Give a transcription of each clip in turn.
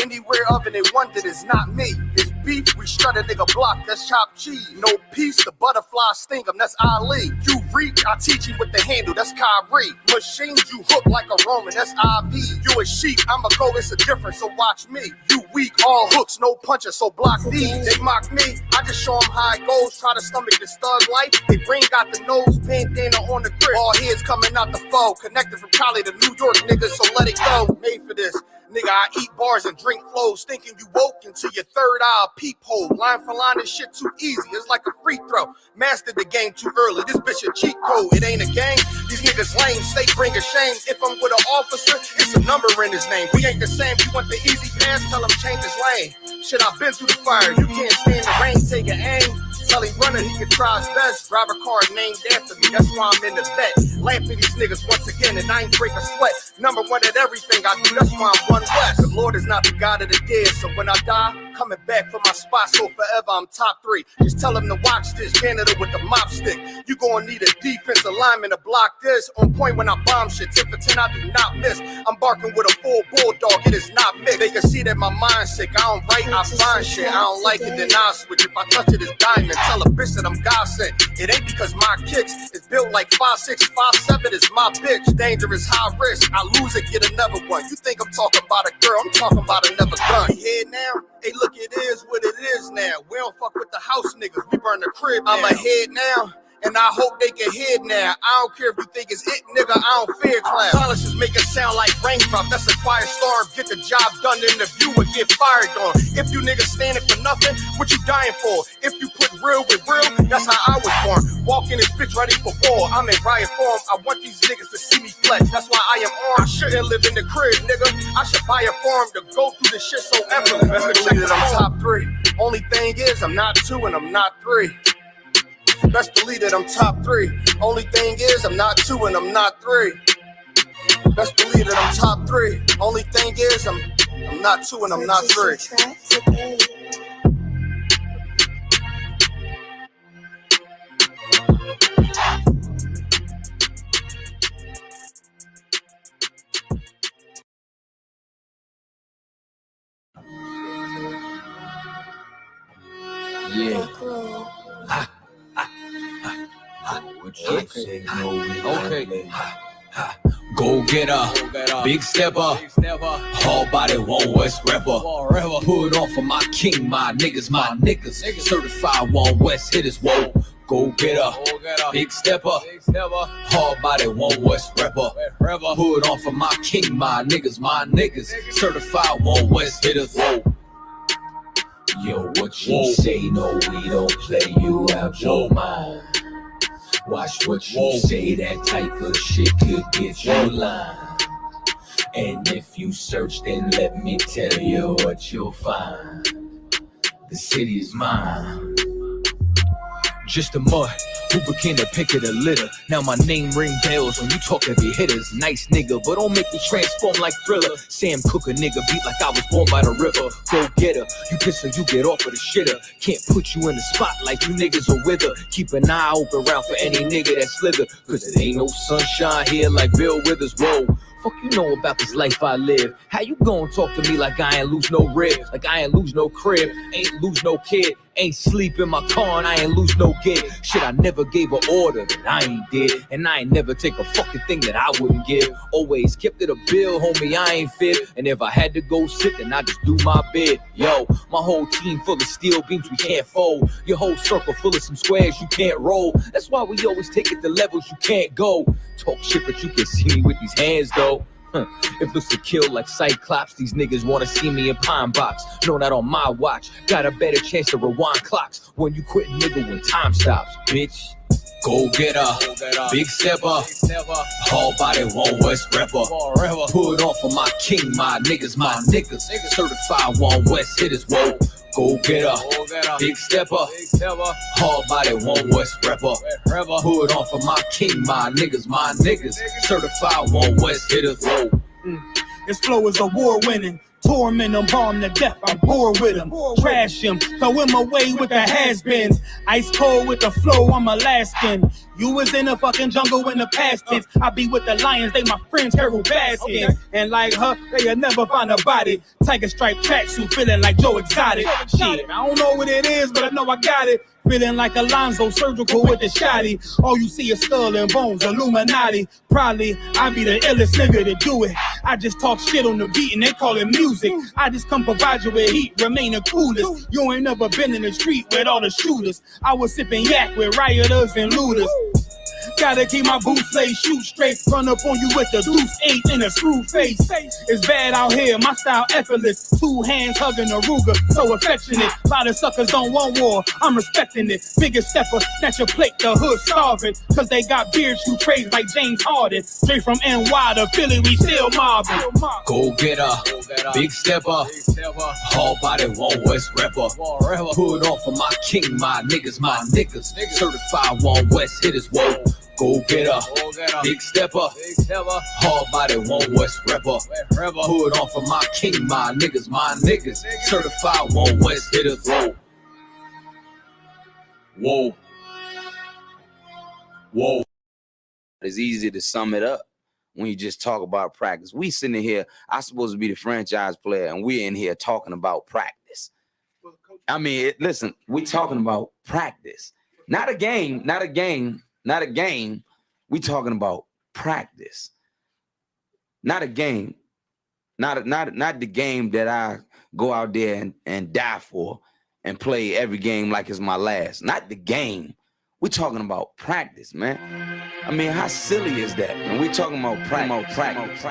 Anywhere other than one that is not me. It's beef, we strut a nigga block, that's chopped cheese. No peace, the butterfly sting him, that's Ali. You reach, I teach you with the handle, that's Kyrie. Machines, you hook like a Roman, that's IV. You a sheep, I'm a goat, it's a difference, so watch me. You weak, all hooks, no punches, so block these. They mock me, I just show them how it goes. Try to stomach this thug life. They bring out the nose, bandana on the grip. All heads coming out the foe. Connected from Cali to New York, niggas, so let it go. Made for this. Nigga, I eat bars and drink flows, thinking you woke into your third eye peephole. Line for line, this shit too easy. It's like a free throw. Mastered the game too early. This bitch a cheat code. It ain't a game. These niggas lame. State bring a shame. If I'm with an officer, it's a number in his name. We ain't the same. You want the easy pass? Tell him change his lane. Shit, I've been through the fire. You can't stand the rain. Take an aim. Tell him running, he can try his best. Drive a car named after me, that's why I'm in the vet. Lamping these niggas once again, and I ain't break a sweat. Number one at everything I do, that's why I'm one west. The Lord is not the God of the dead, so when I die, coming back for my spot, so forever I'm top 3. Just tell him to watch this, Canada with the mop stick. You gonna need a defensive lineman to block this. On point when I bomb shit, 10 for 10 I do not miss. I'm barking with a full bulldog, it is not mixed. They can see that my mind's sick, I don't write, I find shit. I don't like it, then I switch. If I touch it, it's diamond. Tell a bitch that I'm God sent. It ain't because my kicks is built like 5'6", 5'7", it's my bitch. Dangerous, high risk. I lose it, get another one. You think I'm talking about a girl? I'm talking about another gun. You hear now? Hey, look, it is what it is now. We don't fuck with the house niggas. We burn the crib now. I'm ahead now. And I hope they can hear now. I don't care if you think it's it, nigga, I don't fear clown. Silences make it sound like raindrop. That's a quiet storm. Get the job done in the view and get fired on. If you niggas standing for nothing, what you dying for? If you put real with real, that's how I was born. Walk in this bitch ready for war. I'm in riot form. I want these niggas to see me flex. That's why I am armed. I shouldn't live in the crib, nigga. I should buy a farm to go through this shit so effortless. Best believe that I'm top 3. Only thing is, I'm not 2 and I'm not 3. Best believe that I'm top 3. Only thing is, I'm not 2 and I'm not 3. Best believe that I'm top 3. Only thing is, I'm not 2 and I'm not 3. Yeah. Okay. Go get her, big stepper, hard body, one West rapper. Put on for my king, my niggas, certified one West hitters. Whoa, go get her, big stepper, hard body, one West rapper. Put on for my king, my niggas, certified one West hitters. Whoa. Yo, what you say? No, we don't play you out your mind. Watch what you say, that type of shit could get you lined. And if you search, then let me tell you what you'll find. The city is mine. Just a mud who became the pick of the litter. Now my name ring bells when you talk heavy hitters. Nice nigga, but don't make me transform like Thriller. Sam Cooke a nigga beat like I was born by the river. Go get her, you piss her, you get off of the shitter. Can't put you in the spot like you niggas are with her. Keep an eye open around for any nigga that slither. Cause it ain't no sunshine here like Bill Withers. Whoa. Fuck you know about this life I live. How you gon' talk to me like I ain't lose no rib, like I ain't lose no crib, ain't lose no kid, ain't sleep in my car and I ain't lose no gig. Shit, I never gave an order that I ain't did, and I ain't never take a fucking thing that I wouldn't give. Always kept it a bill, homie, I ain't fit, and if I had to go sit, then I just do my bid. Yo, my whole team full of steel beams we can't fold. Your whole circle full of some squares you can't roll. That's why we always take it to levels you can't go. Talk shit, but you can see me with these hands though. If looks to kill like Cyclops, these niggas wanna see me in Pine Box. Know that on my watch, got a better chance to rewind clocks when you quit, nigga, when time stops, bitch. Go get her, big stepper, hard body, one West rapper. Put on for my king, my niggas, certified one West hitters. Whoa. Go get her, big stepper, hard body, one West rapper. Put on for my king, my niggas, certified one West hitters. Whoa. His flow is award winning. Torment them, bomb to death, I'm bored with them. Trash him, throw him away with the has-beens. Ice cold with the flow, I'm Alaskan. You was in the fucking jungle in the past tense. I be with the lions, they my friends, Carol Baskin. And like her, they'll never find a body. Tiger stripe tracksuit, feeling like Joe Exotic. Shit, I don't know what it is, but I know I got it. Feeling like Alonzo, surgical with the shotty. All you see is skull and bones, Illuminati. Probably I be the illest nigga to do it. I just talk shit on the beat and they call it music. I just come provide you with heat, remain the coolest. You ain't never been in the street with all the shooters. I was sipping yak with rioters and looters. Gotta keep my boots laid, shoot straight. Run up on you with the deuce 8 in a screw face. It's bad out here, my style effortless. 2 hands hugging a Ruger, so affectionate. A lot of suckers don't want war, I'm respecting it. Biggest stepper, snatch your plate, the hood starving. Cause they got beards who trades like James Harden. Straight from NY to Philly, we still mobbing. Go get a big stepper, hard body, one West rapper. Put on for my king, my niggas, certified one West hitters, whoa. Go get a big stepper, hard body, one West rapper. Put on for my king, my niggas, certified one West hitters, whoa. Whoa. Whoa. It's easy to sum it up when you just talk about practice. We sitting here, I'm supposed to be the franchise player, and we're in here talking about practice. I mean, listen, we talking about practice. Not a game. We talking about practice. Not a game. Not the game that I go out there and die for and play every game like it's my last. Not the game. We're talking about practice, man. I mean, how silly is that? And we're talking about practice.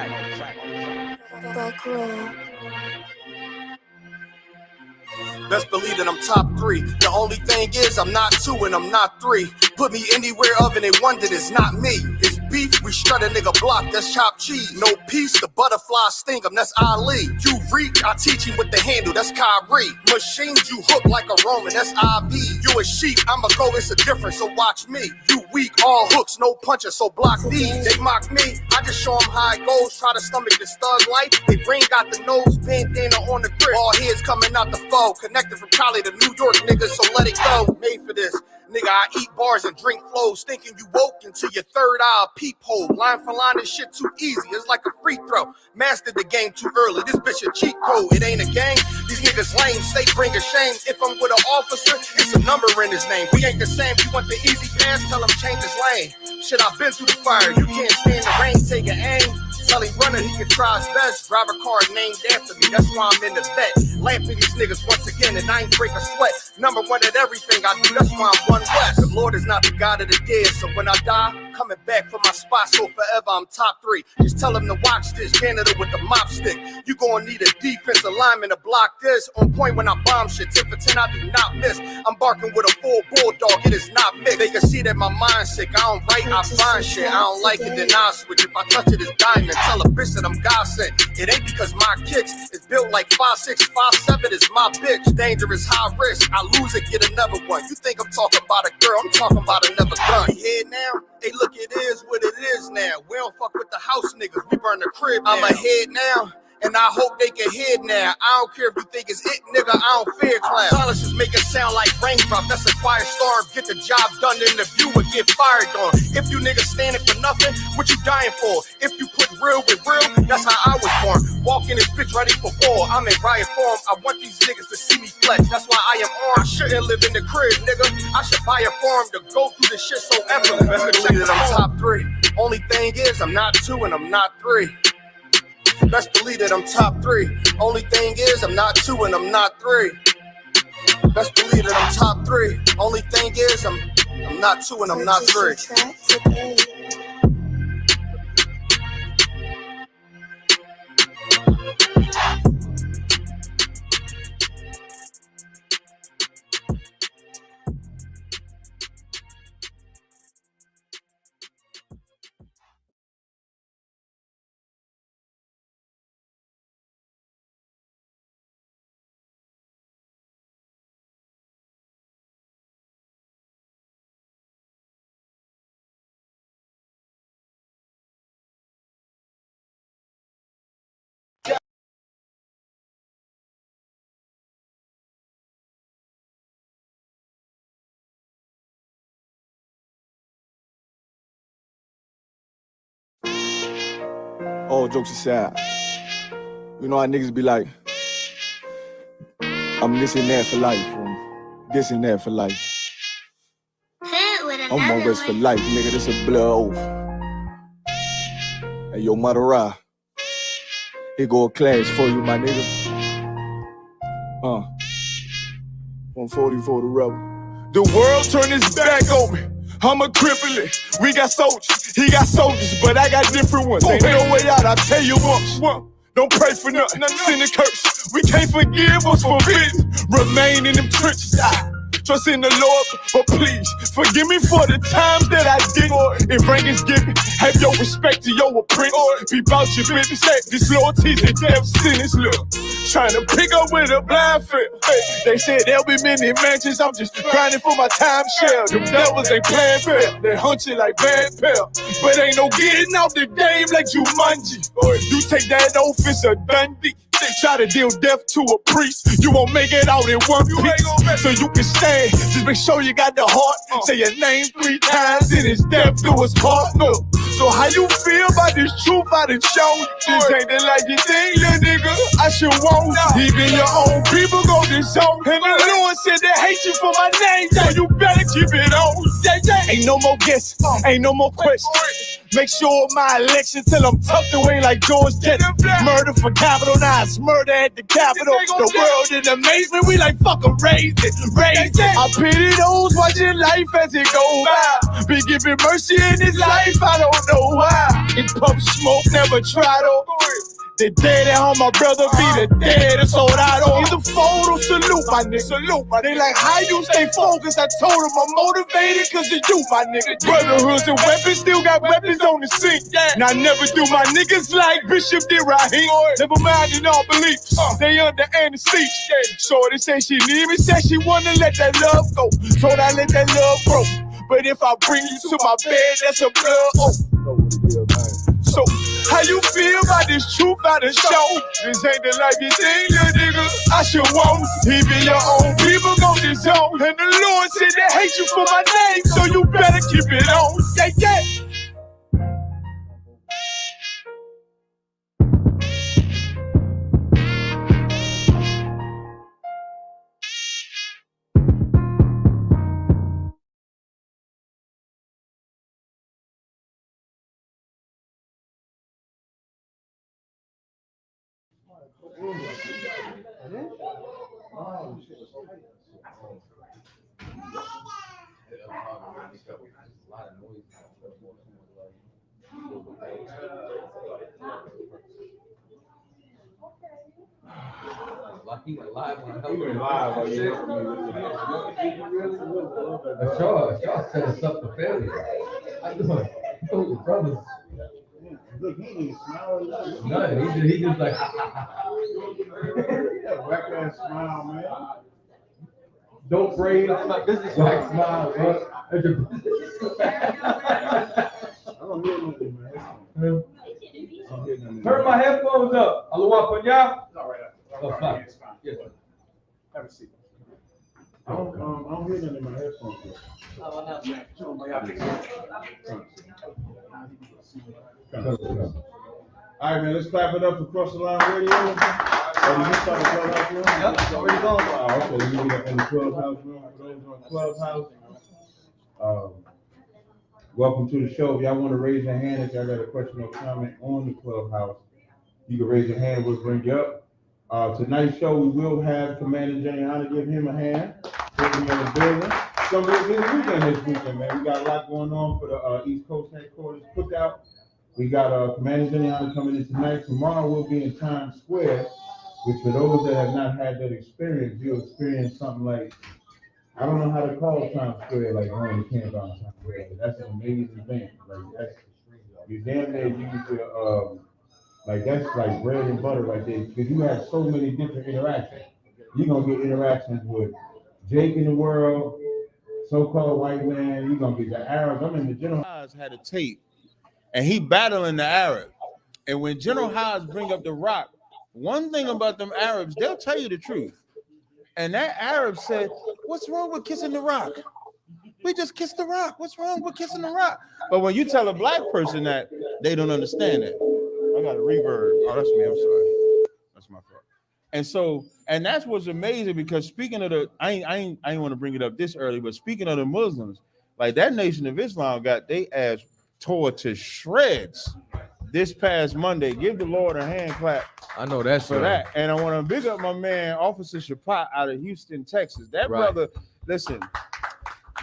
Best believe that I'm top 3. The only thing is I'm not 2 and I'm not 3. Put me anywhere other than one that is not me. It's beef, we strut a nigga block, that's chopped cheese. No peace, the butterfly sting him, that's Ali. You reach, I teach him with the handle, that's Kyrie. Machines you hook like a Roman, that's IV. You a sheep, I'ma go, it's a difference, so watch me. You weak, all hooks, no punches, so block these. They mock me, I just show them how it goes. Try to stomach this thug life, they brain got the nose, bandana on the grip. All heads coming out the foe, connected from Cali to New York, niggas, so let it go. Made for this. Nigga, I eat bars and drink flows, thinking you woke into your third eye peephole. Line for line, this shit too easy, it's like a free throw. Mastered the game too early, this bitch a cheat code. It ain't a game, these niggas lame, they bring a shame. If I'm with an officer, it's a number in his name. We ain't the same, you want the easy pass, tell him change his lane. Shit, I've been through the fire, you can't stand the rain, take an aim. Tell him runner he can try his best. Drive a car named after me, that's why I'm in the vet. Lamping these niggas once again, and I ain't break a sweat. Number 1 at everything I do, that's why I'm one West. The Lord is not the God of the dead, so when I die, coming back for my spot, so forever I'm top 3. Just tell him to watch this, janitor with the mop stick. You gon' need a defensive lineman to block this. On point when I bomb shit, 10 for 10 I do not miss. I'm barking with a full bulldog, it is not mixed. They can see that my mind's sick, I don't write, I find shit. I don't like it, then I switch. If I touch it, it's diamond. Tell a bitch that I'm God sent. It ain't because my kicks is built like 5'6", 5'7", is my bitch. Dangerous, high risk, I lose it, get another one. You think I'm talking about a girl, I'm talking about another gun. You hear now? Hey, look, it is what it is now. We don't fuck with the house niggas, we burn the crib now. I'm ahead now, and I hope they can hear now. I don't care if you think it's it, nigga, I don't fear clown. Silence just make it sound like raindrop, that's a quiet storm. Get the job done in the view and get fired on. If you niggas standing for nothing, what you dying for? If you put real with real, that's how I was born. Walk in this bitch ready for war, I'm in riot form. I want these niggas to see me flex, that's why I am armed. I shouldn't live in the crib, nigga, I should buy a farm to go through this shit so effortless. Best believe that I'm top 3. Only thing is I'm not 2 and I'm not 3. Best believe that I'm top 3. Only thing is I'm not 2 and I'm not 3. Best believe that I'm top 3. Only thing is I'm not 2 and I'm not 3. all jokes aside, you know how niggas be like, I'm this and that for life, I'm this and that for life. I'm on rest for life, nigga, this a blood oath. Hey, yo, Madara, here go a clash for you, my nigga. 140 for the rebel. The world turned its back on me. I'm a cripple. We got soldiers, he got soldiers, but I got different ones. Ain't no way out, I'll tell you once. Don't pray for nothing, send a curse. We can't forgive what's forbidden. Remain in them trenches. Trust in the Lord, but please forgive me for the times that I did. If rank is given, have your respect to your apprentice. Be about your business. This loyalty's a death sentence. Look, trying to pick up with a blind fail. They said there'll be many mansions. I'm just grinding for my time share. Them devils ain't playing fair. They hunt you like bad pal, but ain't no getting out the game like Jumanji. Or if you take that oath, it's a Dundee. They try to deal death to a priest. You won't make it out in one piece. So you can stand. Just make sure you got the heart. Say your name 3 times and it's death do us part. No. So how you feel about this truth I done shown? This ain't the life you think, little nigga. I should want. Even your own people go disown. And the Lord said they hate you for my name. So you better keep it on. Ain't no more guessing. Ain't no more questions. Make sure my election till I'm tucked away like George Jetson. Murder for capital, now it's murder at the Capitol. The world in amazement, we like fuck 'em, raise it. I pity those watching life as it go by. Be giving mercy in this life, I don't know why. In pump smoke, never try to. The dead at home, my brother be the dead and soldado. In the photo, salute my nigga. They like, how you stay focused? I told them I'm motivated cause of you, my nigga. Brotherhoods and weapons, still got weapons on the scene. Now never do my niggas like Bishop did Raheem. Never mind in all beliefs, they under anesthesia. Shorty say she need me, said she wanna let that love go. Told I let that love grow. But if I bring you to my bed, that's a blood oath. So, how you feel about this truth I done shown? This ain't the life you think, little nigga. I should want. Even your own people gon' disown. And the Lord said they hate you for my name, so you better keep it on. Yeah. Y'all set us up for failure. I know your brothers. Look, he didn't smile. No, he just like. Whack ass smile, man. Don't braid. That's my business. Whack smile, bro. I don't hear nothing, man. Turn my headphones up. Aloha, Panya. All right. Oh, fine. Yes. Have a seat. I don't hear nothing in my headphones. All right, man, let's clap it up for Cross the Line Radio. Oh, you start the Clubhouse room? Yep, it's already going. Oh, okay, you get in the Clubhouse room. For those on Clubhouse, welcome to the show. If y'all want to raise your hand if y'all got a question or comment on the Clubhouse, you can raise your hand, we'll bring you up. Tonight's show, we will have Commander GEN.YAHANNA. Give him a hand. Put him in the building. So we'll be this weekend, man. We got a lot going on for the East Coast headquarters Cookout. We got Commander GEN.YAHANNA coming in tonight. Tomorrow we'll be in Times Square, which for those that have not had that experience, you'll experience something like, I don't know how to call Times Square, like going to camp out Times Square. That's an amazing thing. Like that's, you damn near use your like that's like bread and butter right there, because you have so many different interactions. You're gonna get interactions with Jake in the world, so-called white man. You're gonna get the Arabs. I'm in the General Haas had a tape, and he battling the Arab. And when General Haas bring up the rock, one thing about them Arabs, they'll tell you the truth. And that Arab said, "What's wrong with kissing the rock? We just kissed the rock. What's wrong with kissing the rock?" But when you tell a black person that, they don't understand that. I got a reverb. Oh, that's me. I'm sorry. That's my fault. And so, and that's what's amazing because speaking of the, I ain't want to bring it up this early, but speaking of the Muslims, like that Nation of Islam got they ass tore to shreds this past Monday. Give the Lord a hand clap. I know that's for that. And I want to big up my man, Officer Shapat out of Houston, Texas. That brother, listen,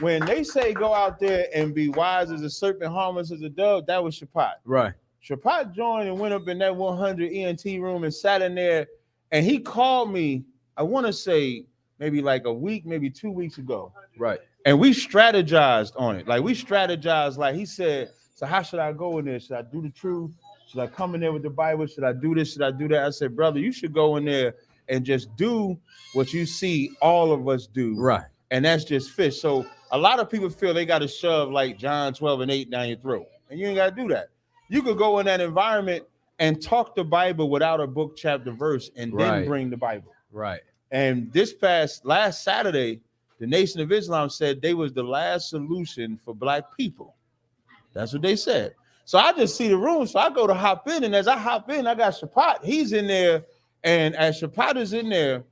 when they say go out there and be wise as a serpent, harmless as a dove, that was Shapat. Right. Shapat joined and went up in that 100 ENT room and sat in there. And he called me, I want to say maybe like a week, maybe 2 weeks ago. Right. And we strategized on it. Like we strategized, like he said, so how should I go in there? Should I do the truth? Should I come in there with the Bible? Should I do this? Should I do that? I said, brother, you should go in there and just do what you see all of us do. Right. And that's just fish. So a lot of people feel they got to shove like John 12:8 down your throat. And you ain't got to do that. You could go in that environment and talk the Bible without a book, chapter, verse, and then bring the Bible. Right. And last Saturday, the Nation of Islam said they was the last solution for black people. That's what they said. So I just see the room. So I go to hop in. And as I hop in, I got Shapat. He's in there. And as Shapat is in there,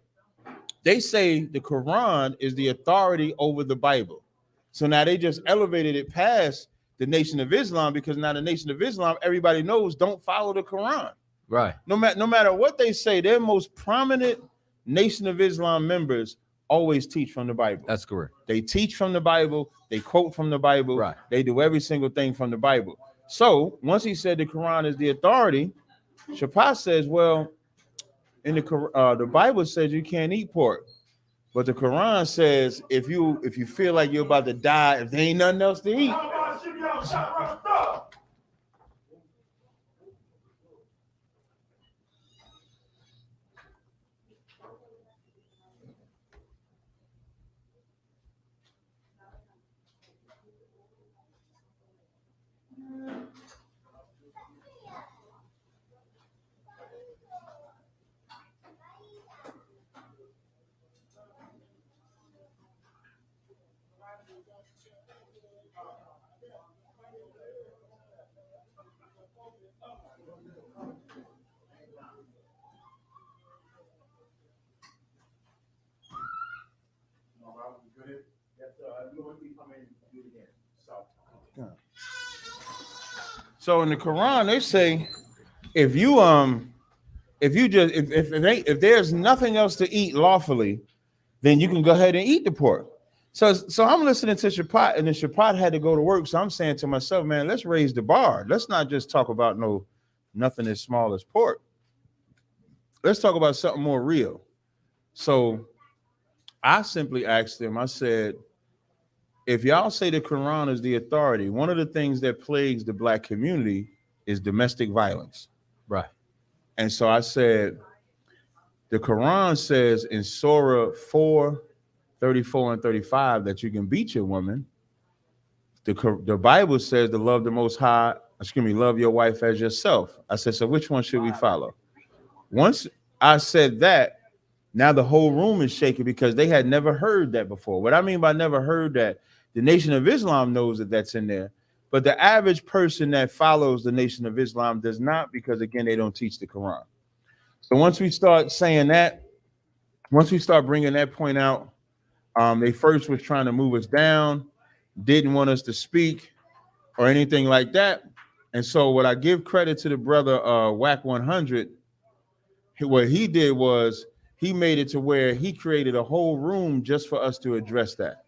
they say the Quran is the authority over the Bible. So now they just elevated it past the Nation of Islam because now the Nation of Islam, everybody knows, don't follow the Quran. Right. No matter what they say, their most prominent Nation of Islam members always teach from the Bible. That's correct. They teach from the Bible. They quote from the Bible. Right. They do every single thing from the Bible. So once he said the Quran is the authority, Shapat says, well, in the Bible says you can't eat pork. But the Quran says if you feel like you're about to die, if there ain't nothing else to eat. So in the Quran, they say if there's nothing else to eat lawfully, then you can go ahead and eat the pork. So I'm listening to Shapat, and then Shapat had to go to work. So I'm saying to myself, man, let's raise the bar. Let's not just talk about nothing as small as pork. Let's talk about something more real. So I simply asked them, I said, if y'all say the Quran is the authority, one of the things that plagues the black community is domestic violence. Right. And so I said, the Quran says in Surah 4, 34 and 35 that you can beat your woman. The Bible says to love the Most High, love your wife as yourself. I said, so which one should we follow? Once I said that, now the whole room is shaking because they had never heard that before. What I mean by never heard that, the Nation of Islam knows that that's in there, but the average person that follows the Nation of Islam does not, because again, they don't teach the Quran. So once we start saying that, once we start bringing that point out, they first was trying to move us down, didn't want us to speak or anything like that. And so what I give credit to the brother WAC 100, what he did was he made it to where he created a whole room just for us to address that.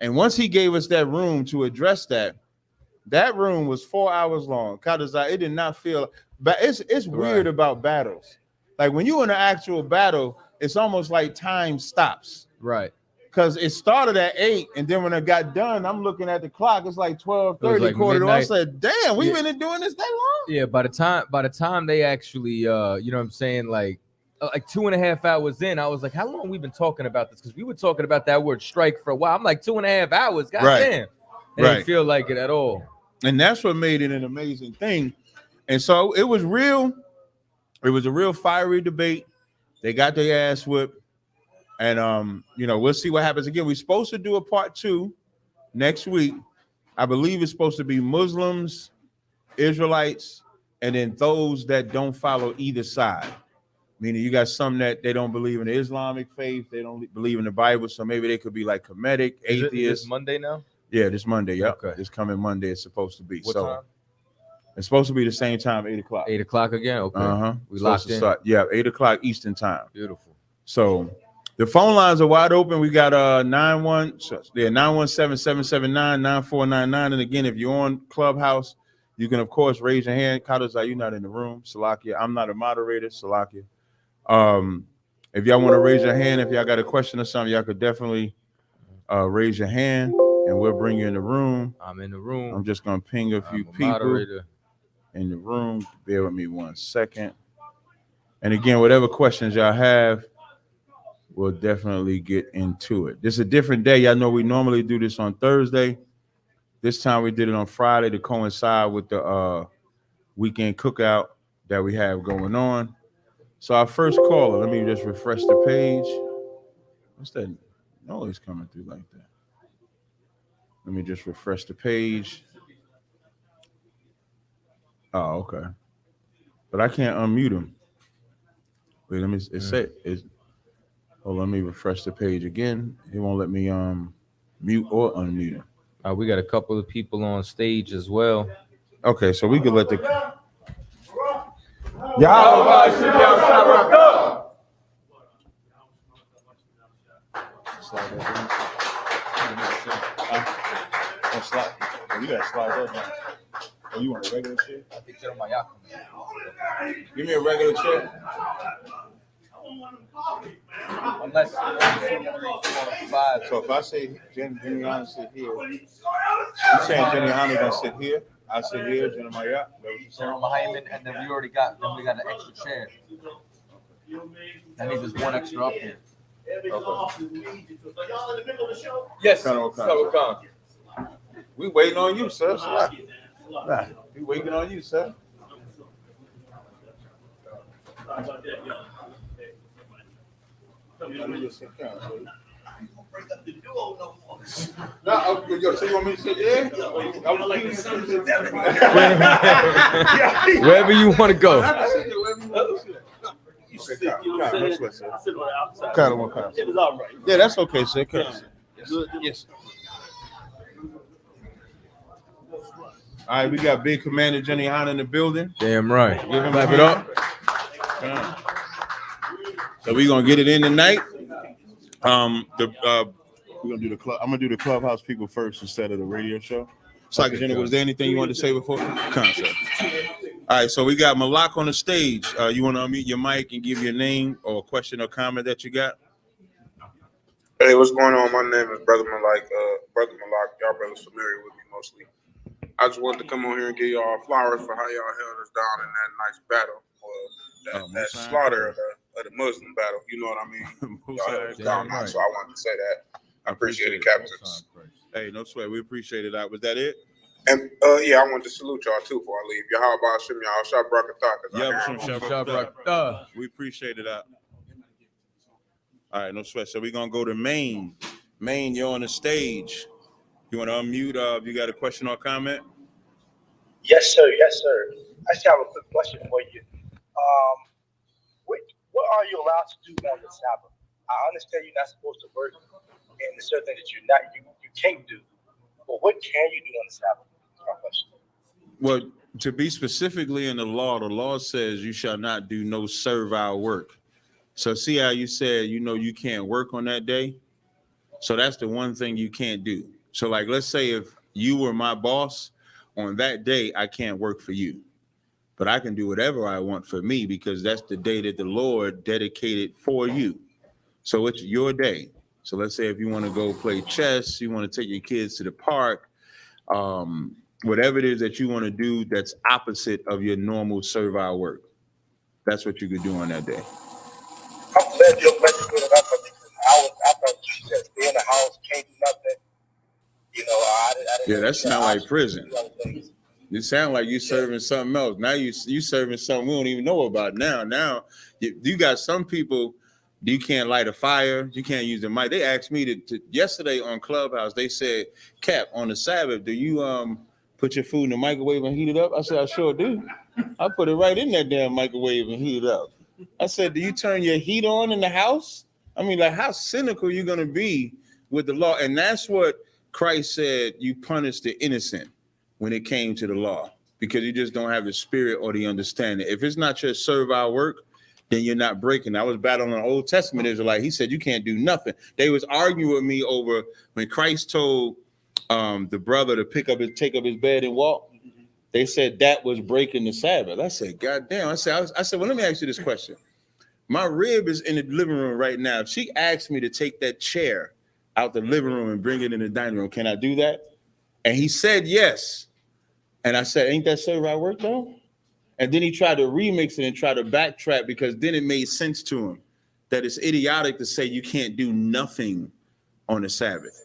And once he gave us that room to address that, that room was 4 hours long. It did not feel, but it's weird about battles. Like when you're in an actual battle, it's almost like time stops. Right. Because it started at 8, and then when it got done, I'm looking at the clock. It's like 12:30, like quarter to. I midnight. said, "Damn, we've been doing this that long." Yeah. By the time they actually, you know what I'm saying, like 2.5 hours in, I was like, "How long we been talking about this?" Because we were talking about that word strike for a while. I'm like 2.5 hours. God damn. It didn't feel like it at all. And that's what made it an amazing thing. And so it was real. It was a real fiery debate. They got their ass whipped. And, we'll see what happens again. We're supposed to do a part 2 next week. I believe it's supposed to be Muslims, Israelites, and then those that don't follow either side. Meaning you got some that they don't believe in the Islamic faith, they don't believe in the Bible, so maybe they could be like Kemetic, atheists. Is this Monday now? Yeah, this Monday. Yep. Okay. This coming Monday it's supposed to be. What time? It's supposed to be the same time, 8 o'clock. 8 o'clock again? Okay. Uh-huh. We locked in. Start, yeah, 8 o'clock Eastern time. Beautiful. So the phone lines are wide open. We got 917-779-9499. And again, if you're on Clubhouse, you can of course raise your hand. Kados, are you not in the room? Salakia. I'm not a moderator. Salakia. If y'all want to raise your hand, if y'all got a question or something, y'all could definitely raise your hand and we'll bring you in the room. I'm in the room. I'm just gonna ping a few people moderator in the room. Bear with me 1 second. And again, whatever questions y'all have, we'll definitely get into it. This is a different day. Y'all know we normally do this on Thursday. This time we did it on Friday to coincide with the weekend cookout that we have going on. So our first caller, let me just refresh the page. What's that noise coming through like that? Let me just refresh the page. Oh, okay. But I can't unmute him. Wait, let me, let me refresh the page again. It won't let me mute or unmute him. We got a couple of people on stage as well. Okay, so we could let the you gotta slide that down. Oh, you want a regular chair? I think GEN.YAHANNA. Give me a regular chair. Unless 1, 2, 3, 4, 5. So if I say GEN.YAHANNA sit here, you saying GEN.YAHANNA gonna sit here? I sit here, GEN.YAHANNA. And then we got an extra chair. That means there's one extra up here. Okay. Yes. Cookout. We waiting on you, sir. We waiting on you, sir. So you want me to sit there? Wherever you want to go. Yeah, that's okay, sir. Yes. All right, we got Big Commander GEN.YAHANNA in the building. Damn right. Give him Clap it up. So we're gonna get it in tonight. We're gonna do the club. I'm gonna do the Clubhouse people first instead of the radio show. So, Jenna, was there anything you wanted to say before concept? All right, so we got Malak on the stage. You want to unmute your mic and give your name or a question or comment that you got? Hey, what's going on? My name is Brother Malak. Brother Malak, y'all brothers familiar with me mostly. I just wanted to come on here and give y'all flowers for how y'all held us down in that nice battle, that slaughter of the Muslim battle. You know what I mean? Y'all held us down nice, so I wanted to say that. I appreciate it, captains. Hey, no sweat. We appreciate it. Was that it? And yeah, I wanted to salute y'all too before I leave. Yahweh Hashem, y'all. We appreciate it. All right, no sweat. So we're gonna go to Maine. Maine, you're on the stage. You want to unmute? If you got a question or comment? Yes, sir. Yes, sir. I just have a quick question for you. What are you allowed to do on the Sabbath? I understand you're not supposed to work, and there's certain things that you can't do. But what can you do on the Sabbath? That's my question. Well, to be specifically in the law says you shall not do no servile work. So see how you said, you can't work on that day. So that's the one thing you can't do. So like, let's say if you were my boss on that day, I can't work for you, but I can do whatever I want for me because that's the day that the Lord dedicated for you. So it's your day. So let's say if you want to go play chess, you want to take your kids to the park, whatever it is that you want to do that's opposite of your normal servile work. That's what you could do on that day. I'm glad you're good enough for me. I thought you said stay in the house, can't do nothing. I didn't Yeah, that sounds like prison. You sound like you serving something else. Now you serving something we don't even know about now. Now you got some people, you can't light a fire, you can't use the mic. They asked me to yesterday on Clubhouse, they said, Cap, on the Sabbath, do you put your food in the microwave and heat it up? I said, I sure do. I put it right in that damn microwave and heat it up. I said, do you turn your heat on in the house? I mean, like, how cynical are you going to be with the law? And that's what Christ said, you punish the innocent when it came to the law, because you just don't have the spirit or the understanding. If it's not your servile work, then you're not breaking. I was battling an Old Testament Israelite. He said, you can't do nothing. They was arguing with me over when Christ told the brother to take up his bed and walk. They said that was breaking the Sabbath. I said, God damn. I said, well, let me ask you this question. My rib is in the living room right now. If she asked me to take that chair out the living room and bring it in the dining room, can I do that? And he said yes. And I said, ain't that servile work though? And then he tried to remix it and try to backtrack, because then it made sense to him that it's idiotic to say you can't do nothing on the Sabbath.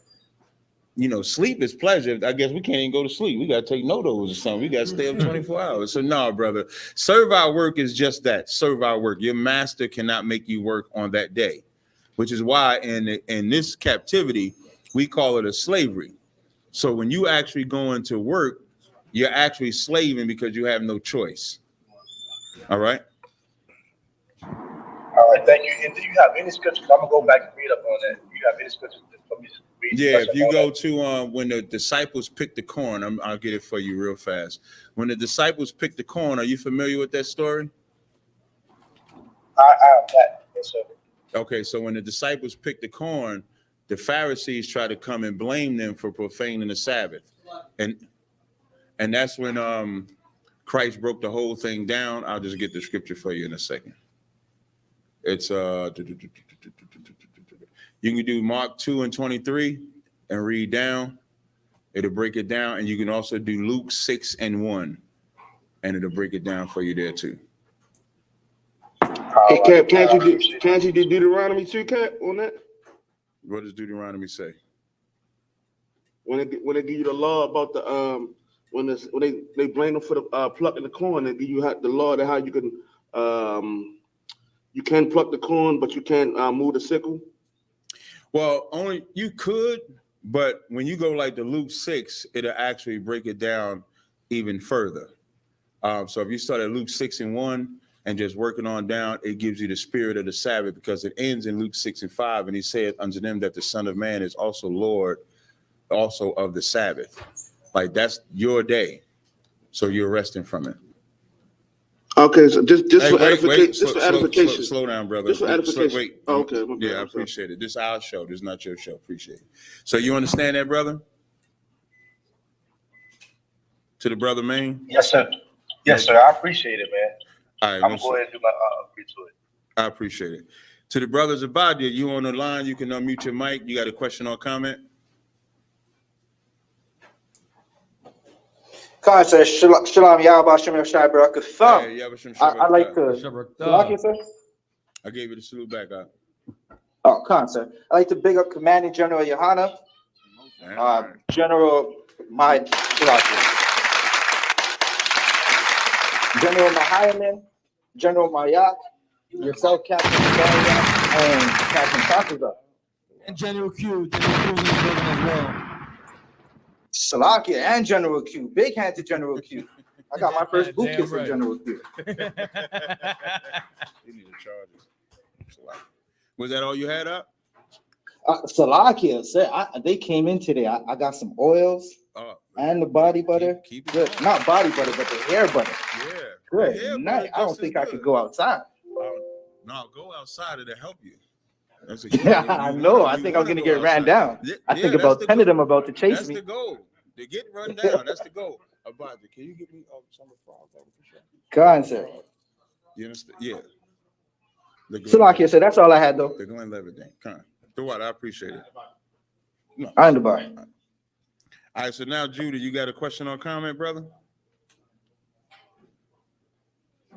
You know, sleep is pleasure. I guess we can't even go to sleep. We got to take no-dos or something. We got to stay up 24 hours. So no, brother, servile work is just that, servile work. Your master cannot make you work on that day, which is why in this captivity, we call it a slavery. So when you actually go into work, you're actually slaving because you have no choice. All right. All right, thank you. And do you have any scriptures? I'm gonna go back and read up on that. Do you have any scriptures for me to read? Yeah, if you go to when the disciples picked the corn, I'll get it for you real fast. When the disciples picked the corn, are you familiar with that story? I have that. Yes, sir. Okay, so when the disciples picked the corn, the Pharisees tried to come and blame them for profaning the Sabbath, and that's when Christ broke the whole thing down. I'll just get the scripture for you in a second. It's you can do Mark 2:23 and read down. It'll break it down, and you can also do Luke 6:1, and it'll break it down for you there too. Hey, can't you do Deuteronomy 2, Cap, on that? What does Deuteronomy say? When they give you the law about the when they blame them for the plucking the corn, they give you the law that how you can pluck the corn, but you can't move the sickle. Well, only you could, but when you go like to Luke 6, it'll actually break it down even further. So if you start at Luke 6:1 and just working on down, it gives you the spirit of the Sabbath, because it ends in Luke 6:5, and he said unto them that the Son of Man is also Lord, also of the Sabbath. Like, that's your day, so you're resting from it. Okay, so just for edification. Slow down, brother. Just for edification. Wait. Oh, okay. Yeah, I appreciate it. This is our show. This is not your show. Appreciate it. So you understand that, brother? To the brother, man? Yes, sir. Yes, sir. I appreciate it, man. All right, I'm going to go ahead and do my agree to it. I appreciate it. To the brothers about you on the line, you can unmute your mic. You got a question or comment? Khan says, Shalom, Yahweh, Shem Yahshai, Barak Thumb. I like to, I gave you the salute back up. Oh, Khan, sir. I like to big up Commanding General Yohanna, General General Mahayaman, General Mayak, yourself, Captain Daria, and Captain Takuza. And General Q. General Q is in the building as well. Salakia and General Q. Big hand to General Q. I got my first boot kiss from General Q. Was that all you had up? Salakia, sir. They came in today. I got some oils and the body butter. Good. Not body butter, but the hair butter. Yeah. Good. Nice. I don't think I could go outside. No, go outside. It'll help you. Yeah, I know. I think I'm going to get ran down. I think about 10 of them about to chase me. That's the goal. To get run down. That's the goal. Abaja, can you give me some fries? Go sir. You understand? Yeah. Salakia, so that's all I had, though. The Glenn Levitt thing. Come on. Do what? I appreciate it. No. I the bar. All right, so now, Judah, you got a question or comment, brother?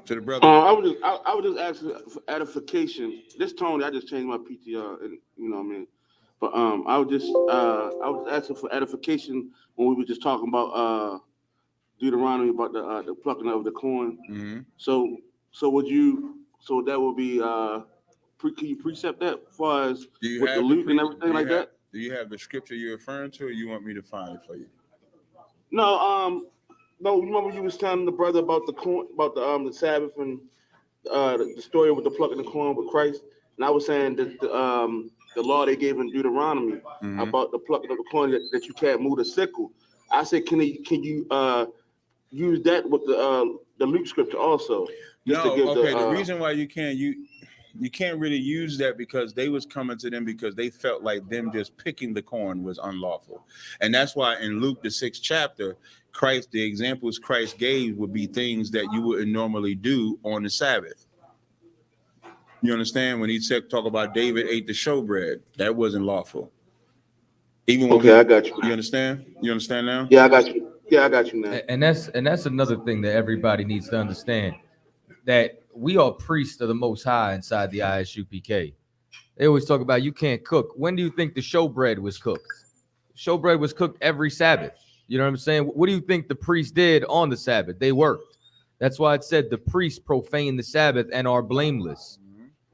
To the brother. I would just ask for edification. This Tony, I just changed my PTR, and you know what I mean. But I was asking for edification when we were just talking about Deuteronomy about the plucking of the corn. Mm-hmm. So that would be can you precept that as far as with the loot and everything like that? Do you have the scripture you're referring to, or you want me to find it for you? No, No, you remember you was telling the brother about the corn, about the Sabbath and the story with the plucking the corn with Christ, and I was saying that the law they gave in Deuteronomy about the plucking of the corn that you can't move the sickle. I said, can you use that with the Luke scripture also? The reason why you can't really use that because they was coming to them because they felt like them just picking the corn was unlawful. And that's why in Luke, the 6th chapter, the examples Christ gave would be things that you wouldn't normally do on the Sabbath. You understand? When he talk about David ate the showbread, that wasn't lawful. Even when I got you. You understand? You understand now? Yeah, I got you. Yeah, I got you now. And that's another thing that everybody needs to understand, that we are priests of the Most High inside the I.S.U.P.K. They always talk about you can't cook. When do you think the showbread was cooked? Showbread was cooked every Sabbath. You know what I'm saying? What do you think the priest did on the Sabbath? They worked. That's why it said the priests profane the Sabbath and are blameless.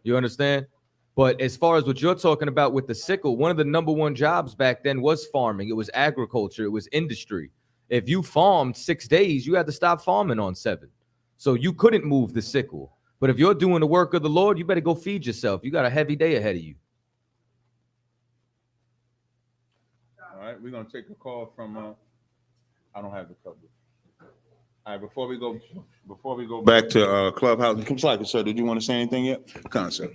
You understand? But as far as what you're talking about with the sickle, one of the number one jobs back then was farming. It was agriculture. It was industry. If you farmed 6 days, you had to stop farming on 7. So you couldn't move the sickle. But if you're doing the work of the Lord, you better go feed yourself. You got a heavy day ahead of you. All right, we're going to take a call from... I don't have the cover. All right, before we go back to Clubhouse, come slide, sir. Did you want to say anything yet? Come on, sir.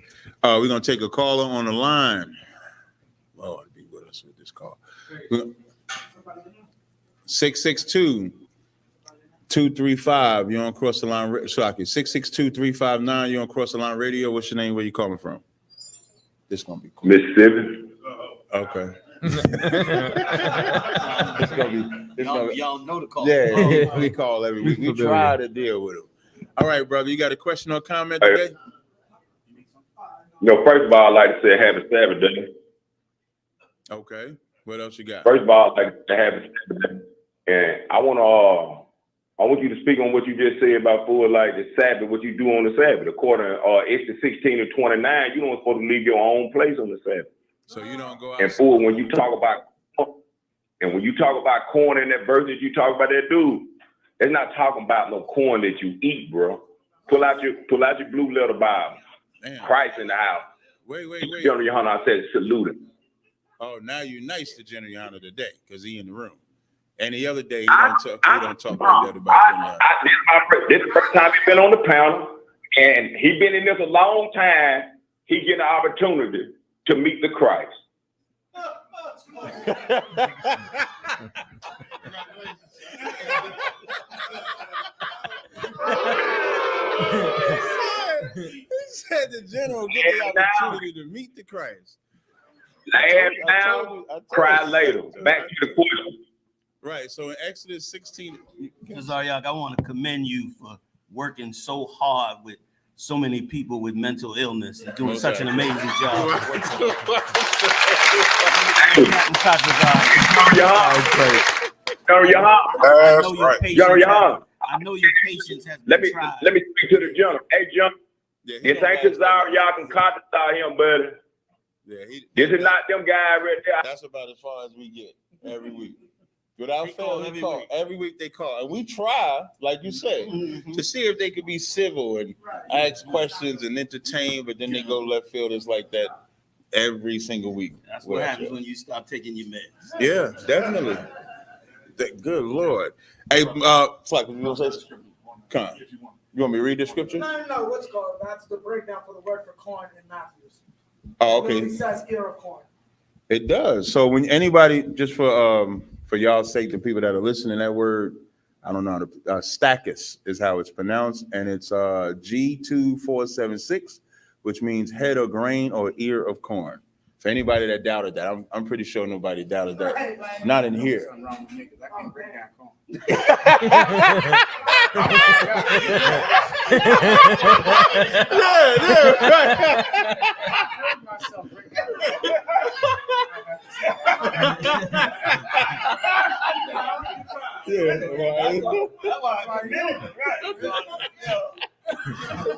We're gonna take a caller on the line. Lord, be with us with this call. 662-235. You're on Cross the Line. 662-359. You're on Cross the Line Radio. What's your name? Where you calling from? This gonna be cool. Mississippi. Okay. Y'all know the call. Yeah, we call every week. We try to deal with them. All right, brother. You got a question or comment today? First of all, I'd like to say happy Sabbath day. Okay. What else you got? First of all, I'd like to say happy Sabbath day. And I want you to speak on what you just said about the Sabbath, what you do on the Sabbath. According to Exodus 16:29, you don't supposed to leave your own place on the Sabbath. So you don't go out. And when you talk about corn in that verse that you talk about, that dude, it's not talking about no corn that you eat, bro. Pull out your blue letter Bible. Damn. Christ in the house. Wait. Gen.YAHANNA, I said salute him. Oh, now you nice to Gen.YAHANNA today because he in the room. Any other day, he don't talk like that about Gen.YAHANNA. This is the first time he's been on the panel, and he been in this a long time. He get an opportunity to meet the Christ. He said the general get the opportunity to meet the Christ. Laugh now, cry later. Back to the question. Right. So in Exodus 16, Zaryak, I want to commend you for working so hard with so many people with mental illness and doing such an amazing job. I know your patience has been tried. Let me speak to the general. Hey, John. This ain't the Zaryak can contact him, buddy. Yeah, this is not them guys right there. That's about as far as we get every week. Without fail, they call. Every week they call. And we try, like you said, to see if they could be civil and ask questions and entertain, but then they go left field. It's like that every single week. That's what happens when you stop taking your meds. Yeah, definitely. Good Lord. Hey, Flack, you want to say something? Come on. You want me to read the scripture? No, what's called? That's the breakdown for the word for corn in Matthews. Oh, okay. It says ear of corn. It does. So when anybody, just for y'all's sake, the people that are listening, that word, I don't know, stachys is how it's pronounced, and it's G2476, which means head of grain or ear of corn. For anybody that doubted that, I'm pretty sure nobody doubted that. Not in here.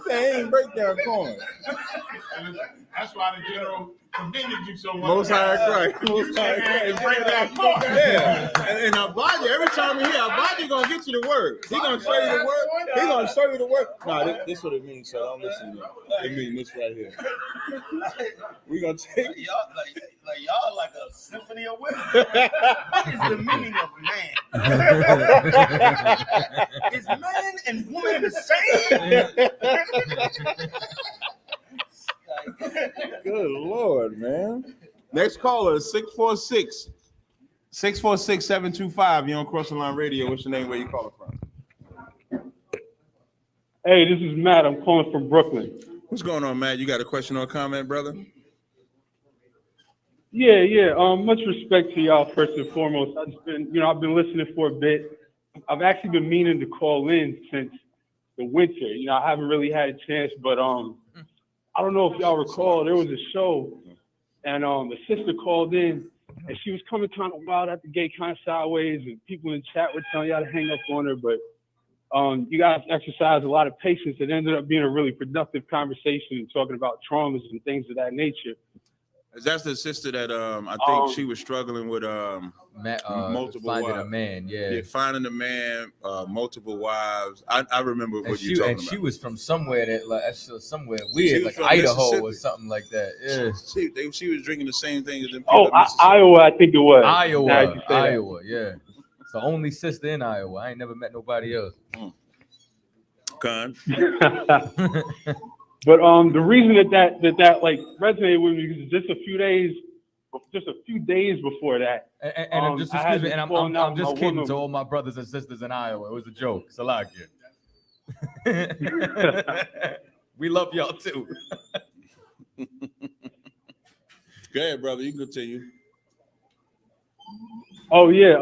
They ain't break down corn. That's why the general commended you so much. Most High Christ. Most High Christ. Bring that more. Yeah. And Abaji, every time we hear Abaji gonna get you the word. He gonna show you the word. He gonna show you the word. No, this is what it means, so don't listen to me. It means this right here. We gonna take y'all like a symphony of women. What is the meaning of man? Is man and woman the same? Good Lord, man. Next caller is 646-725. You're on Cross the Line Radio. What's your name? Where you calling from? Hey, this is Matt. I'm calling from Brooklyn. What's going on, Matt? You got a question or a comment, brother? Yeah. Much respect to y'all first and foremost. I've been listening for a bit. I've actually been meaning to call in since the winter. I haven't really had a chance, but I don't know if y'all recall, there was a show, and the sister called in, and she was coming kind of wild at the gate, kind of sideways, and people in the chat were telling y'all to hang up on her, but you guys exercised a lot of patience. It ended up being a really productive conversation and talking about traumas and things of that nature. That's the sister that I think she was struggling with multiple finding wives. A man, yeah, finding a man, multiple wives. I remember what you talking about. She was from somewhere somewhere weird, like Idaho or something like that. Yeah, she was drinking the same thing as them. Iowa, I think it was. Iowa, yeah. It's the only sister in Iowa. I ain't never met nobody else. Con. But the reason that like resonated with me is just a few days before that. And just excuse me, and I'm just kidding to all my brothers and sisters in Iowa. It was a joke. Salakia. We love y'all too. Go ahead, brother. You can continue. Oh yeah.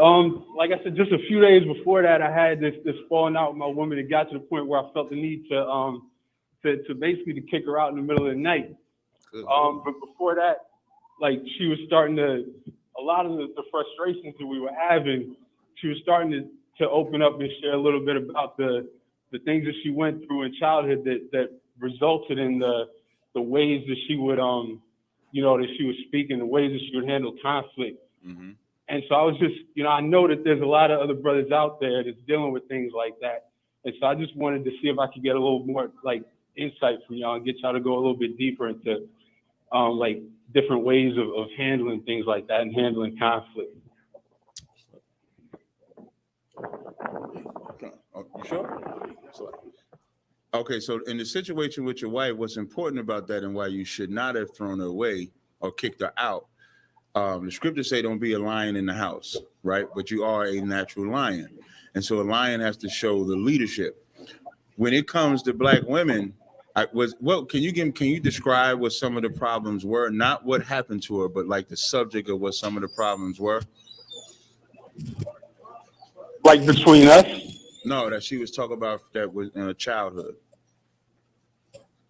Like I said, just a few days before that, I had this falling out with my woman. It got to the point where I felt the need to basically to kick her out in the middle of the night. But before that, like she was starting to, a lot of the frustrations that we were having, she was starting to open up and share a little bit about the things that she went through in childhood that resulted in the ways that she would that she would speak and the ways that she would handle conflict. Mm-hmm. And so I was just, I know that there's a lot of other brothers out there that's dealing with things like that. And so I just wanted to see if I could get a little more like insight from y'all and get y'all to go a little bit deeper into like different ways of handling things like that and handling conflict. You sure? Okay, so in the situation with your wife, what's important about that and why you should not have thrown her away or kicked her out? The scriptures say don't be a lion in the house, right? But you are a natural lion. And so a lion has to show the leadership. When it comes to black women, can you describe what some of the problems were? Not what happened to her, but like the subject of what some of the problems were? Like between us? No, that she was talking about that was in her childhood.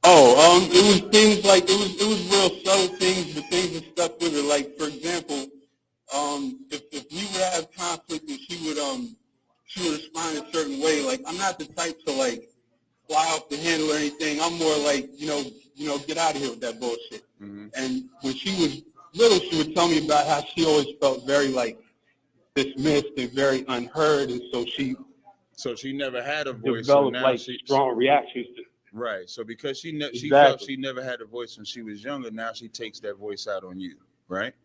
It was things like it was real subtle things, but things that stuck with her. Like for example, if we would have conflict and she would respond a certain way. Like I'm not the type to like fly off the handle or anything. I'm more like get out of here with that bullshit. Mm-hmm. And when she was little, she would tell me about how she always felt very like dismissed and very unheard, and so she never had a voice. Developed so now like strong reactions to. Right. So because she Exactly. felt she never had a voice when she was younger, now she takes that voice out on you, right?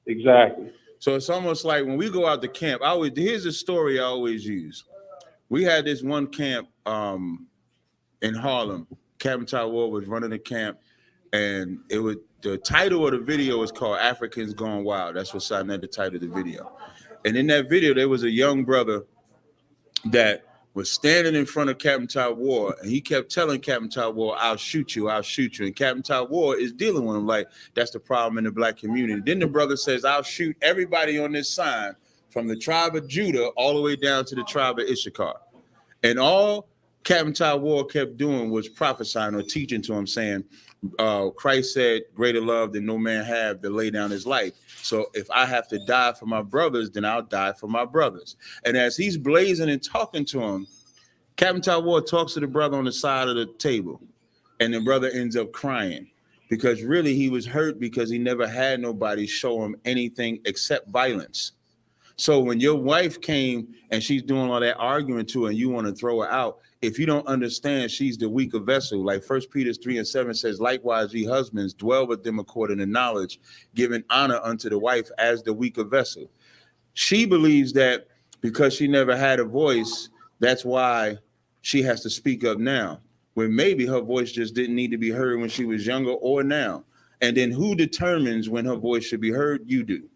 Exactly. So it's almost like when we go out to camp, here's a story I always use. We had this one camp in Harlem. Captain Ty Ward was running the camp, and the title of the video is called Africans Gone Wild. That's what signed the title of the video. And in that video, there was a young brother that was standing in front of Captain Ty Ward, and he kept telling Captain Ty Ward, I'll shoot you. And Captain Ty Ward is dealing with him like, that's the problem in the black community. Then the brother says, I'll shoot everybody on this sign from the tribe of Judah all the way down to the tribe of Issachar. And all Captain Ty Ward kept doing was prophesying or teaching to him, saying, Christ said, greater love than no man have to lay down his life. So if I have to die for my brothers, then I'll die for my brothers. And as he's blazing and talking to him, Captain Ty Ward talks to the brother on the side of the table, and the brother ends up crying. because really he was hurt because he never had nobody show him anything except violence. So when your wife came and she's doing all that arguing to her and you want to throw her out, if you don't understand she's the weaker vessel, like 1 Peter 3:7 says, likewise, ye husbands, dwell with them according to knowledge, giving honor unto the wife as the weaker vessel. She believes that because she never had a voice, that's why she has to speak up now, when maybe her voice just didn't need to be heard when she was younger or now. And then who determines when her voice should be heard? You do.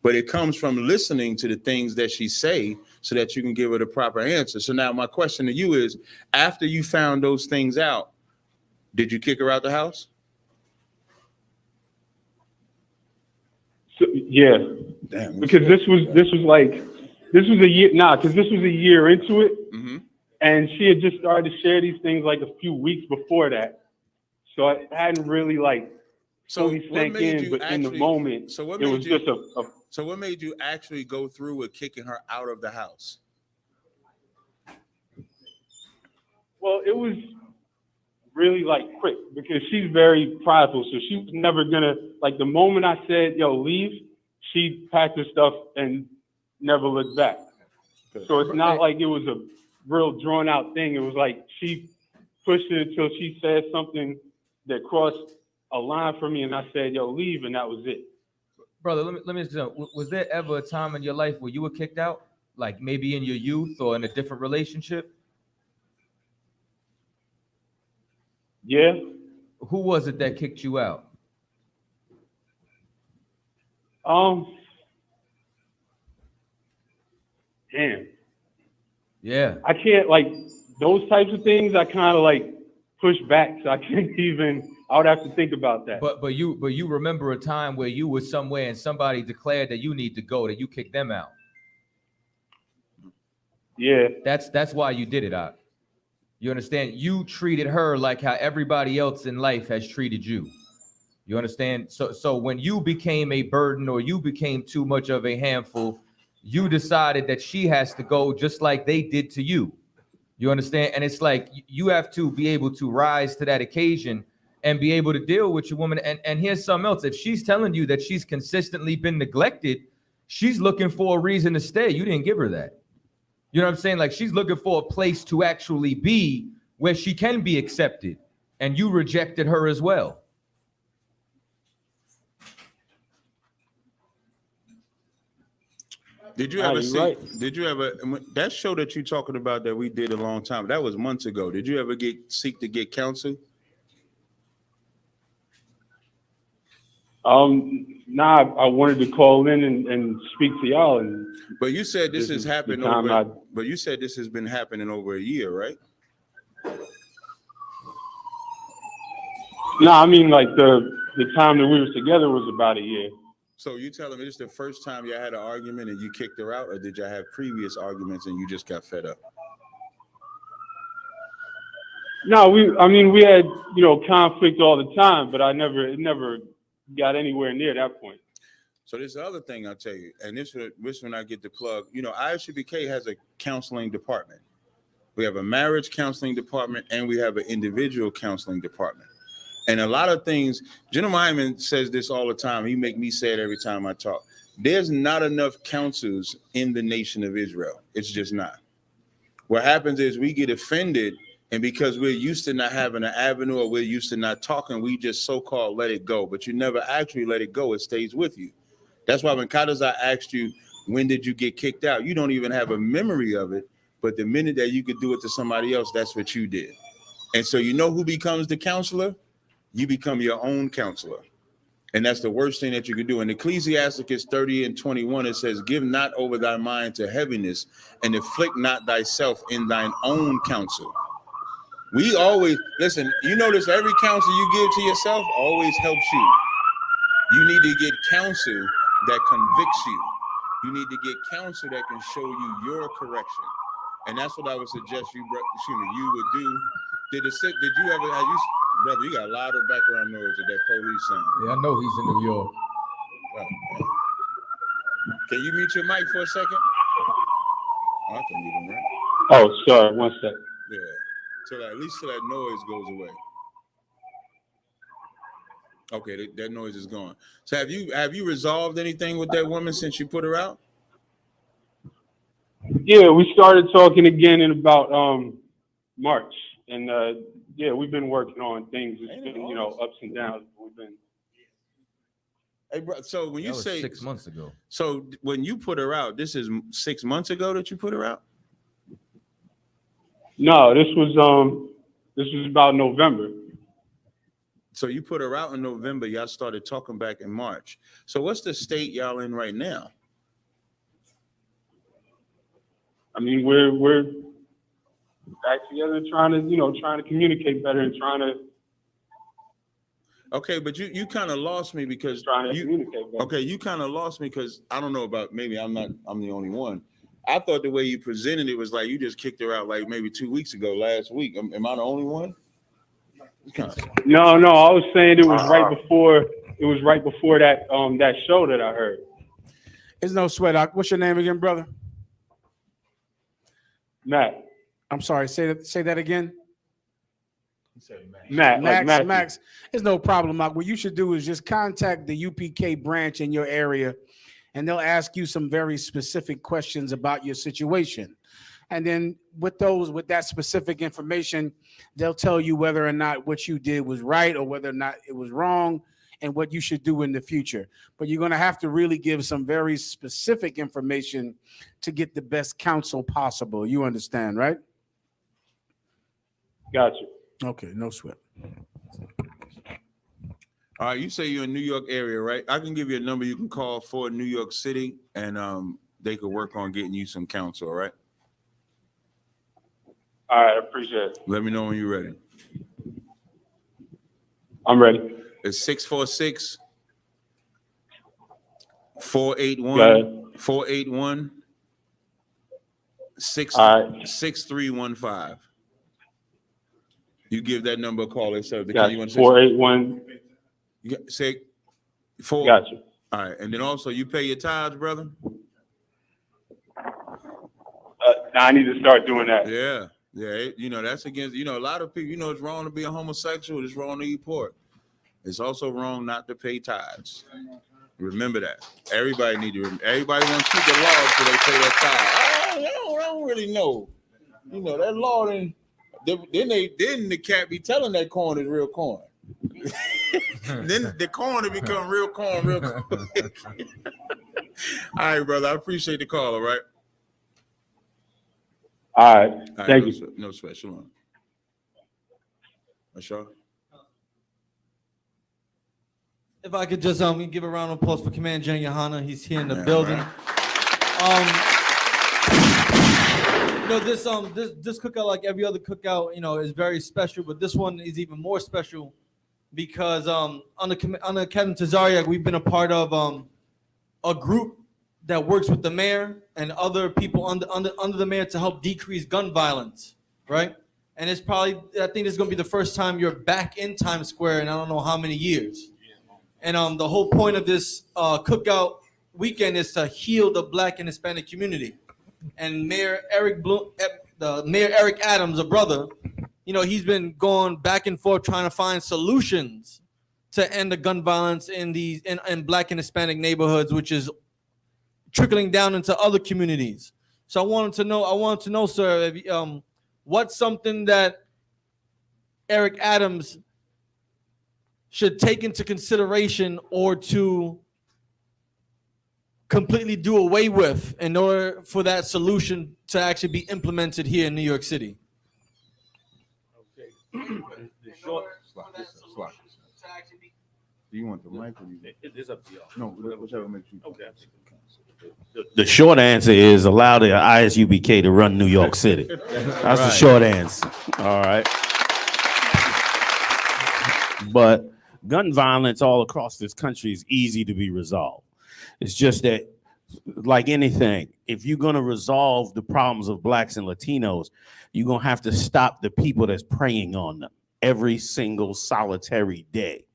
But it comes from listening to the things that she say so that you can give her the proper answer. So now my question to you is, after you found those things out, did you kick her out the house? So, yeah. Damn, because this was a year, because this was a year into it. Mm-hmm. And she had just started to share these things like a few weeks before that. So I hadn't really fully sank in, but in the moment, it was just a. So what made you actually go through with kicking her out of the house? Well, it was really quick because she's very prideful. So she was never gonna, the moment I said, yo, leave, she packed her stuff and never looked back. So it's not like it was a real drawn out thing. It was like she pushed it until she said something that crossed a line for me and I said, yo, leave, and that was it. Brother, let me just know, was there ever a time in your life where you were kicked out? Like maybe in your youth or in a different relationship? Yeah. Who was it that kicked you out? Damn. Yeah. I can't, those types of things, I kind of push back, so I can't even, I would have to think about that. But you remember a time where you were somewhere and somebody declared that you need to go, that you kicked them out. Yeah. That's why you did it, Ak. You understand? You treated her like how everybody else in life has treated you. You understand? So when you became a burden or you became too much of a handful, you decided that she has to go just like they did to you. You understand? And it's like you have to be able to rise to that occasion and be able to deal with your woman. And here's something else. If she's telling you that she's consistently been neglected, she's looking for a reason to stay. You didn't give her that. You know what I'm saying? Like she's looking for a place to actually be where she can be accepted. And you rejected her as well. Did you ever see? Right. Did you ever that show that you're talking about that we did a long time? That was months ago. Did you ever seek to get counsel? Nah, I wanted to call in and speak to y'all. But you said this has happened over. But you said this has been happening over a year, right? No, I mean the time that we was together was about a year. So you telling me this is the first time you had an argument and you kicked her out, or did you have previous arguments and you just got fed up? No, we had conflict all the time, but it never got anywhere near that point. So this is the other thing I'll tell you, and this when I get the plug. I.S.U.P.K has a counseling department. We have a marriage counseling department and we have an individual counseling department. And a lot of things, Gen.YAHANNA says this all the time. He make me say it every time I talk. There's not enough counsels in the nation of Israel. It's just not. What happens is we get offended, and because we're used to not having an avenue or we're used to not talking, we just so-called let it go. But you never actually let it go. It stays with you. That's why when Kadazai asked you, when did you get kicked out? You don't even have a memory of it. But the minute that you could do it to somebody else, that's what you did. And so you know who becomes the counselor? You become your own counselor. And that's the worst thing that you can do. In Ecclesiasticus 30:21, it says, give not over thy mind to heaviness and afflict not thyself in thine own counsel. We always, listen, you notice every counsel you give to yourself always helps you. You need to get counsel that convicts you. You need to get counsel that can show you your correction. And that's what I would suggest you would do. Did you ever, brother, you got a lot of background noise of that police sound. Yeah, I know he's in New York. Can you mute your mic for a second? I can mute him, right? Oh, sorry, 1 second. Yeah, at least till that noise goes away. Okay, that noise is gone. So have you resolved anything with that woman since you put her out? Yeah, we started talking again in about March, and yeah, we've been working on things. It's been ups and downs. We've been. Hey, bro. So when you That was say 6 months ago. So when you put her out, this is 6 months ago that you put her out? No, this was about November. So you put her out in November. Y'all started talking back in March. So what's the state y'all in right now? I mean, we're back together, trying to communicate better and trying to. Okay, but you kind of lost me because trying to communicate better. Okay, you kind of lost me because I don't know about, maybe I'm the only one. I thought the way you presented it was like you just kicked her out like maybe 2 weeks ago, last week. Am I the only one? No, I was saying it was right before. It was right before that that show that I heard. It's no sweat. What's your name again, brother? Matt. I'm sorry. Say that again. Max. It's no problem, Mark. What you should do is just contact the UPK branch in your area, and they'll ask you some very specific questions about your situation. And then with that specific information, they'll tell you whether or not what you did was right or whether or not it was wrong and what you should do in the future. But you're going to have to really give some very specific information to get the best counsel possible. You understand, right? Gotcha. Okay, no sweat. All right, you say you're in New York area, right? I can give you a number you can call for New York City, and they could work on getting you some counsel, all right? All right, I appreciate it. Let me know when you're ready. I'm ready. It's 646-481 6315. You give that number a call instead of the you want to 481. Say 4. Gotcha. All right, and then also you pay your tithes, brother. I need to start doing that. Yeah. That's against. A lot of people. It's wrong to be a homosexual. It's wrong to eat pork. It's also wrong not to pay tithes. Remember that. Everybody want to keep the law so they pay their tithes. I don't really know. That law then the cat be telling that corn is real corn. Then the corn will become real corn real quick. All right, brother. I appreciate the call. All right. All right. Thank you. No sweat. Shalom. Ashar? If I could just give a round of applause for Command GEN.YAHANNA. He's here in the building. This cookout, like every other cookout, is very special, but this one is even more special because under Captain Tazariak, we've been a part of a group that works with the mayor and other people under the mayor to help decrease gun violence, right? And I think this is gonna be the first time you're back in Times Square in I don't know how many years. And the whole point of this cookout weekend is to heal the Black and Hispanic community. And Mayor Eric Adams, a brother, he's been going back and forth trying to find solutions to end the gun violence in Black and Hispanic neighborhoods, which is trickling down into other communities. So I wanted to know, sir, what's something that Eric Adams should take into consideration or to completely do away with in order for that solution to actually be implemented here in New York City? Okay. Do you want the mic or It's up to y'all. No, whichever makes you. Okay. The short answer is allow the I.S.U.P.K to run New York City. That's the short answer. All right. But gun violence all across this country is easy to be resolved. It's just that, like anything, if you're going to resolve the problems of Blacks and Latinos, you're going to have to stop the people that's preying on them every single solitary day.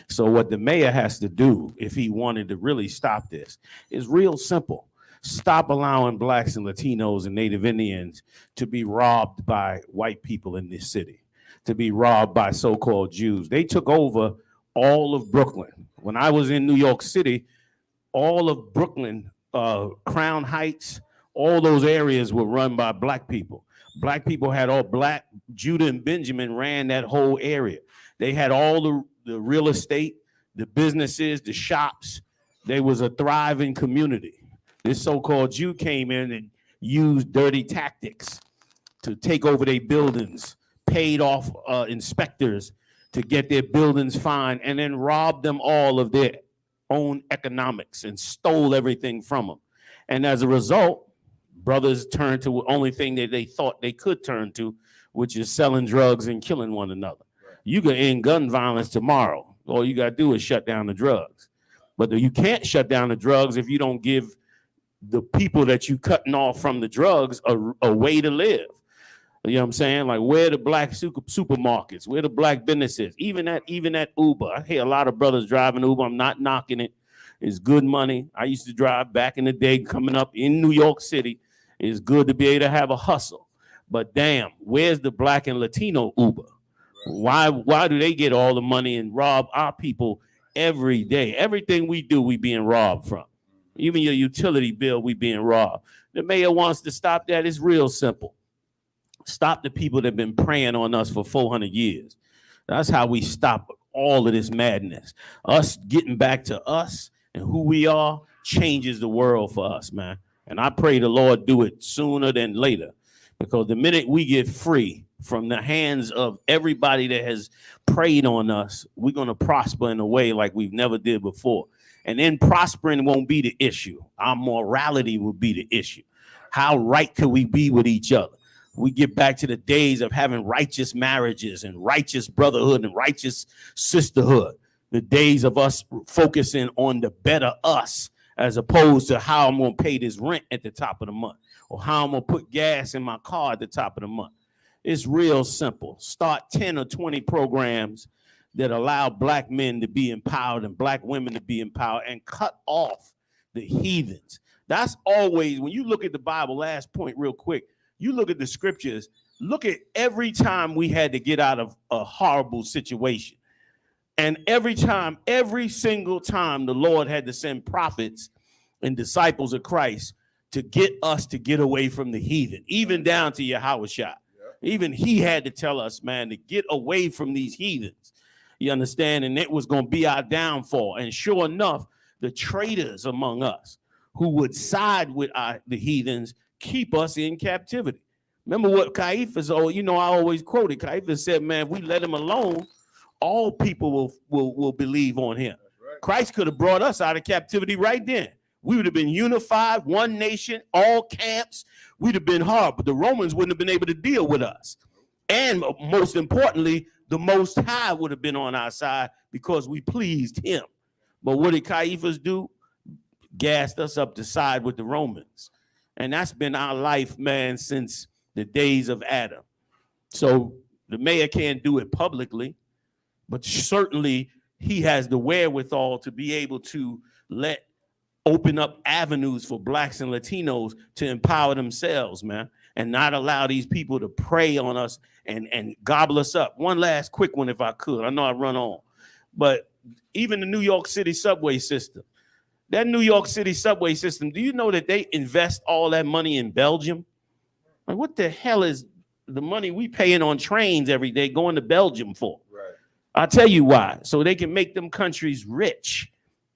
So what the mayor has to do, if he wanted to really stop this, is real simple. Stop allowing Blacks and Latinos and Native Indians to be robbed by white people in this city, to be robbed by so-called Jews. They took over all of Brooklyn. When I was in New York City, all of Brooklyn, Crown Heights, all those areas were run by black people. Black people had all black. Judah and Benjamin ran that whole area. They had all the real estate, the businesses, the shops. They was a thriving community. This so-called Jew came in and used dirty tactics to take over their buildings, paid off inspectors to get their buildings fine, and then robbed them all of their own economics and stole everything from them. And as a result, brothers turned to the only thing that they thought they could turn to, which is selling drugs and killing one another. You can end gun violence tomorrow. All you got to do is shut down the drugs. But you can't shut down the drugs if you don't give the people that you cutting off from the drugs a way to live. You know what I'm saying? Like, where the black supermarkets, where the black businesses, even at Uber. I hear a lot of brothers driving Uber. I'm not knocking it. It's good money. I used to drive back in the day coming up in New York City. It's good to be able to have a hustle. But damn, where's the black and Latino Uber? Why do they get all the money and rob our people every day? Everything we do, we being robbed from. Even your utility bill, we being robbed. The mayor wants to stop that. It's real simple. Stop the people that have been preying on us for 400 years. That's how we stop all of this madness. Us getting back to us and who we are changes the world for us, man. And I pray the Lord do it sooner than later, because the minute we get free from the hands of everybody that has preyed on us, we're going to prosper in a way like we've never did before. And then prospering won't be the issue. Our morality will be the issue. How right could we be with each other? We get back to the days of having righteous marriages and righteous brotherhood and righteous sisterhood. The days of us focusing on the better us, as opposed to how I'm going to pay this rent at the top of the month, or how I'm going to put gas in my car at the top of the month. It's real simple. Start 10 or 20 programs that allow black men to be empowered and black women to be empowered, and cut off the heathens. That's always, when you look at the Bible, last point real quick, you look at the scriptures, look at every time we had to get out of a horrible situation. And every single time the Lord had to send prophets and disciples of Christ to get us to get away from the heathen, even down to Yahushua. Even he had to tell us, man, to get away from these heathens. You understand? And it was going to be our downfall. And sure enough, the traitors among us who would side with the heathens keep us in captivity. Remember what Caiaphas, I always quoted. Caiaphas said, man, if we let him alone, all people will believe on him. Right. Christ could have brought us out of captivity right then. We would have been unified, one nation, all camps. We'd have been hard, but the Romans wouldn't have been able to deal with us. And most importantly, the Most High would have been on our side because we pleased him. But what did Caiaphas do? Gassed us up to side with the Romans. And that's been our life, man, since the days of Adam. So the mayor can't do it publicly, but certainly he has the wherewithal to be able to open up avenues for blacks and Latinos to empower themselves, man, and not allow these people to prey on us and gobble us up. One last quick one, if I could. I know I run on, but even the New York City subway system, that New York City subway system, do you know that they invest all that money in Belgium? Like, what the hell is the money we paying on trains every day going to Belgium for? Right. I'll tell you why. So they can make them countries rich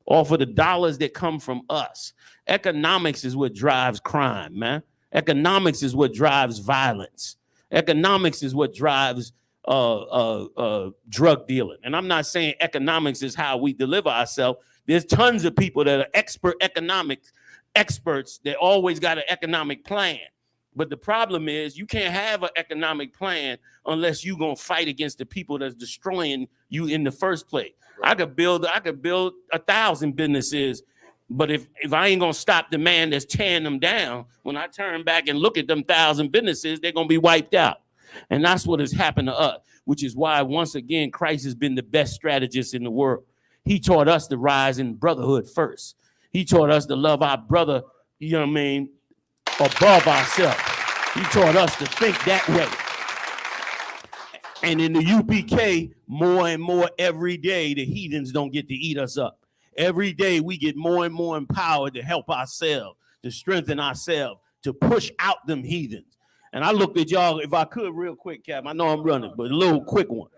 off of the dollars that come from us. Economics is what drives crime, man. Economics is what drives violence. Economics is what drives drug dealing. And I'm not saying economics is how we deliver ourselves. There's tons of people that are economics experts that always got an economic plan. But the problem is you can't have an economic plan unless you're going to fight against the people that's destroying you in the first place. Right. I could build 1,000 businesses, but if I ain't going to stop the man that's tearing them down, when I turn back and look at them 1,000 businesses, they're going to be wiped out. And that's what has happened to us, which is why, once again, Christ has been the best strategist in the world. He taught us to rise in brotherhood first. He taught us to love our brother, you know what I mean, above ourselves. He taught us to think that way. And in the UPK, more and more every day, the heathens don't get to eat us up. Every day we get more and more empowered to help ourselves, to strengthen ourselves, to push out them heathens. And I looked at y'all, if I could real quick, Cap, I know I'm running, but a little quick one.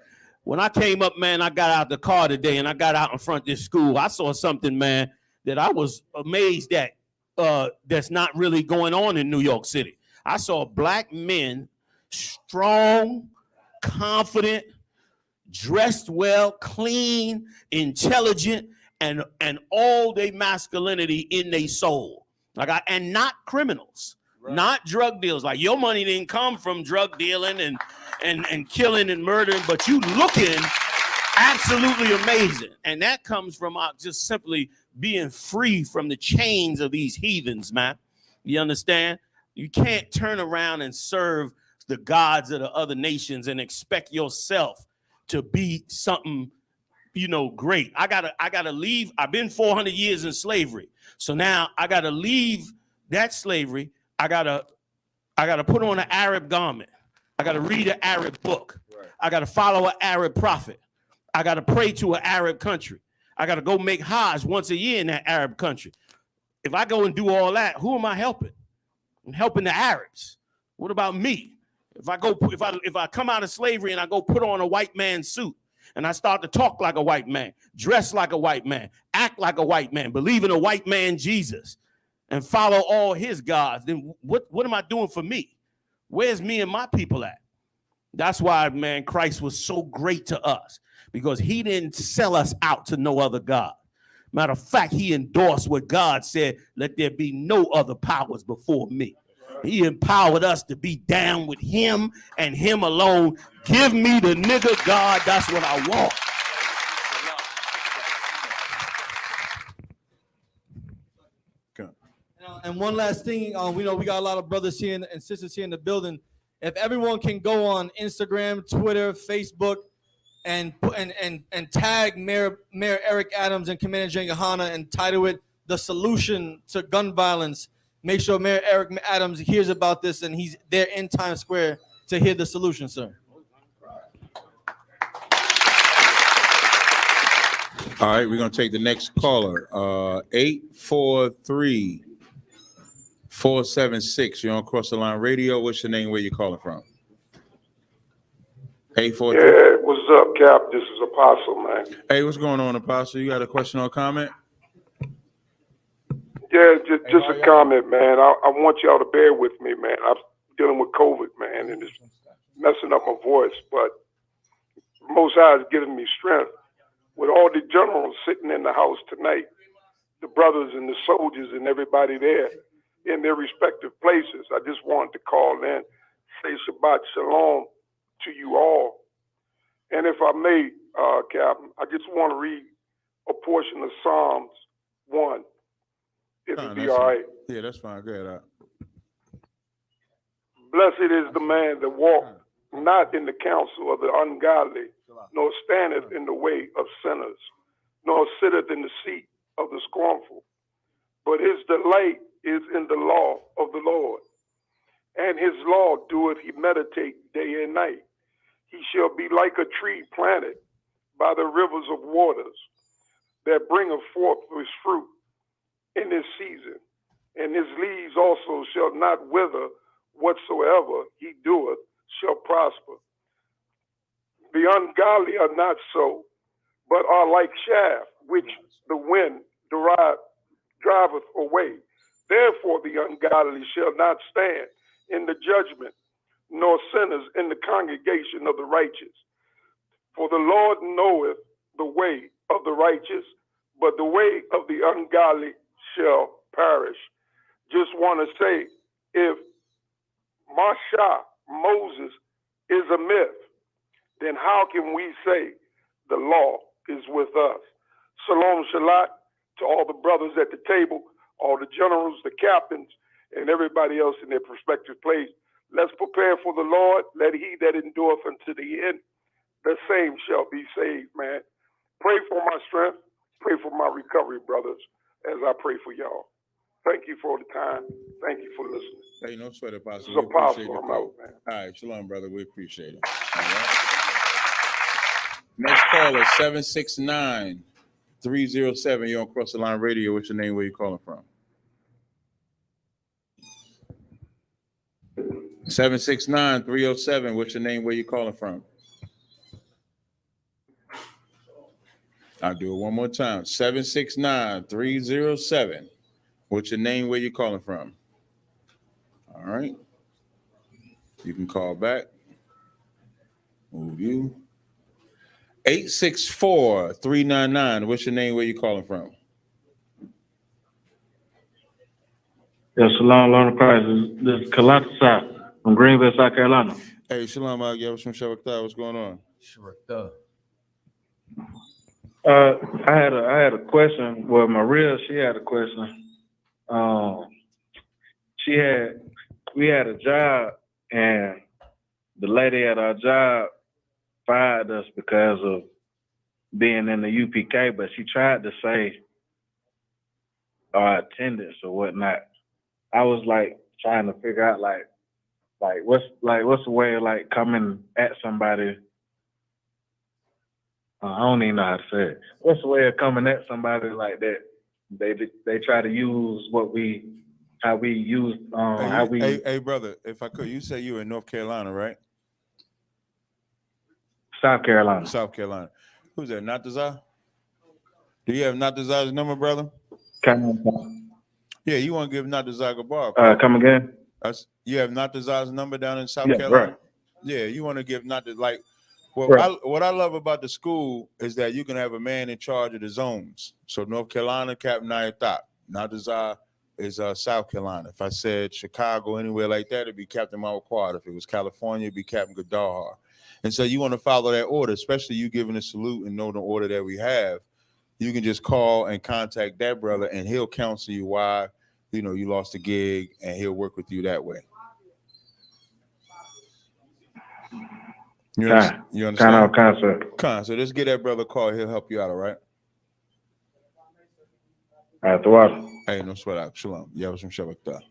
When I came up, man, I got out the car today and I got out in front of this school. I saw something, man, that I was amazed at that's not really going on in New York City. I saw black men, strong, confident, dressed well, clean, intelligent, and all their masculinity in their soul. And not criminals, not drug dealers. Like your money didn't come from drug dealing and killing and murdering, but you looking absolutely amazing. And that comes from just simply being free from the chains of these heathens, man. You understand? You can't turn around and serve the gods of the other nations and expect yourself to be something, great. I gotta leave. I've been 400 years in slavery. So now I gotta leave that slavery. I gotta put on an Arab garment. I gotta read an Arab book. Right. I gotta follow an Arab prophet. I gotta pray to an Arab country. I gotta go make Hajj once a year in that Arab country. If I go and do all that, who am I helping? I'm helping the Arabs. What about me? If I come out of slavery and I go put on a white man's suit and I start to talk like a white man, dress like a white man, act like a white man, believe in a white man Jesus, and follow all his gods, then what am I doing for me? Where's me and my people at? That's why, man, Christ was so great to us, because he didn't sell us out to no other God. Matter of fact, he endorsed what God said, let there be no other powers before me. He empowered us to be down with him and him alone. Give me the nigga God, that's what I want. And one last thing, we know we got a lot of brothers here and sisters here in the building. If everyone can go on Instagram, Twitter, Facebook, and tag Mayor Eric Adams and Commander GEN.YAHANNA and title it "The Solution to Gun Violence." Make sure Mayor Eric Adams hears about this and he's there in Times Square to hear the solution, sir. All right, we're gonna take the next caller. 843-476. You're on Cross the Line Radio. What's your name? Where you calling from? 843. Yeah, what's up, Cap? This is Apostle, man. Hey, what's going on, Apostle? You got a question or comment? Yeah, just a comment, man. I want y'all to bear with me, man. I'm dealing with COVID, man, and it's messing up my voice, but Most High is giving me strength. With all the generals sitting in the house tonight, the brothers and the soldiers and everybody there in their respective places, I just wanted to call in, say Shabbat Shalom to you all. And if I may, Captain, I just want to read a portion of Psalms 1. If it be all right. Yeah, that's fine. Go ahead. Blessed is the man that walketh not in the counsel of the ungodly, nor standeth in the way of sinners, nor sitteth in the seat of the scornful. But his delight is in the law of the Lord, and his law doeth he meditate day and night. He shall be like a tree planted by the rivers of waters, that bringeth forth his fruit in his season, and his leaves also shall not wither. Whatsoever he doeth shall prosper. The ungodly are not so, but are like chaff, which the wind driveth away. Therefore the ungodly shall not stand in the judgment, nor sinners in the congregation of the righteous. For the Lord knoweth the way of the righteous, but the way of the ungodly shall perish. Just want to say, if Masha, Moses, is a myth, then how can we say the law is with us? Shalom Shalat to all the brothers at the table, all the generals, the captains, and everybody else in their prospective place. Let's prepare for the Lord. Let he that endureth unto the end, the same shall be saved, man. Pray for my strength. Pray for my recovery, brothers, as I pray for y'all. Thank you for the time. Thank you for listening. Hey, no sweat, Apostle. It's Apostle. I'm out, man. All right, shalom, brother. We appreciate it. All right. caller, 769-307. You're on Cross the Line Radio. What's your name? Where you calling from? 769-307. What's your name? Where you calling from? I'll do it one more time. 769-307. What's your name? Where you calling from? All right. You can call back. Move you. 864-399. What's your name? Where you calling from? Yes, Shalom, Lord of Christ. This is Kalata from Greenville, South Carolina. Hey, Shalom, Yavis from Shabbat. What's going on? Shabbat. I had a question. Well, Maria, she had a question. We had a job, and the lady at our job fired us because of being in the UPK, but she tried to say our attendance or whatnot. I was like trying to figure out what's the way of like coming at somebody. I don't even know how to say it. What's the way of coming at somebody like that? They try to use how we use. Hey, brother, if I could, you say you were in North Carolina, right? South Carolina. South Carolina. Who's that? Natazar? Do you have Natazar's number, brother? Yeah, you want to give Natazar a bar? Come again? You have Natazar's number down in South Carolina? Right. Yeah, you want to give Natazar, Right. what I love about the school is that you can have a man in charge of the zones. So North Carolina, Captain I.S.U.P.K. Natazar is South Carolina. If I said Chicago, anywhere like that, it'd be Captain Mawquad. If it was California, it'd be Captain Gadahar. And so you want to follow that order, especially you giving a salute and know the order that we have. You can just call and contact that brother, and he'll counsel you why, you lost a gig, and he'll work with you that way. You understand? So just get that brother a call. He'll help you out, all right? All right, the water. Hey, no sweat out. Shalom. Yavis from Shabbat.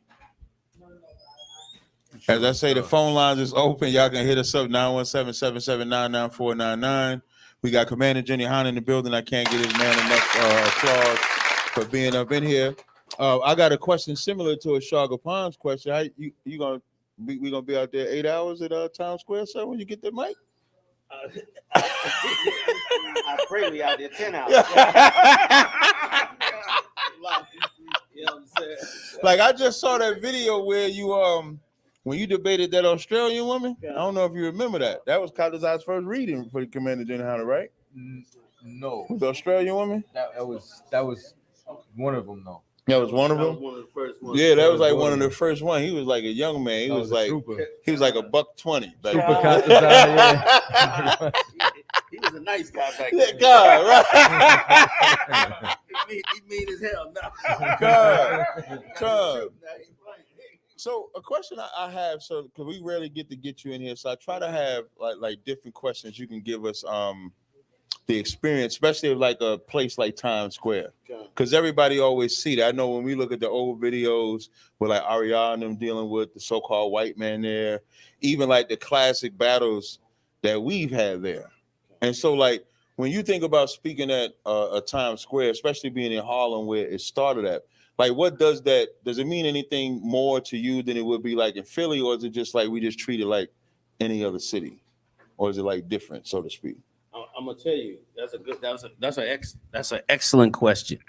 As I say, the phone lines is open. Y'all can hit us up, 917-779-9499. We got Commander Gen.YAHANNA in the building. I can't get his man enough applause for being up in here. I got a question similar to a Shaga Palms question. How we gonna be out there 8 hours at Times Square, sir, when you get the mic? I pray we out there 10 hours. You know what I'm saying? Like, I just saw that video where you when you debated that Australian woman. I don't know if you remember that. That was Kataza's first reading for the Commander Gen.YAHANNA, right? No. The Australian woman? That was one of them, though. That was one of them. One of the first ones. Yeah, that was like one of the first ones. He was like a young man. He was like $120. Like, Super Kataza, yeah. He was a nice guy back yeah, then. God, right? he mean as hell now. God. So a question I have, so because we rarely get you in here, so I try to have like different questions you can give us the experience, especially of like a place like Times Square, because everybody always see that. I know when we look at the old videos with like Ariana and them dealing with the so-called white man there, even like the classic battles that we've had there. And so like when you think about speaking at a Times Square, especially being in Harlem where it started at, like what does it mean anything more to you than it would be like in Philly, or is it just like we just treat it like any other city, or is it like different, so to speak? I'm gonna tell you, that's an excellent question,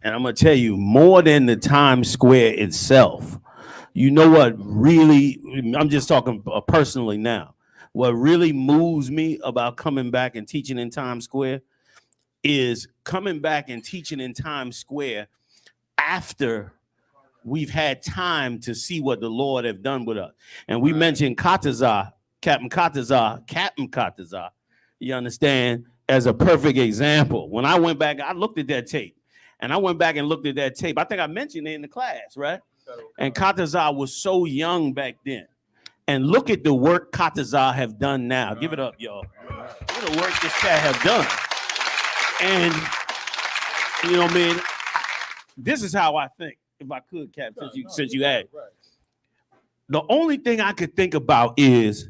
and I'm gonna tell you more than the Times Square itself. You know what really? I'm just talking personally now. What really moves me about coming back and teaching in Times Square is coming back and teaching in Times Square after we've had time to see what the Lord have done with us. And we mentioned Captain Katazar, you understand, as a perfect example. When I went back, I looked at that tape. And I went back and looked at that tape. I think I mentioned it in the class, right? And Katazar was so young back then. And look at the work Katazar have done now. Give it up, y'all. Look at the work this cat have done. And, you know what I mean? This is how I think, if I could, Cap, since you asked. The only thing I could think about is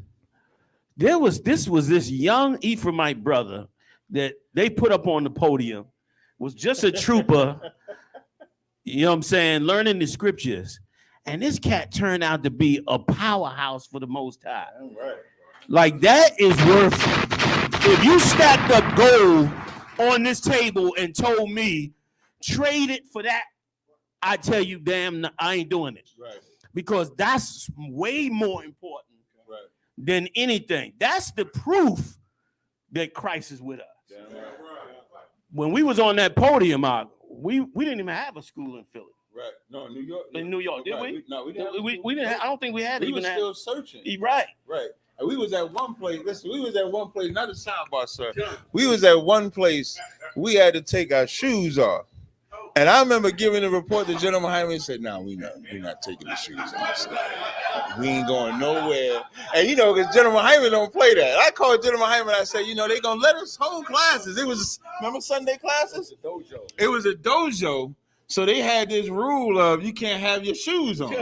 this young Ephraimite brother that they put up on the podium was just a trooper, you know what I'm saying, learning the scriptures. And this cat turned out to be a powerhouse for the Most High. Right. Like that is worth, if you stacked up gold on this table and told me, trade it for that, I tell you, damn, I ain't doing it. Right. Because that's way more important Right. than anything. That's the proof that Christ is with us. Damn right. When we was on that podium, we didn't even have a school in Philly. Right. No, New York. In New York, did we? No, we didn't. We didn't. I don't think we had. We even were still searching. Right. Right. And we was at one place. Listen, we was at one place. Not a sidebar, sir. We was at one place. We had to take our shoes off. And I remember giving a report to General Hyman and said, "No, we're not taking the shoes off. We ain't going nowhere." And you know, because General Hyman don't play that. I called General Hyman. I said, "You know, they gonna let us hold classes." It was, remember Sunday classes? It was a dojo. So they had this rule of you can't have your shoes on.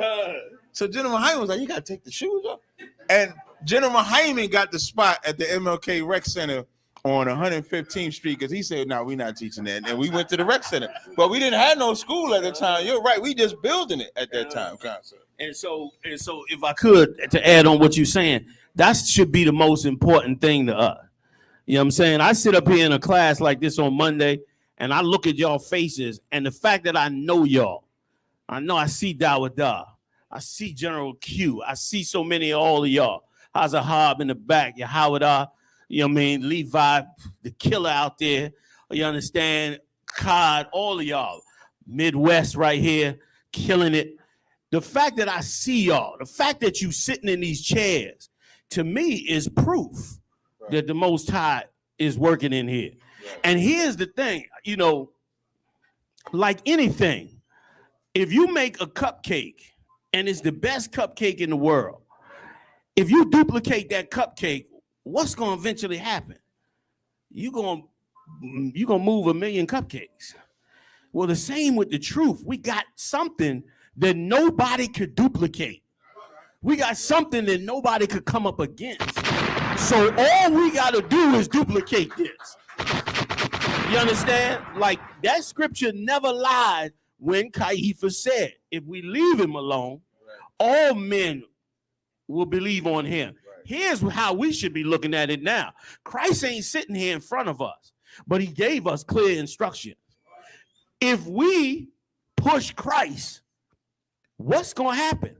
So General Hyman was like, "You gotta take the shoes off." And General Hyman got the spot at the MLK Rec Center on 115th Street because he said, "No, we're not teaching that." And we went to the rec center, but we didn't have no school at the time. You're right, we just building it at that time. And so, if I could to add on what you're saying, that should be the most important thing to us. You know what I'm saying? I sit up here in a class like this on Monday, and I look at y'all faces, and the fact that I know y'all, I see Dawada, I see General Q, I see so many of all of y'all. Hazahab in the back, your Howard, you know what I mean, Levi, the killer out there, you understand, Cod, all of y'all, Midwest right here, killing it. The fact that I see y'all, the fact that you sitting in these chairs, to me is proof that the Most High is working in here. And here's the thing, you know, like anything, if you make a cupcake and it's the best cupcake in the world, if you duplicate that cupcake, what's going to eventually happen? You're going to move 1 million cupcakes. Well, the same with the truth. We got something that nobody could duplicate. We got something that nobody could come up against. So all we got to do is duplicate this. You understand? Like that scripture never lied when Caiaphas said, if we leave him alone, all men will believe on him. Here's how we should be looking at it now. Christ ain't sitting here in front of us, but he gave us clear instructions. If we push Christ, what's going to happen?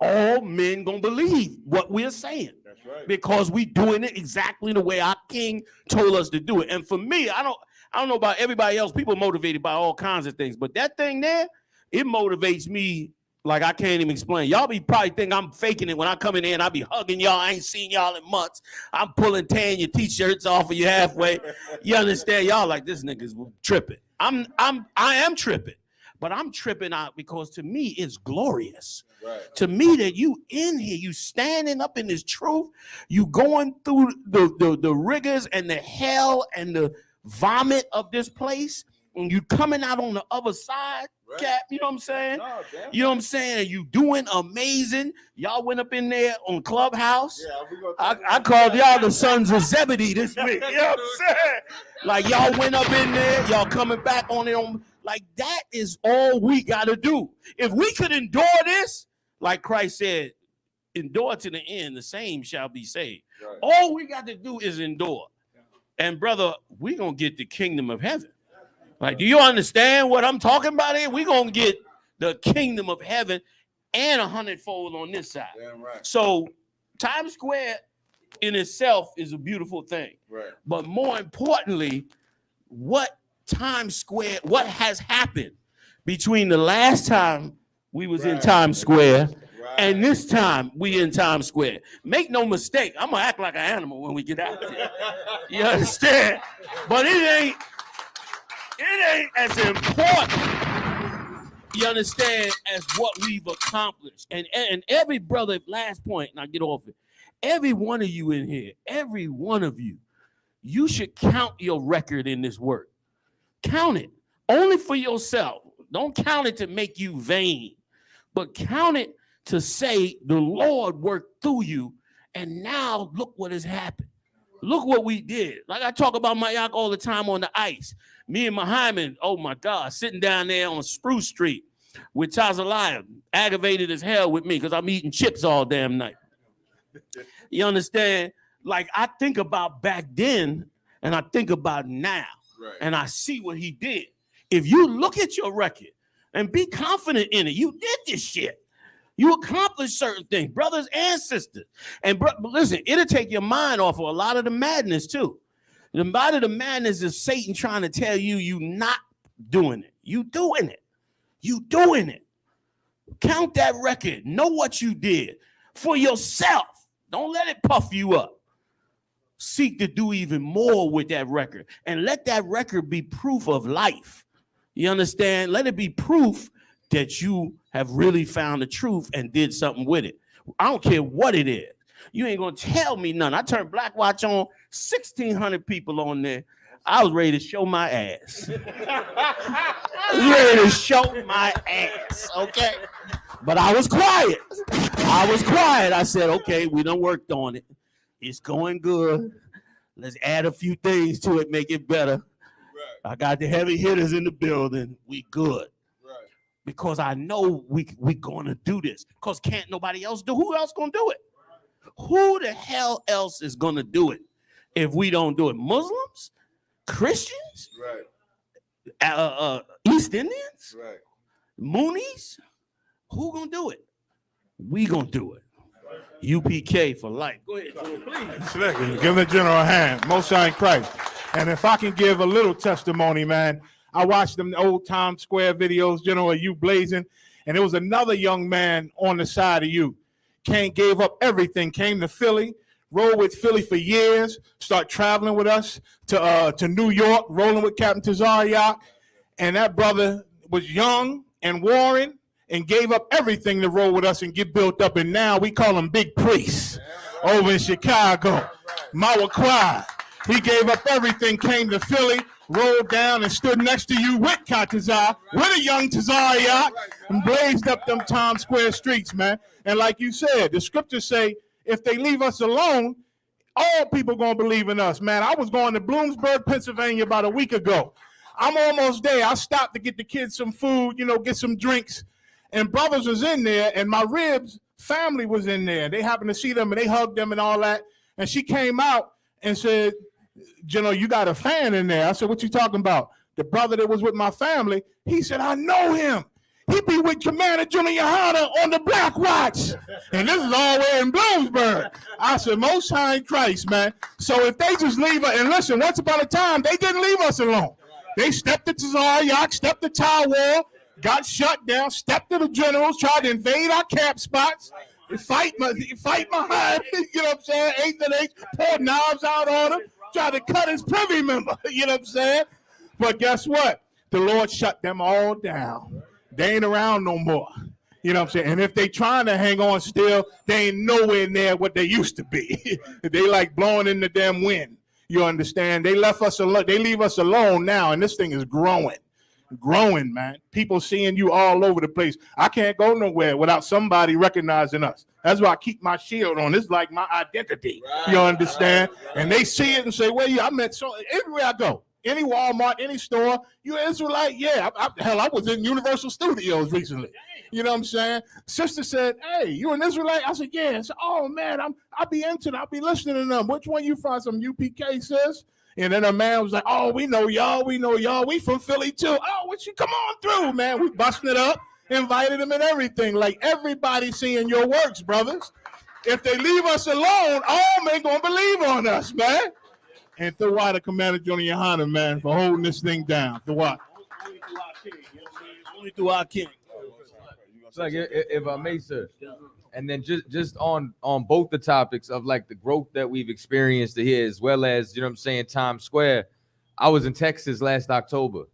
All men going to believe what we're saying. That's right. Because we doing it exactly the way our king told us to do it. And for me, I don't know about everybody else. People motivated by all kinds of things, but that thing there, it motivates me like I can't even explain. Y'all be probably think I'm faking it when I come in here and I be hugging y'all. I ain't seen y'all in months. I'm tearing your t-shirts off of you halfway. You understand? Y'all like this nigga's tripping. I am tripping, but I'm tripping out because to me it's glorious. Right. To me that you in here, you standing up in this truth, you going through the rigors and the hell and the vomit of this place, and you coming out on the other side. Right. Cap, you know what I'm saying? No, you know what I'm saying? You doing amazing. Y'all went up in there on Clubhouse. Yeah, I called y'all the sons of Zebedee this week. You know what I'm saying? Like y'all went up in there, y'all coming back on it. Like that is all we got to do. If we could endure this, like Christ said, endure to the end, the same shall be saved. Right. All we got to do is endure. And brother, we going to get the kingdom of heaven. Like, do you understand what I'm talking about here? We're going to get the kingdom of heaven and 100-fold on this side. Damn right. So Times Square in itself is a beautiful thing. Right. But more importantly, what has happened between the last time we was in Times Square and this time we in Times Square. Make no mistake, I'm going to act like an animal when we get out there. You understand? But it ain't as important, you understand, as what we've accomplished. And every brother, last point, and I get off it, every one of you in here, every one of you, you should count your record in this work. Count it. Only for yourself. Don't count it to make you vain, but count it to say the Lord worked through you, and now look what has happened. Look what we did. Like I talk about my yak all the time on the ice. Me and Muhammad, oh my God, sitting down there on Spruce Street with Tazaliah, aggravated as hell with me because I'm eating chips all damn night. You understand? Like I think about back then and I think about now. Right. And I see what he did. If you look at your record and be confident in it, you did this shit. You accomplished certain things, brothers and sisters. And listen, it'll take your mind off of a lot of the madness too. A lot of the madness is Satan trying to tell you you not doing it. You doing it. You doing it. Count that record. Know what you did for yourself. Don't let it puff you up. Seek to do even more with that record. And let that record be proof of life. You understand? Let it be proof that you have really found the truth and did something with it. I don't care what it is. You ain't gonna tell me nothing. I turned Black Watch on, 1,600 people on there. I was ready to show my ass. I was ready to show my ass, okay? But I was quiet. I said, okay, we done worked on it. It's going good. Let's add a few things to it, make it better. Right. I got the heavy hitters in the building. We good. Right. Because I know we gonna do this. Because can't nobody else do. Who else gonna do it? Who the hell else is gonna do it if we don't do it? Muslims? Christians? Right. East Indians? Right. Moonies? Who gonna do it? We gonna do it. UPK for life. Go ahead, General, please. Give the general a hand. Most High in Christ. And if I can give a little testimony, man, I watched them old Times Square videos, General, of you blazing, and there was another young man on the side of you. Gave up everything, came to Philly, rode with Philly for years, start traveling with us to New York, rolling with Captain Tazariak. And that brother was young and warring and gave up everything to roll with us and get built up. And now we call him Big Priest over in Chicago. Mawaquai. He gave up everything, came to Philly, rolled down and stood next to you with Katazar, with a young Tazariak, and blazed up them Times Square streets, man. And like you said, the scriptures say, if they leave us alone, all people gonna believe in us, man. I was going to Bloomsburg, Pennsylvania about a week ago. I'm almost there. I stopped to get the kids some food, get some drinks. And brothers was in there, and my ribs family was in there. They happened to see them, and they hugged them and all that. And she came out and said, you got a fan in there. I said, what you talking about? The brother that was with my family, he said, I know him. He be with Commander GEN.YAHANNA on the Black Watch. And this is all the way in Bloomsburg. I said, Most High in Christ, man. So if they just leave us, and listen, once upon a time, they didn't leave us alone. They stepped to Tazariak, stepped to Tower, got shut down, stepped to the generals, tried to invade our camp spots, fight my hide, you know what I'm saying? 8th and 8, poured knives out on him, tried to cut his privy member, you know what I'm saying? But guess what? The Lord shut them all down. They ain't around no more. You know what I'm saying? And if they trying to hang on still, they ain't nowhere near what they used to be. They like blowing in the damn wind. You understand? They left us alone. They leave us alone now, and this thing is growing. Growing, man. People seeing you all over the place. I can't go nowhere without somebody recognizing us. That's why I keep my shield on. It's like my identity. Right, you understand? Right. And they see it and say, well, yeah, I met so everywhere I go. Any Walmart, any store, you an Israelite? Yeah. I was in Universal Studios recently. You know what I'm saying? Sister said, hey, you an Israelite? I said, yeah. I said, oh, man, I'll be into it. I'll be listening to them. Which one you find? Some UPK, sis? And then a man was like, oh, we know y'all. We from Philly, too. Oh, what you come on through, man. We busting it up, invited them and everything. Like, everybody seeing your works, brothers. If they leave us alone, all men going to believe on us, man. And Thawai, the Commander GEN.YAHANNA, man, for holding this thing down. Thawai. Only through our king. It's like, if I may, sir. And then just on both the topics of like the growth that we've experienced here, as well as, you know what I'm saying, Times Square. I was in Texas last October.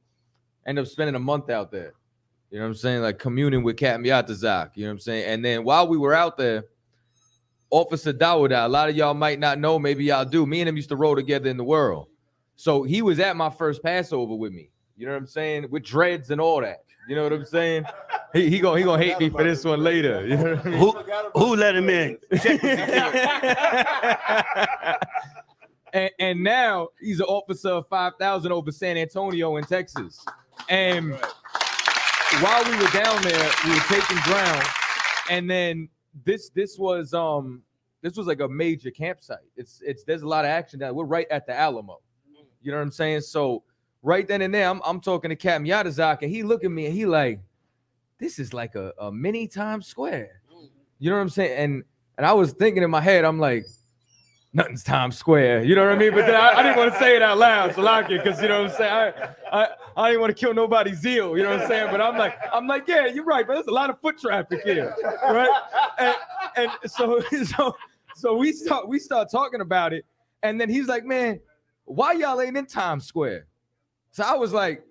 Ended up spending a month out there. You know what I'm saying? Like communing with Captain Yatazak. You know what I'm saying? And then while we were out there, Officer Dawuda, a lot of y'all might not know, maybe y'all do. Me and him used to roll together in the world. So he was at my first Passover with me. You know what I'm saying? With dreads and all that. You know what I'm saying? He gonna hate me for this one later. You know what I mean? Who let him in? and now he's an officer of 5,000 over San Antonio in Texas. And while we were down there, we were taking ground, and then this was like a major campsite. There's a lot of action down. We're right at the Alamo. You know what I'm saying? So right then and there, I'm talking to Captain Yatazak, and he look at me and he like, this is like a mini Times Square. You know what I'm saying? And I was thinking in my head, I'm like, nothing's Times Square. You know what I mean? But then I didn't want to say it out loud, Salaki, because you know what I'm saying? I didn't want to kill nobody's zeal, you know what I'm saying? But I'm like, yeah, you're right, but there's a lot of foot traffic here, right? And so we start talking about it, and then he's like, man, why y'all ain't in Times Square? So I was like,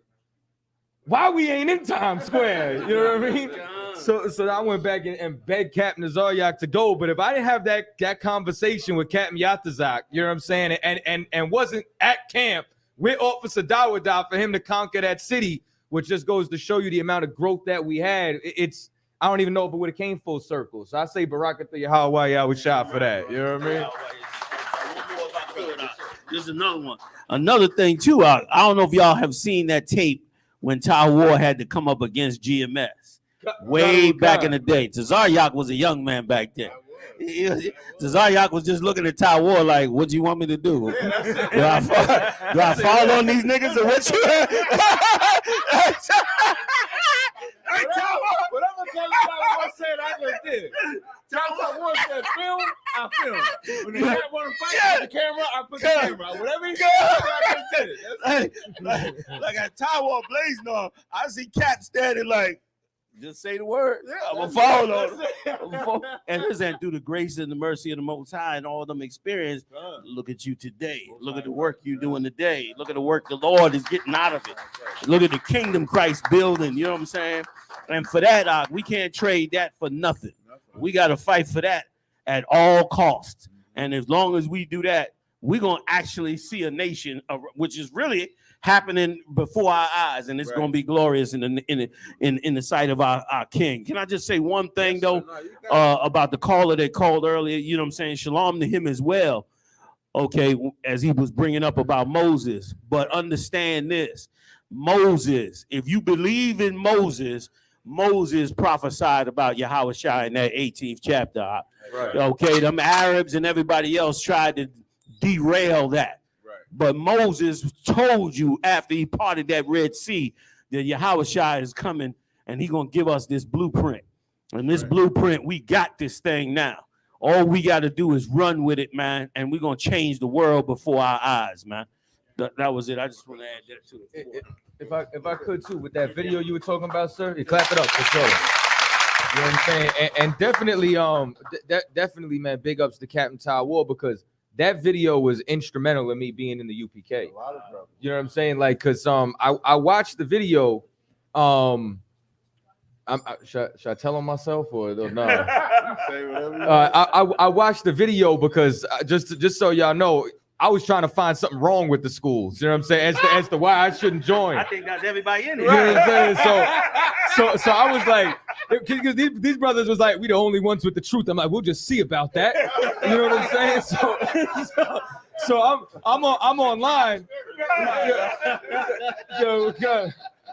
why we ain't in Times Square? You know what I mean? So I went back and begged Captain Nazaryak to go. But if I didn't have that conversation with Captain Yatazak, you know what I'm saying, and wasn't at camp with Officer Dawada for him to conquer that city, which just goes to show you the amount of growth that we had. I don't even know if it would have came full circle. So I say Barakatha Yahweh Yahweh for that. You know what I mean? There's another one. Another thing too. I don't know if y'all have seen that tape when Ty War had to come up against GMS. Way back in the day. Tazaryak was a young man back then. Tazaryak was just looking at Ty War like, what do you want me to do? Do I fall on these niggas or what you Whatever Ty War said, I just did. Ty War said film, I film. When the cat want to fight with the camera, I put the camera. Whatever he said, I just did it. Like at Ty War blazing on, I see Cat standing like, just say the word. Yeah, I'm gonna follow them. And listen, through the grace and the mercy of the Most High and all them experience, look at you today. Look at the work you're doing today. Look at the work the Lord is getting out of it. Look at the kingdom Christ building. You know what I'm saying? And for that, we can't trade that for nothing. We got to fight for that at all costs. And as long as we do that, we're gonna actually see a nation, which is really happening before our eyes, and it's going to be glorious in the sight of our King. Can I just say one thing though about the caller that called earlier? You know what I'm saying? Shalom to him as well. Okay, as he was bringing up about Moses, but understand this: Moses. If you believe in Moses, Moses prophesied about Yahushua in that 18th chapter. Right. Okay, them Arabs and everybody else tried to derail that. But Moses told you after he parted that Red Sea that Yahushua is coming and he's going to give us this blueprint. And this blueprint, we got this thing now. All we got to do is run with it, man, and we're going to change the world before our eyes, man. That was it. I just want to add that to it. If I could, too, with that video you were talking about, sir, you clap it up for sure. You know what I'm saying? And definitely, definitely, man, big ups to Captain Ty War, because that video was instrumental in me being in the UPK. You know what I'm saying? Like, cause I watched the video. Should I tell on myself or no? I watched the video because just so y'all know, I was trying to find something wrong with the schools. You know what I'm saying? As to why I shouldn't join. I think that's everybody in there. You know what I'm saying? So I was like, because these brothers was like, we the only ones with the truth. I'm like, we'll just see about that. You know what I'm saying? So I'm online.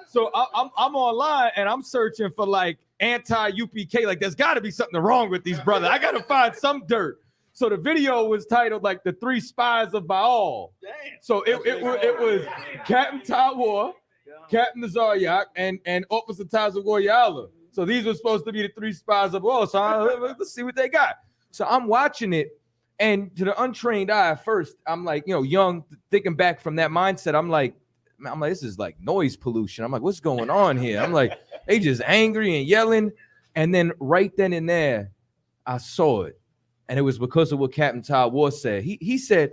So I'm online and I'm searching for like anti-UPK. Like, there's got to be something wrong with these brothers. I got to find some dirt. So the video was titled like The Three Spies of Baal. Damn. So it was Captain Ty War, Captain Nazaryak, and Officer Taza Goyala. So these were supposed to be the three spies of Baal. So let's see what they got. So I'm watching it, and to the untrained eye at first, I'm like, young, thinking back from that mindset, I'm like, this is like noise pollution. I'm like, what's going on here? I'm like, they just angry and yelling. And then right then and there, I saw it. And it was because of what Captain Ty War said. He said,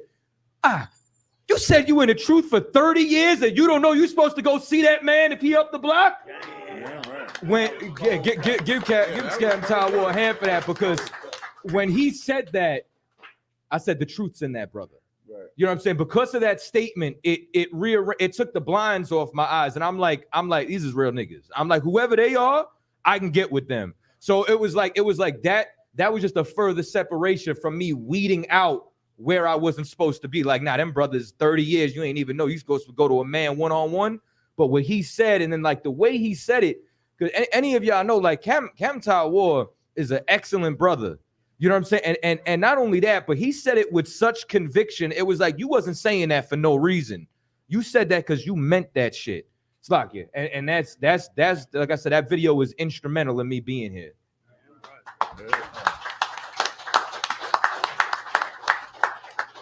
you said you in the truth for 30 years and you don't know you're supposed to go see that man if he up the block? Give Captain Ty War a hand for that, because when he said that, I said the truth's in that, brother. Right. You know what I'm saying? Because of that statement, it took the blinds off my eyes. And I'm like, these is real niggas. I'm like, whoever they are, I can get with them. So it was like that. That was just a further separation from me weeding out where I wasn't supposed to be. Like, nah, them brothers 30 years, you ain't even know you supposed to go to a man one-on-one. But what he said, and then like the way he said it, because any of y'all know, like Kamtal War is an excellent brother. You know what I'm saying? And not only that, but he said it with such conviction. It was like you wasn't saying that for no reason. You said that because you meant that shit. It's like, yeah. And that's like I said, that video was instrumental in me being here.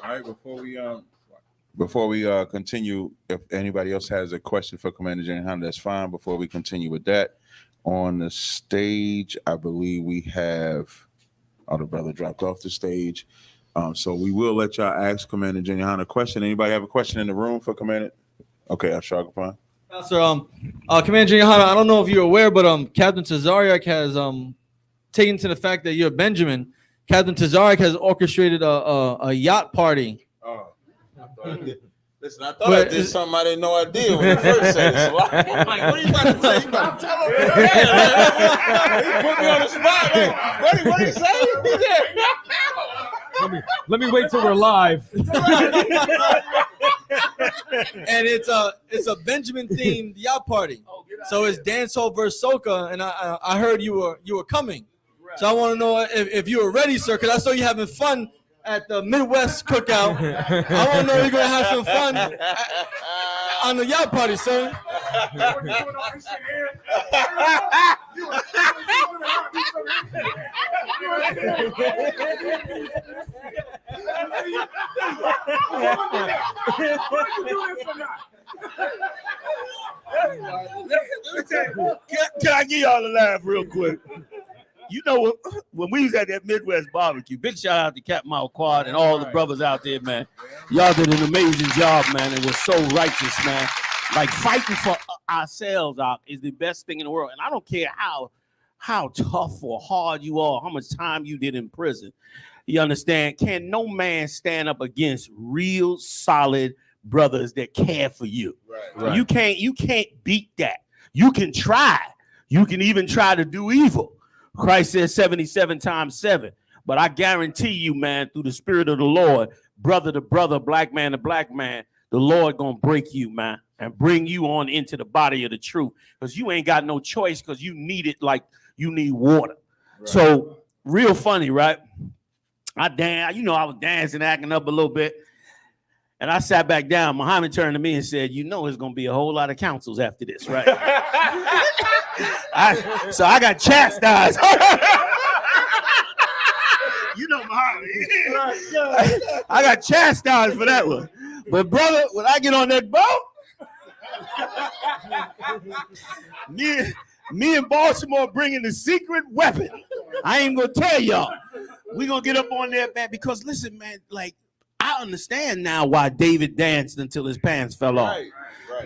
All right, before we continue, if anybody else has a question for Commander GEN.YAHANNA, that's fine. Before we continue with that, on the stage, I believe we have, oh, the brother dropped off the stage. So we will let y'all ask Commander GEN.YAHANNA a question. Anybody have a question in the room for Commander? Okay, I'll Pastor, Commander GEN.YAHANNA, I don't know if you're aware, but Captain Tazariak has taken to the fact that you're Benjamin. Captain Tazariak has orchestrated a yacht party. Listen, I thought I did something I didn't know I did when you first said it. So I'm like, what are you about to say? You about to tell him? He put me on the spot. Like, what did he say? Let me wait till we're live. And it's a Benjamin themed yacht party. So it's dancehall versus soca, and I heard you were coming. So I want to know if you were ready, sir, because I saw you having fun at the Midwest Cookout. I want to know if you're going to have some fun on the yacht party, sir. Can I give y'all a laugh real quick? You know, when we was at that Midwest barbecue, big shout out to Captain Mount Quad and all the brothers out there, man. Y'all did an amazing job, man. It was so righteous, man. Like fighting for ourselves is the best thing in the world. And I don't care how tough or hard you are, how much time you did in prison. You understand? Can no man stand up against real solid brothers that care for you? Right. You can't beat that. You can try. You can even try to do evil. Christ says 77 times 7. But I guarantee you, man, through the Spirit of the Lord, brother to brother, black man to black man, the Lord gonna break you, man, and bring you on into the body of the truth. Because you ain't got no choice, because you need it like you need water. Right. So real funny, right? I was dancing, acting up a little bit. And I sat back down. Muhammad turned to me and said, you know, it's going to be a whole lot of councils after this, right? So I got chastised. You know, Muhammad. I got chastised for that one. But, brother, when I get on that boat, me and Baltimore bringing the secret weapon. I ain't going to tell y'all. We're going to get up on there, man, because, listen, man, like, I understand now why David danced until his pants fell off. Right.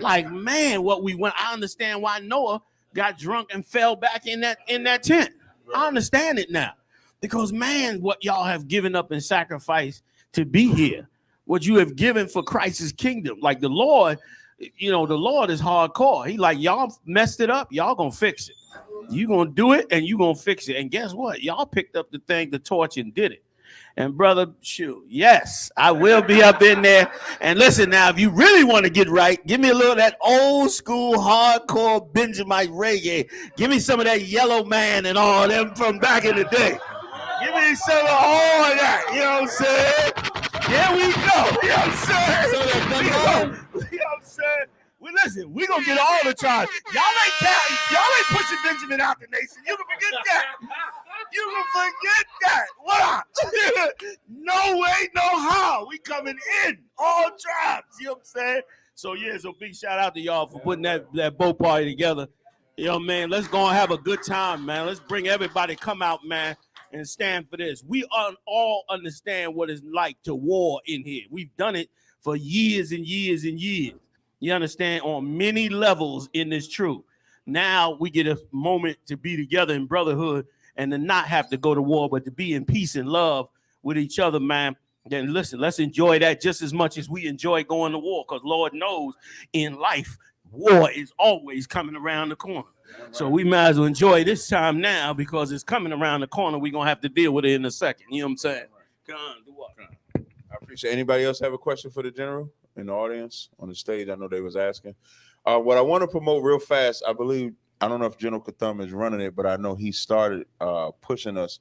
Like, man, I understand why Noah got drunk and fell back in that tent. Right. I understand it now. Because, man, what y'all have given up in sacrifice to be here, what you have given for Christ's kingdom. Like the Lord, you know, the Lord is hardcore. He like, y'all messed it up, y'all gonna fix it. You gonna do it and you gonna fix it. And guess what? Y'all picked up the torch and did it. And brother, shoot, yes, I will be up in there. And listen now, if you really want to get right, give me a little of that old school hardcore Benjamin reggae. Give me some of that Yellow Man and all them from back in the day. Give me some of all of that. You know what I'm saying? Here we go. You know what I'm saying? You know what I'm saying? Listen, we gonna get all the time. Y'all ain't pushing Benjamin out the nation. You can forget that. You can forget that. What? No way, no how. We coming in, all tribes. You know what I'm saying? So yeah, so big shout out to y'all for putting that boat party together. You know, man, let's go and have a good time, man. Let's bring everybody, come out, man, and stand for this. We all understand what it's like to war in here. We've done it for years and years and years. You understand? On many levels in this truth. Now we get a moment to be together in brotherhood and to not have to go to war, but to be in peace and love with each other, man. Then listen, let's enjoy that just as much as we enjoy going to war, because Lord knows in life, war is always coming around the corner. So we might as well enjoy this time now, because it's coming around the corner. We're going to have to deal with it in a second. You know what I'm saying? Come on, do what? I appreciate. Anybody else have a question for the general in the audience on the stage? I know they was asking. What I want to promote real fast, I believe, I don't know if General Katham is running it, but I know he started pushing us.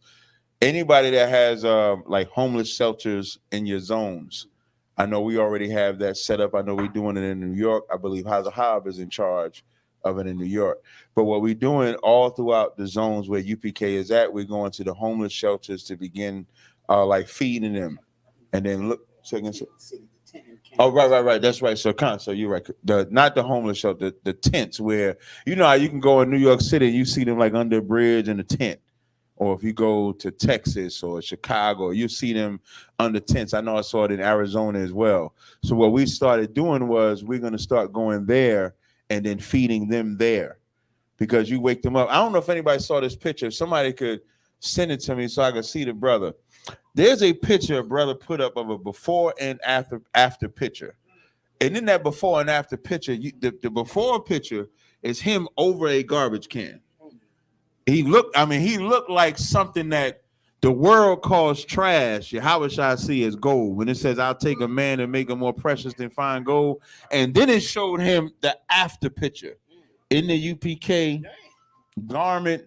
Anybody that has like homeless shelters in your zones, I know we already have that set up. I know we're doing it in New York. I believe Hazahab is in charge of it in New York. But what we're doing all throughout the zones where UPK is at, we're going to the homeless shelters to begin like feeding them. And then look, second. Oh, right. That's right. So you're right. Not the homeless shelter, the tents where, you know how you can go in New York City, you see them like under a bridge in a tent. Or if you go to Texas or Chicago, you see them under tents. I know I saw it in Arizona as well. So what we started doing was we're going to start going there and then feeding them there because you wake them up. I don't know if anybody saw this picture. If somebody could send it to me so I could see the brother. There's a picture a brother put up of a before and after picture. And in that before and after picture, the before picture is him over a garbage can. He looked like something that the world calls trash. How should I see as gold? When it says, I'll take a man and make him more precious than fine gold. And then it showed him the after picture in the UPK garment,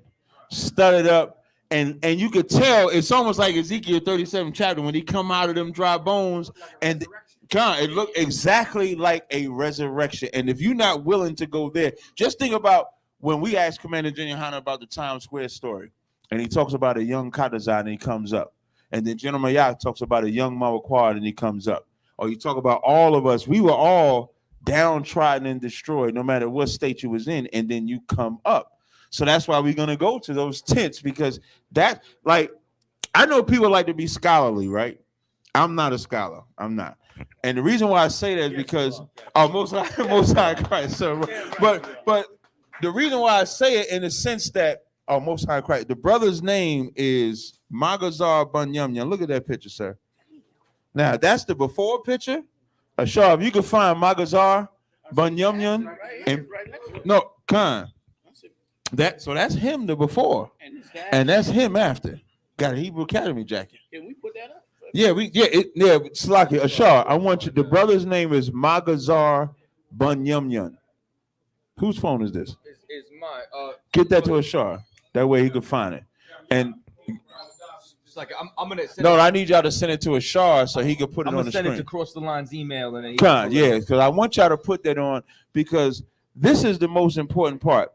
studded up. And you could tell it's almost like Ezekiel 37 chapter when he come out of them dry bones. And it looked exactly like a resurrection. And if you're not willing to go there, just think about when we asked Commander GEN.YAHANNA about the Times Square story, and he talks about a young Kadazan and he comes up. And then General Mayat talks about a young Mawakwad and he comes up. Or you talk about all of us, we were all downtrodden and destroyed no matter what state you was in, and then you come up. So that's why we're going to go to those tents because that, like, I know people like to be scholarly, right? I'm not a scholar. I'm not. And the reason why I say that is because most high Christ. So, but the reason why I say it in the sense that Most High Christ, the brother's name is Magazar Bunyamyan. Look at that picture, sir. Now that's the before picture. Ashar, if you can find Magazar Bunyamyan, and no, Khan. That's him the before, and that's him after. Got a Hebrew Academy jacket. Can we put that up? Slaki Ashar. I want you. The brother's name is Magazar Bunyamyan. Whose phone is this? It's mine. Get that to Ashar. That way he could find it. And just like I'm gonna send I need y'all to send it to Ashar so he could put it on the screen. I'm gonna send it to Cross the Lines email and then because I want y'all to put that on because this is the most important part.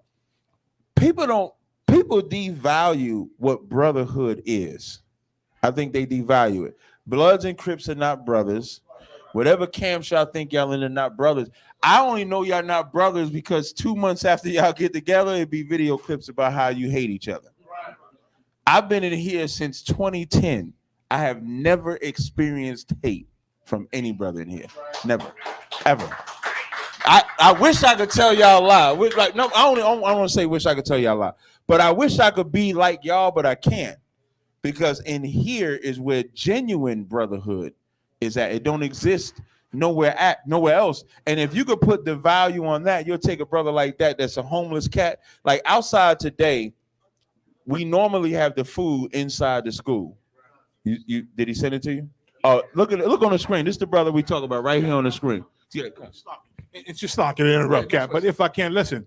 People devalue what brotherhood is. I think they devalue it. Bloods and Crips are not brothers. Whatever camps y'all think y'all in are not brothers. I only know y'all not brothers because 2 months after y'all get together, it'd be video clips about how you hate each other. I've been in here since 2010. I have never experienced hate from any brother in here. Never, ever. I wish I could tell y'all a lie. Like, no, I don't want to say wish I could tell y'all a lie, but I wish I could be like y'all, but I can't. Because in here is where genuine brotherhood is at. It don't exist nowhere else. And if you could put the value on that, you'll take a brother like that that's a homeless cat. Like outside today, we normally have the food inside the school. You did he send it to you? Oh, look on the screen. This is the brother we talk about right here on the screen. Yeah, it's just not going to interrupt, Cap. But if I can listen,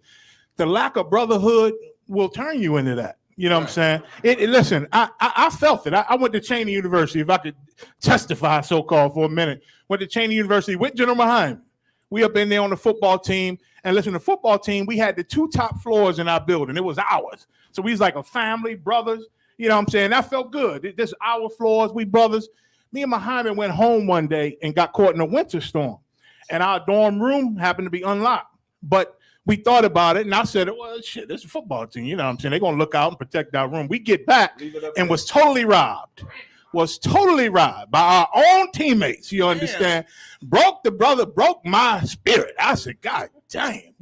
the lack of brotherhood will turn you into that. You know what I'm saying? Listen, I felt it. I went to Cheney University, if I could testify so-called for a minute. Went to Cheney University with General Muhammad. We up in there on the football team. And listen, the football team, we had the 2 top floors in our building. It was ours. So we was like a family, brothers. You know what I'm saying? That felt good. This our floors, we brothers. Me and Muhammad went home one day and got caught in a winter storm. And our dorm room happened to be unlocked. But we thought about it, and I said, well, shit, this is a football team. You know what I'm saying? They're going to look out and protect our room. We get back and was totally robbed by our own teammates, you understand? Broke my spirit. I said, God damn,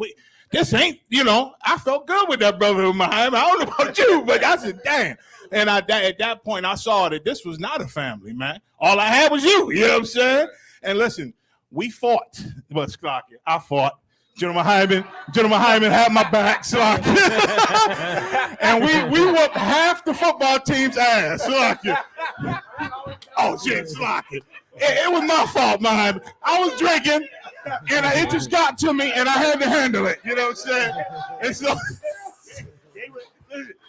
this ain't, I felt good with that brother of mine. I don't know about you, but I said, damn. And at that point, I saw that this was not a family, man. All I had was you know what I'm saying? And listen, we fought, but Scotty, I fought. General Muhammad had my back, and we whooped half the football team's ass. Oh shit, Slocky. It was my fault, man. I was drinking, and it just got to me, and I had to handle it. You know what I'm saying? And so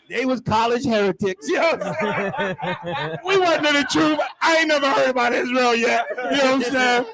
they was college heretics. You know what I'm saying? We wasn't in the truth. I ain't never heard about Israel yet. You know what I'm saying?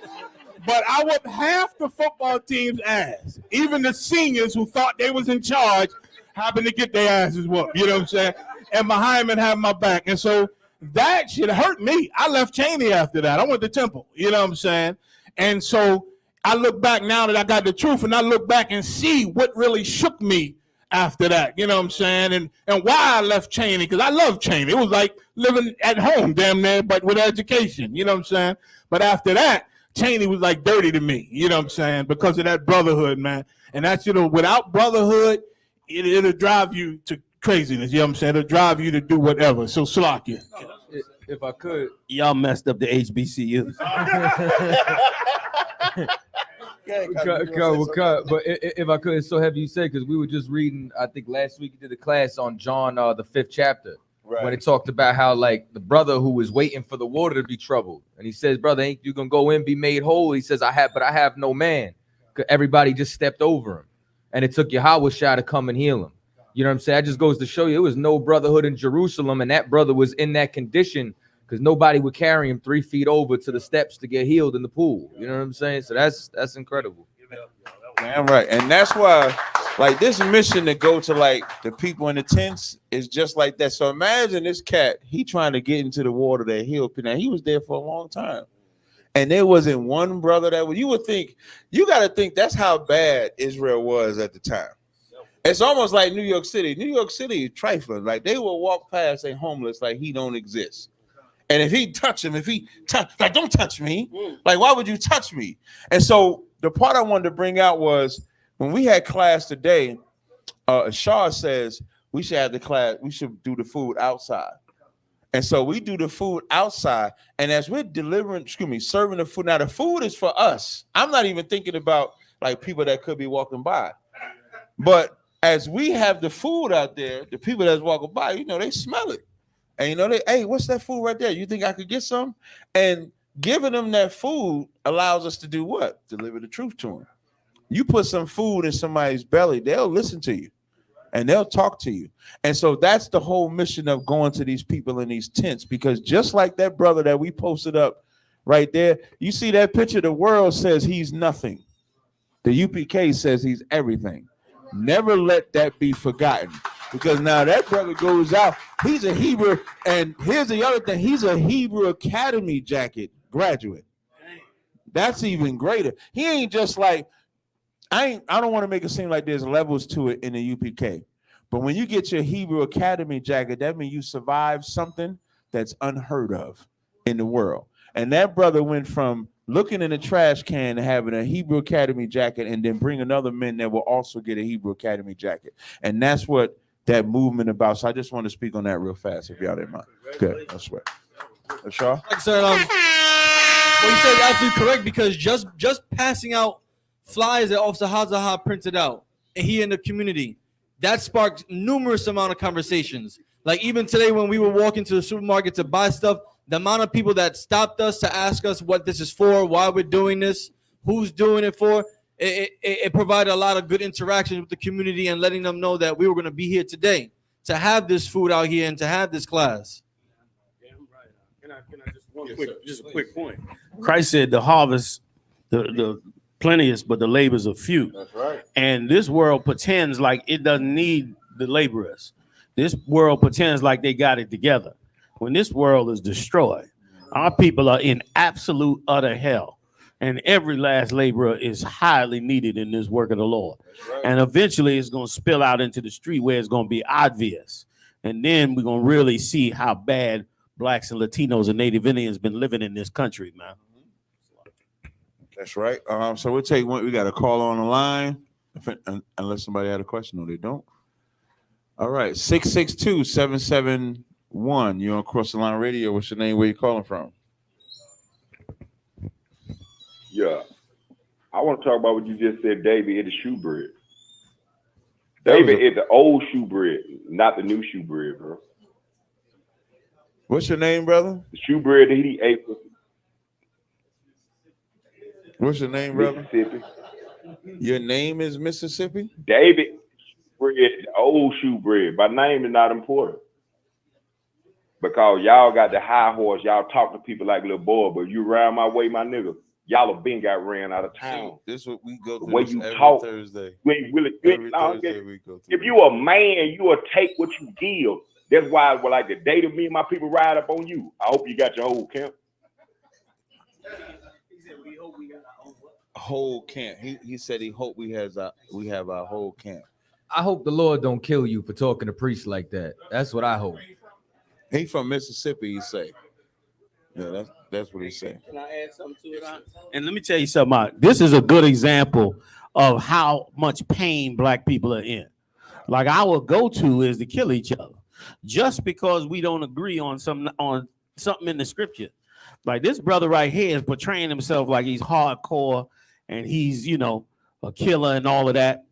But I whooped half the football team's ass. Even the seniors who thought they was in charge happened to get their asses whooped. You know what I'm saying? And Muhammad had my back. And so that shit hurt me. I left Cheney after that. I went to Temple. You know what I'm saying? And so I look back now that I got the truth, and I look back and see what really shook me after that. You know what I'm saying? And why I left Cheney, because I love Cheney. It was like living at home, damn near, but with education. You know what I'm saying? But after that, Cheney was like dirty to me, you know what I'm saying, because of that brotherhood, man. And that's, you know, without brotherhood, it'll drive you to craziness, you know what I'm saying? It'll drive you to do whatever. So slack you. If I could. Y'all messed up the HBCUs. But if I could, it's so heavy you say, because we were just reading, I think last week you did a class on John, the 5th chapter. Right. When it talked about how, like, the brother who was waiting for the water to be troubled, and he says, brother, ain't you gonna go in, be made whole? He says, I have no man. Everybody just stepped over him, and it took Yahweh to come and heal him. You know what I'm saying? That just goes to show you, it was no brotherhood in Jerusalem, and that brother was in that condition because nobody would carry him 3 feet over to the steps to get healed in the pool. You know what I'm saying? So that's incredible. Damn right. And that's why, like, this mission to go to, like, the people in the tents is just like that. So imagine this cat, he trying to get into the water that healed people. Now, he was there for a long time. And there wasn't one brother that would, you would think, you got to think that's how bad Israel was at the time. It's almost like New York City. New York City is trifling. Like, they will walk past a homeless like he don't exist. And if he touch him, like, don't touch me. Like, why would you touch me? And so the part I wanted to bring out was when we had class today, Shaw says we should have the class, we should do the food outside. And so we do the food outside. And as we're serving the food, now the food is for us. I'm not even thinking about like people that could be walking by. But as we have the food out there, the people that's walking by, you know, they smell it. And you know, hey, what's that food right there? You think I could get some? And giving them that food allows us to do what? Deliver the truth to them. You put some food in somebody's belly, they'll listen to you and they'll talk to you. And so that's the whole mission of going to these people in these tents, because just like that brother that we posted up right there, you see that picture, the world says he's nothing. The UPK says he's everything. Never let that be forgotten, because now that brother goes out, he's a Hebrew, and here's the other thing, he's a Hebrew Academy jacket graduate. That's even greater. He ain't just like, I don't want to make it seem like there's levels to it in the UPK, but when you get your Hebrew Academy jacket, that means you survived something that's unheard of in the world. And that brother went from looking in a trash can to having a Hebrew Academy jacket, and then bring another men that will also get a Hebrew Academy jacket. And that's what that movement about. So I just want to speak on that real fast, if y'all didn't mind. Good, I swear. Shaw? Sir, what you said is absolutely correct, because just passing out flyers that Officer Hazaha printed out here in the community, that sparked numerous amount of conversations. Like even today when we were walking to the supermarket to buy stuff, the amount of people that stopped us to ask us what this is for, why we're doing this, who's doing it for, it provided a lot of good interactions with the community and letting them know that we were going to be here today to have this food out here and to have this class. Can I just a quick point? Christ said the harvest, the plenteous, but the labors are few. That's right. And this world pretends like it doesn't need the laborers. This world pretends like they got it together. When this world is destroyed, our people are in absolute utter hell. And every last laborer is highly needed in this work of the Lord. Right. And eventually it's going to spill out into the street where it's going to be obvious. And then we're going to really see how bad Blacks and Latinos and Native Indians been living in this country, man. That's right. So we'll take one. We got a call on the line, unless somebody had a question. No, they don't. All right, 662-771. You're on Cross the Line Radio. What's your name? Where you calling from? Yeah, I want to talk about what you just said, David. It's the shoe bread. David is the old shoe bread, not the new shoe bread, bro. What's your name, brother? The shoe bread that he ate. What's your name, brother? Mississippi. Your name is Mississippi? David bread, old shoe bread. My name is not important. Because y'all got the high horse, y'all talk to people like little boy, but you round my way, my nigga, y'all have been got ran out of town. This is what we go through. The way you every talk, Thursday. Thursday we go through. If you a man, you will take what you give. That's why, like the day that me and my people ride up on you. I hope you got your whole camp. Whole camp. He said he hope we have our whole camp. I hope the Lord don't kill you for talking to priests like that. That's what I hope. He from Mississippi, he say. Yeah, that's what he said. Can I add something to it? And let me tell you something. This is a good example of how much pain black people are in. Like our go-to is to kill each other, just because we don't agree on something in the scripture. Like this brother right here is portraying himself like he's hardcore and he's, a killer and all of that.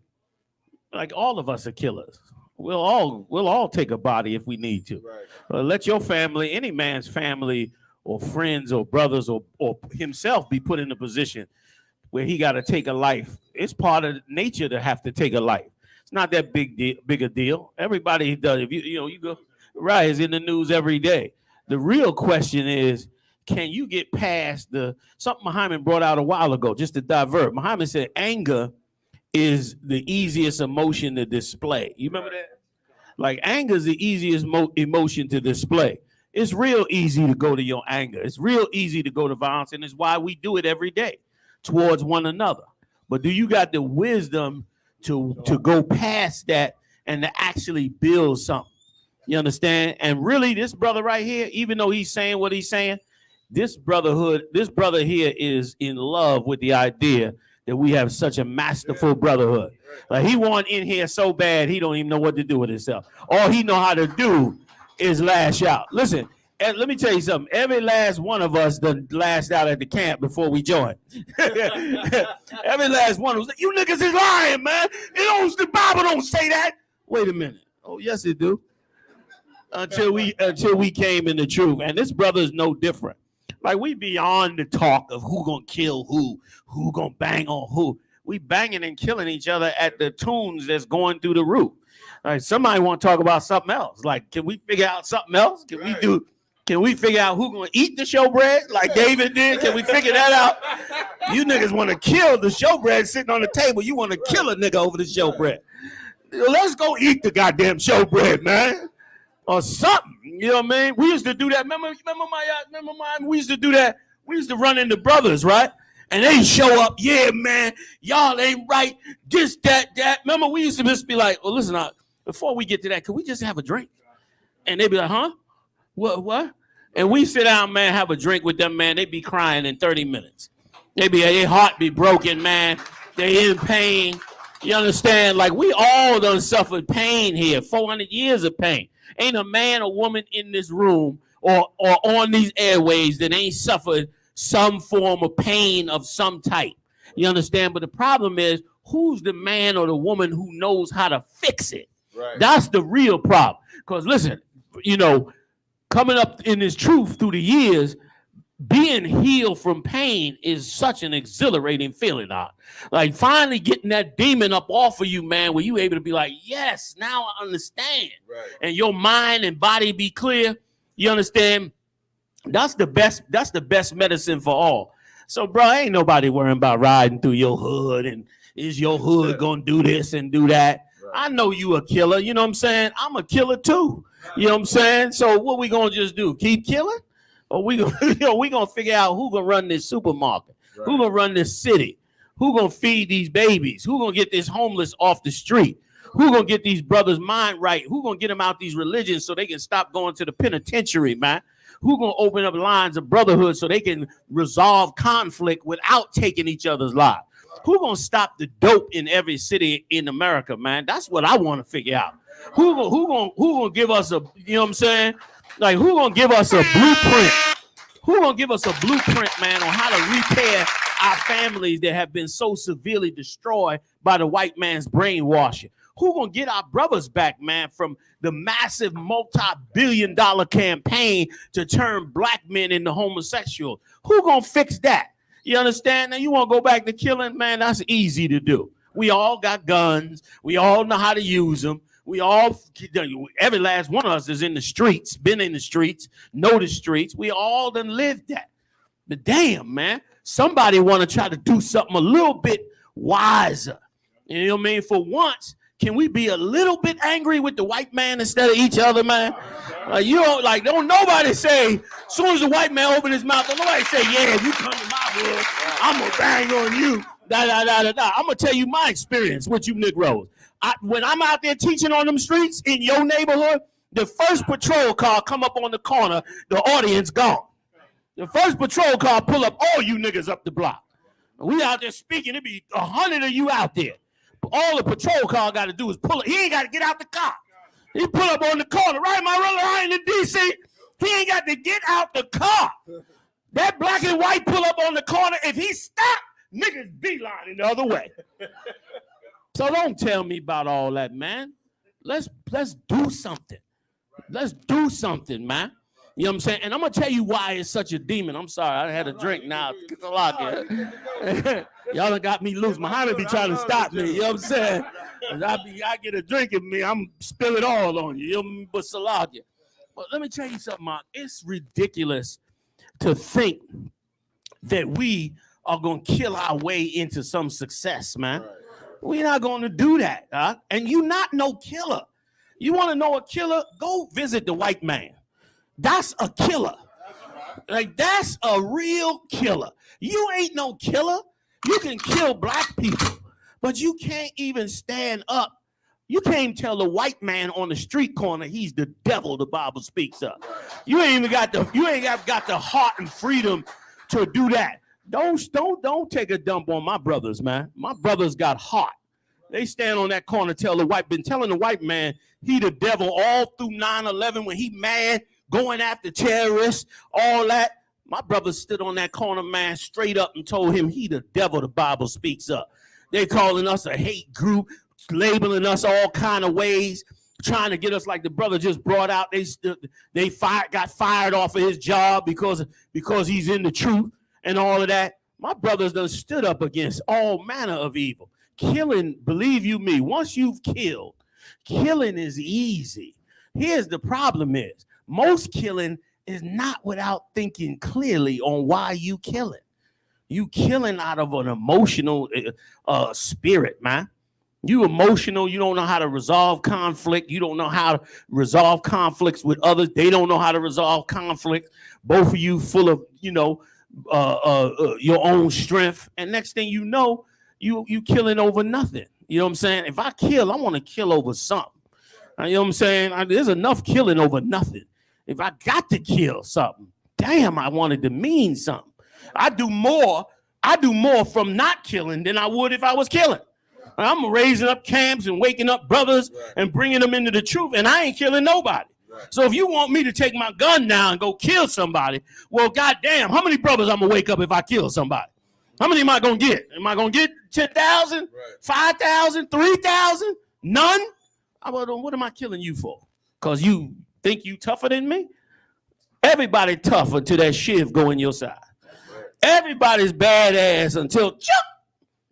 Like all of us are killers. We'll all take a body if we need to. Right. Let your family, any man's family or friends or brothers or himself be put in a position where he got to take a life. It's part of nature to have to take a life. It's not that big a deal. Everybody does. If you go right, it's in the news every day. The real question is, can you get past something Muhammad brought out a while ago, just to divert. Muhammad said anger is the easiest emotion to display. You remember that? Like anger is the easiest emotion to display. It's real easy to go to your anger. It's real easy to go to violence, and it's why we do it every day towards one another. But do you got the wisdom to go past that and to actually build something? You understand? And really, this brother right here, even though he's saying what he's saying, this brother here is in love with the idea that we have such a masterful brotherhood. Like he want in here so bad, he don't even know what to do with himself. All he know how to do is lash out. Listen, let me tell you something. Every last one of us done lashed out at the camp before we joined. Every last one of us. You niggas is lying, man. The Bible don't say that. Wait a minute. Oh, yes, it do. Until we came in the truth. And this brother is no different. Like we beyond the talk of who gonna kill who gonna bang on who. We banging and killing each other at the tunes that's going through the roof. Like somebody want to talk about something else. Like, can we figure out something else? Can we figure out who gonna eat the showbread like David did? Can we figure that out? You niggas want to kill the showbread sitting on the table. You want to kill a nigga over the showbread. Let's go eat the goddamn showbread, man. Or something. You know what I mean? We used to do that. Remember my we used to do that. We used to run into brothers, right? And they show up, yeah, man, y'all ain't right, this, that. Remember, we used to just be like, well, listen, before we get to that, can we just have a drink? And they'd be like, huh? What? And we sit down, man, have a drink with them, man. They be crying in 30 minutes. Their heart be broken, man. They in pain. You understand? Like, we all done suffered pain here, 400 years of pain. Ain't a man or woman in this room or on these airways that ain't suffered some form of pain of some type. You understand? But the problem is, who's the man or the woman who knows how to fix it? Right. That's the real problem. Because listen, coming up in this truth through the years, being healed from pain is such an exhilarating feeling. Like finally getting that demon up off of you, man, where you able to be like, yes, now I understand. Right. And your mind and body be clear. You understand? That's the best medicine for all. So, bro, ain't nobody worrying about riding through your hood and is your hood gonna do this and do that. Right. I know you a killer, you know what I'm saying? I'm a killer too. You know what I'm saying? So what we gonna just do? Keep killing? Or we gonna figure out who gonna run this supermarket, right. Who gonna run this city, who gonna feed these babies, who gonna get this homeless off the street, who gonna get these brothers' mind right, who gonna get them out these religions so they can stop going to the penitentiary, man. Who gonna open up lines of brotherhood so they can resolve conflict without taking each other's lives? Who gonna stop the dope in every city in America, man? That's what I want to figure out. Who gonna give us a, you know what I'm saying? Like who gonna give us a blueprint? Who gonna give us a blueprint, man, on how to repair our families that have been so severely destroyed by the white man's brainwashing? Who gonna get our brothers back, man, from the massive multi-billion-dollar campaign to turn black men into homosexuals? Who gonna fix that? You understand? Now you want to go back to killing, man, that's easy to do. We all got guns. We all know how to use them. We all, every last one of us is in the streets, been in the streets, know the streets. We all done lived that. But damn, man, somebody want to try to do something a little bit wiser. You know what I mean? For once, can we be a little bit angry with the white man instead of each other, man? Don't nobody say, as soon as the white man open his mouth, don't nobody say, yeah, if you come to my hood, I'm going to bang on you. I'm going to tell you my experience with you Negroes. When I'm out there teaching on them streets in your neighborhood, the first patrol car come up on the corner, the audience gone. The first patrol car pull up, all you niggas up the block. We out there speaking, it be 100 of you out there. All the patrol car got to do is pull it. He ain't got to get out the car. He pull up on the corner, right, my brother, I ain't in D.C. He ain't got to get out the car. That black and white pull up on the corner. If he stop, niggas beelining the other way. So don't tell me about all that, man. Let's do something. Let's do something, man. You know what I'm saying? And I'm going to tell you why it's such a demon. I'm sorry. I had a drink now. It's a lot here. Y'all done got me loose. Muhammad be trying to stop me. You know what I'm saying? I get a drink in me, I'm spill it all on you. You know what I mean? But Salakia. But let me tell you something, Mark. It's ridiculous to think that we are going to kill our way into some success, man. Right. We're not going to do that. And you not no killer. You want to know a killer? Go visit the white man. That's a killer. Like, that's a real killer. You ain't no killer. You can kill black people, but you can't even stand up. You can't tell the white man on the street corner he's the devil the Bible speaks of. You ain't even got the heart and freedom to do that. Don't take a dump on my brothers, man. My brothers got heart. They stand on that corner, been telling the white man he the devil all through 9/11 when he mad, going after terrorists, all that. My brother stood on that corner, man, straight up and told him he the devil the Bible speaks of. They calling us a hate group, labeling us all kind of ways, trying to get us, like the brother just brought out. They got fired off of his job because he's in the truth and all of that. My brothers done stood up against all manner of evil. Killing, believe you me, once you've killed, killing is easy. Here's the problem is, most killing is not without thinking clearly on why you killing. You killing out of an emotional spirit, man. You emotional, you don't know how to resolve conflict. You don't know how to resolve conflicts with others. They don't know how to resolve conflict. Both of you full of, your own strength. And next thing you know, you killing over nothing. You know what I'm saying? If I kill, I want to kill over something. You know what I'm saying? There's enough killing over nothing. If I got to kill something, damn, I wanted to mean something. I do more from not killing than I would if I was killing. I'm raising up camps and waking up brothers and bringing them into the truth, and I ain't killing nobody. So if you want me to take my gun now and go kill somebody, well, goddamn, how many brothers I'm gonna wake up if I kill somebody? How many am I gonna get? Am I gonna get 10,000, 5,000, 3,000? None? What am I killing you for? Because you think you tougher than me? Everybody tough until that shiv go in your side. Everybody's badass until chop,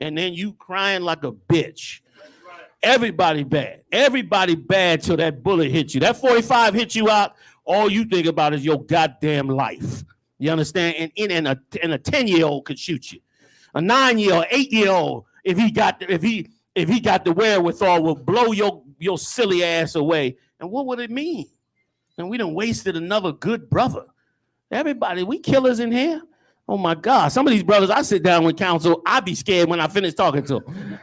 and then you crying like a bitch. Everybody bad. Everybody bad till that bullet hits you. That 45 hits you out, all you think about is your goddamn life. You understand? And a 10-year-old could shoot you. A 9-year-old, 8-year-old, if he got the wherewithal, will blow your silly ass away. And what would it mean? And we done wasted another good brother. Everybody, we killers in here. Oh my God. Some of these brothers, I sit down with counsel, I be scared when I finish talking to them.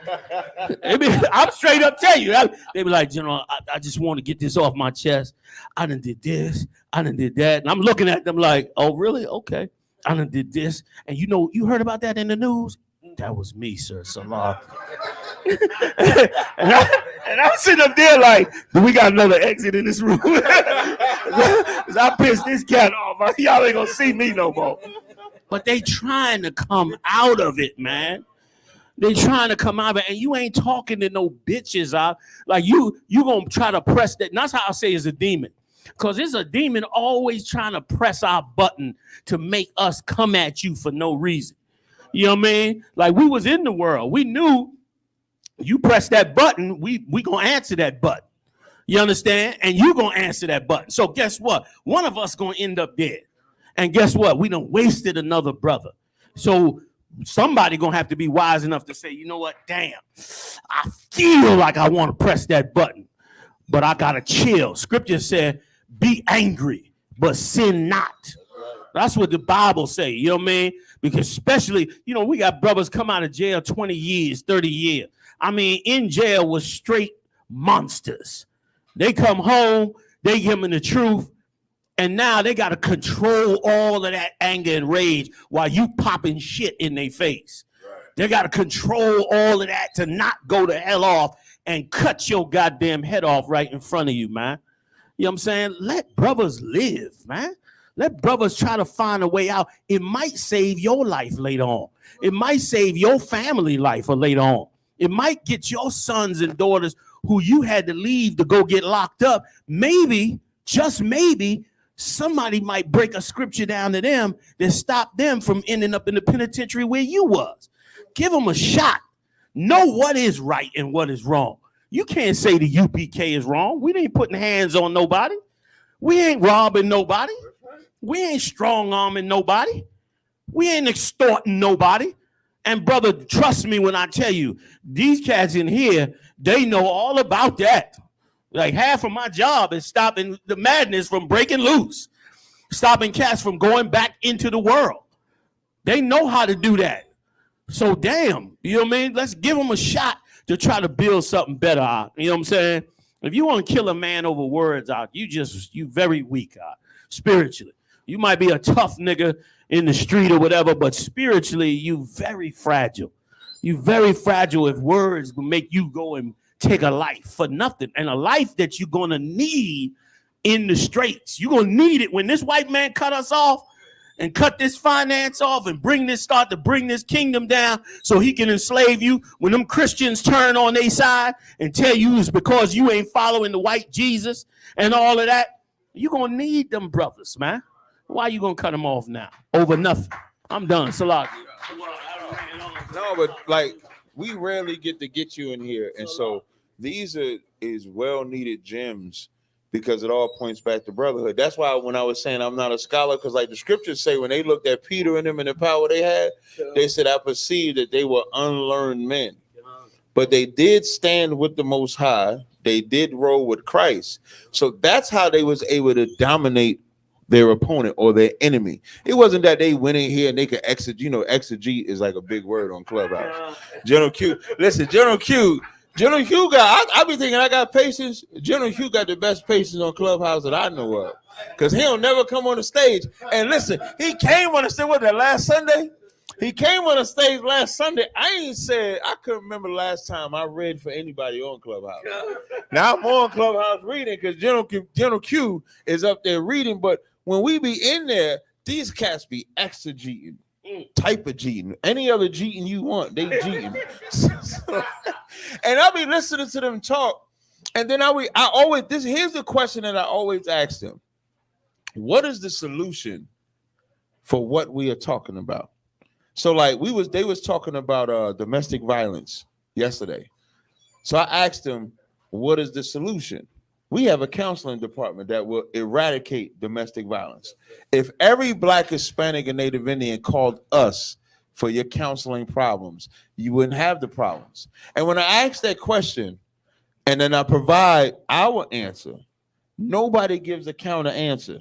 I'm straight up tell you. They be like, I just want to get this off my chest. I done did this. I done did that. And I'm looking at them like, oh, really? Okay. I done did this. And you heard about that in the news? That was me, sir. Salah. and I'm sitting up there like, do we got another exit in this room? I pissed this cat off. Y'all ain't gonna see me no more. But they trying to come out of it, man. They trying to come out of it, and you ain't talking to no bitches out. Like you gonna try to press that. And that's how I say it's a demon. Because it's a demon always trying to press our button to make us come at you for no reason. You know what I mean? Like we was in the world. We knew you press that button, we gonna answer that button. You understand? And you gonna answer that button. So guess what? One of us gonna end up dead. And guess what? We done wasted another brother. So somebody gonna have to be wise enough to say, you know what? Damn, I feel like I want to press that button, but I gotta chill. Scripture said, be angry, but sin not. That's what the Bible say, you know what I mean? Because especially, you know, we got brothers come out of jail 20 years, 30 years. I mean, in jail was straight monsters. They come home, they give them the truth, and now they got to control all of that anger and rage while you popping shit in their face. Right. They got to control all of that to not go the hell off and cut your goddamn head off right in front of you, man. You know what I'm saying? Let brothers live, man. Let brothers try to find a way out. It might save your life later on. It might save your family life or later on. It might get your sons and daughters who you had to leave to go get locked up. Maybe, just maybe, somebody might break a scripture down to them that stop them from ending up in the penitentiary where you was. Give them a shot. Know what is right and what is wrong. You can't say the UPK is wrong. We ain't putting hands on nobody. We ain't robbing nobody. We ain't strong-arming nobody. We ain't extorting nobody. And brother, trust me when I tell you, these cats in here, they know all about that. Like half of my job is stopping the madness from breaking loose, stopping cats from going back into the world. They know how to do that. So damn, you know what I mean? Let's give them a shot to try to build something better out. You know what I'm saying? If you want to kill a man over words out, you very weak out spiritually. You might be a tough nigga in the street or whatever, but spiritually, you very fragile. You very fragile if words will make you go and take a life for nothing. And a life that you're going to need in the straits. You're going to need it when this white man cut us off and cut this finance off and start to bring this kingdom down so he can enslave you. When them Christians turn on their side and tell you it's because you ain't following the white Jesus and all of that, you're going to need them brothers, man. Why you gonna cut them off now? Over nothing. I'm done. Salah. No, but like we rarely get to get you in here, and so these is well needed gems because it all points back to brotherhood. That's why when I was saying I'm not a scholar, because like the scriptures say, when they looked at Peter and them and the power they had, they said I perceived that they were unlearned men, but they did stand with the Most High. They did roll with Christ, so that's how they was able to dominate their opponent or their enemy. It wasn't that they went in here and they could exegete. You know, exegete is like a big word on Clubhouse. General Q. Listen, General Q got, I be thinking I got patience. General Q got the best patience on Clubhouse that I know of. Because he'll never come on the stage. And listen, he came on the stage, what, that last Sunday? He came on the stage last Sunday. I couldn't remember the last time I read for anybody on Clubhouse. Now I'm on Clubhouse reading because General Q is up there reading, but when we be in there, these cats be exegeting, type of cheating, any other cheating you want, they cheating. And I'll be listening to them talk, and then here's the question that I always ask them: what is the solution for what we are talking about? So like they was talking about domestic violence yesterday. So I asked them, what is the solution? We have a counseling department that will eradicate domestic violence. If every Black, Hispanic, and Native Indian called us for your counseling problems, you wouldn't have the problems. And when I ask that question, and then I provide our answer, nobody gives a counter answer.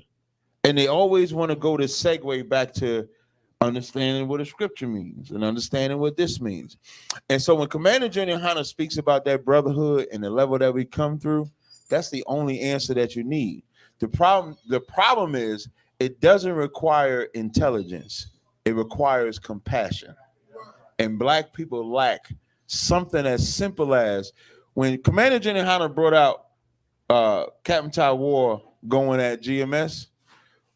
And they always want to go to segue back to understanding what a scripture means and understanding what this means. And so when Commander GEN.YAHANNA speaks about that brotherhood and the level that we come through, that's the only answer that you need. The problem is it doesn't require intelligence. It requires compassion. And Black people lack something as simple as when Commander GEN.YAHANNA brought out Captain Ty War going at GMS,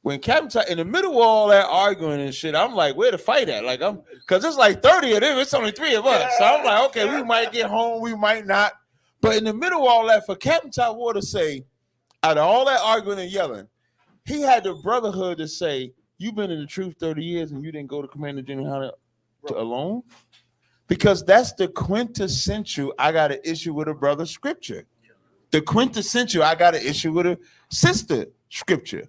when Captain Ty, in the middle of all that arguing and shit, I'm like, where the fight at? Like, because it's like 30 of them, it's only 3 of us. So I'm like, okay, we might get home, we might not. But in the middle of all that, for Captain Ty War to say, out of all that arguing and yelling, he had the brotherhood to say, you've been in the truth 30 years and you didn't go to Commander GEN.YAHANNA alone? Because that's the quintessential I got an issue with a brother scripture. The quintessential I got an issue with a sister scripture.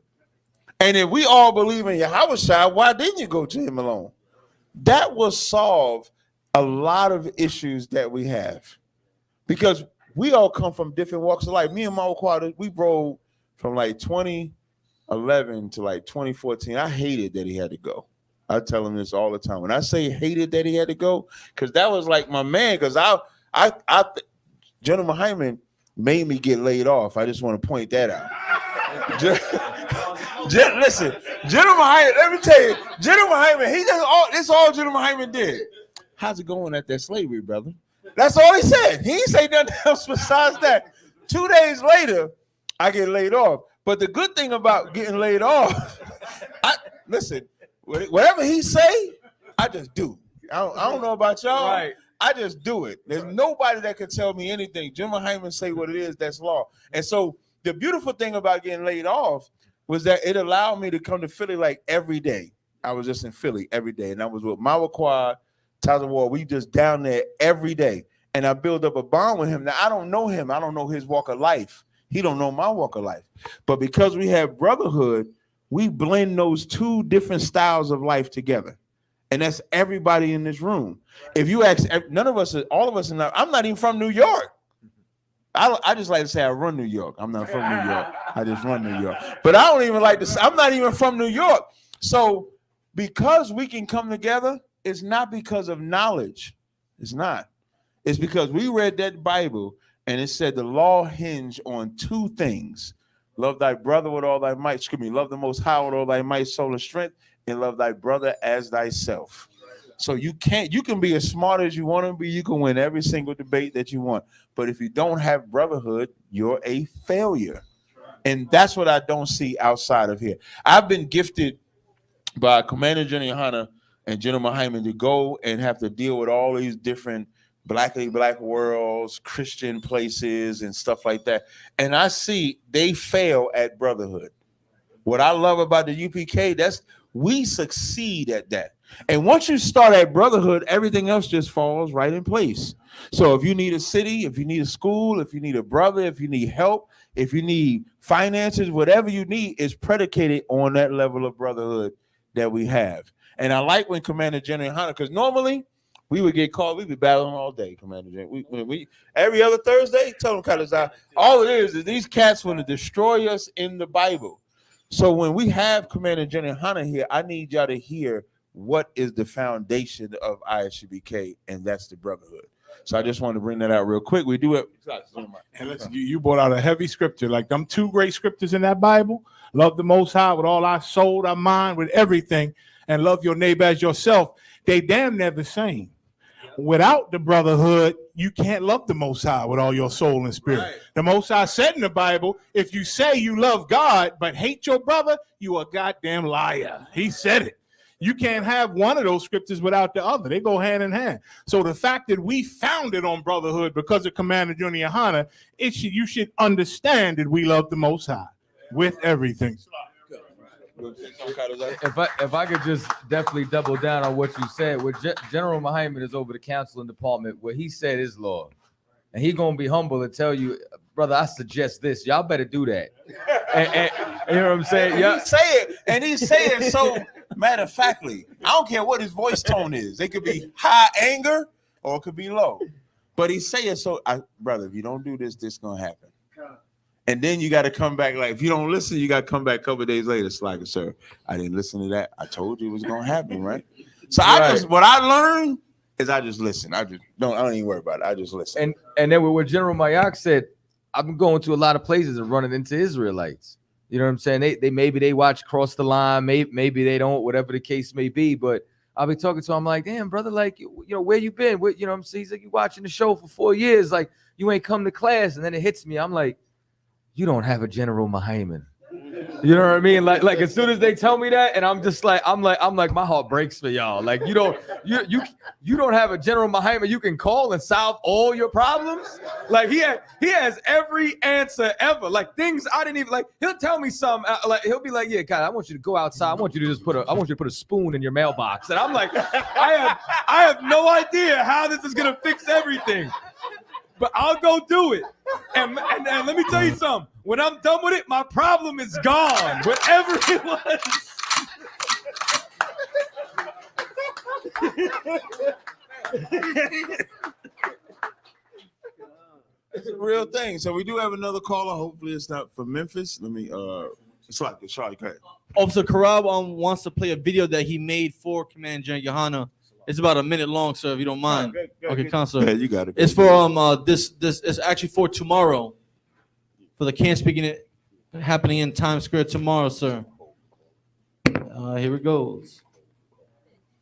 And if we all believe in Yahushua, why didn't you go to him alone? That will solve a lot of issues that we have. Because we all come from different walks of life. Me and my Quad, we rolled from like 2011 to like 2014. I hated that he had to go. I tell him this all the time. When I say hated that he had to go, because that was like my man. Because General Hyman made me get laid off. I just want to point that out. Listen, General Hyman. Let me tell you, General Hyman. He does all. This all General Hyman did. How's it going at that slavery, brother? That's all he said. He didn't say nothing else besides that. 2 days later, I get laid off. But the good thing about getting laid off, listen. Whatever he say, I just do. I don't know about y'all. Right. I just do it. There's nobody that can tell me anything. General Hyman say what it is, that's law. And so the beautiful thing about getting laid off was that it allowed me to come to Philly like every day. I was just in Philly every day. And I was with Mawakwa, Tyler Ward. We just down there every day. And I built up a bond with him. Now, I don't know him. I don't know his walk of life. He don't know my walk of life. But because we have brotherhood, we blend those two different styles of life together. And that's everybody in this room. If you ask, none of us, all of us, I'm not even from New York. I just like to say I run New York. I'm not from New York. I just run New York. But I don't even like to say, I'm not even from New York. So because we can come together, it's not because of knowledge. It's not. It's because we read that Bible and it said the law hinged on two things. Love thy brother with all thy might. Love the Most High with all thy might, soul, and strength, and love thy brother as thyself. So you can be as smart as you want to be. You can win every single debate that you want. But if you don't have brotherhood, you're a failure. And that's what I don't see outside of here. I've been gifted by Commander GEN.YAHANNA and General Hyman to go and have to deal with all these different black worlds, Christian places, and stuff like that. And I see they fail at brotherhood. What I love about the UPK, that's we succeed at that. And once you start at brotherhood, everything else just falls right in place. So if you need a city, if you need a school, if you need a brother, if you need help, if you need finances, whatever you need is predicated on that level of brotherhood that we have. And I like when Commander GEN.YAHANNA, because normally we would get called, we'd be battling all day, Commander Gen. We every other Thursday, tell them cut us out. All it is these cats want to destroy us in the Bible. So when we have Commander GEN.YAHANNA here, I need y'all to hear what is the foundation of I.S.U.P.K, and that's the brotherhood. So I just wanted to bring that out real quick. We do it. And listen, you brought out a heavy scripture, like them two great scriptures in that Bible. Love the Most High with all our soul, our mind, with everything, and love your neighbor as yourself. They damn near the same. Without the brotherhood, you can't love the Most High with all your soul and spirit. Right. The Most High said in the Bible, if you say you love God but hate your brother, you a goddamn liar. He said it. You can't have one of those scriptures without the other. They go hand in hand. So the fact that we founded on brotherhood because of Commander GEN.YAHANNA, you should understand that we love the Most High with everything. If I could just definitely double down on what you said, where General Hyman is over the counseling department, where he said is law, and he gonna be humble and tell you, brother, I suggest this. Y'all better do that. And you know what I'm saying? Yeah. He say it so matter of factly. I don't care what his voice tone is. It could be high anger or it could be low. But he say it so, brother, if you don't do this, this gonna happen. And then you got to come back. Like, if you don't listen, you got to come back a couple of days later. It's like, sir, I didn't listen to that. I told you it was going to happen, right? So what I learned is I just listen. I don't even worry about it. I just listen. And then what General Mayak said, I've been going to a lot of places and running into Israelites. You know what I'm saying? They maybe they watch Cross the Line, maybe they don't, whatever the case may be. But I'll be talking to him like, damn, brother, like, you know, where you been? You know what I'm saying? He's like, you watching the show for 4 years, like you ain't come to class. And then it hits me. I'm like, you don't have a General Hyman. You know what I mean? Like as soon as they tell me that, and I'm like, my heart breaks for y'all. Like you don't have a General Muhammad you can call and solve all your problems. Like he has every answer ever. Like things I didn't even like. He'll tell me some. Like he'll be like, yeah, God, I want you to go outside. I want you to just put a spoon in your mailbox. And I'm like, I have no idea how this is gonna fix everything. But I'll go do it. And let me tell you something. When I'm done with it, my problem is gone. Whatever it was. It's a real thing. So we do have another caller. Hopefully it's not from Memphis. Let me sorry, go ahead. Officer Karab wants to play a video that he made for Command GEN.YAHANNA. It's about a minute long, sir, if you don't mind. Okay, Consul. Yeah, you got it. It's for this is actually for tomorrow. For the Can't Speak It happening in Times Square tomorrow, sir. Here it goes.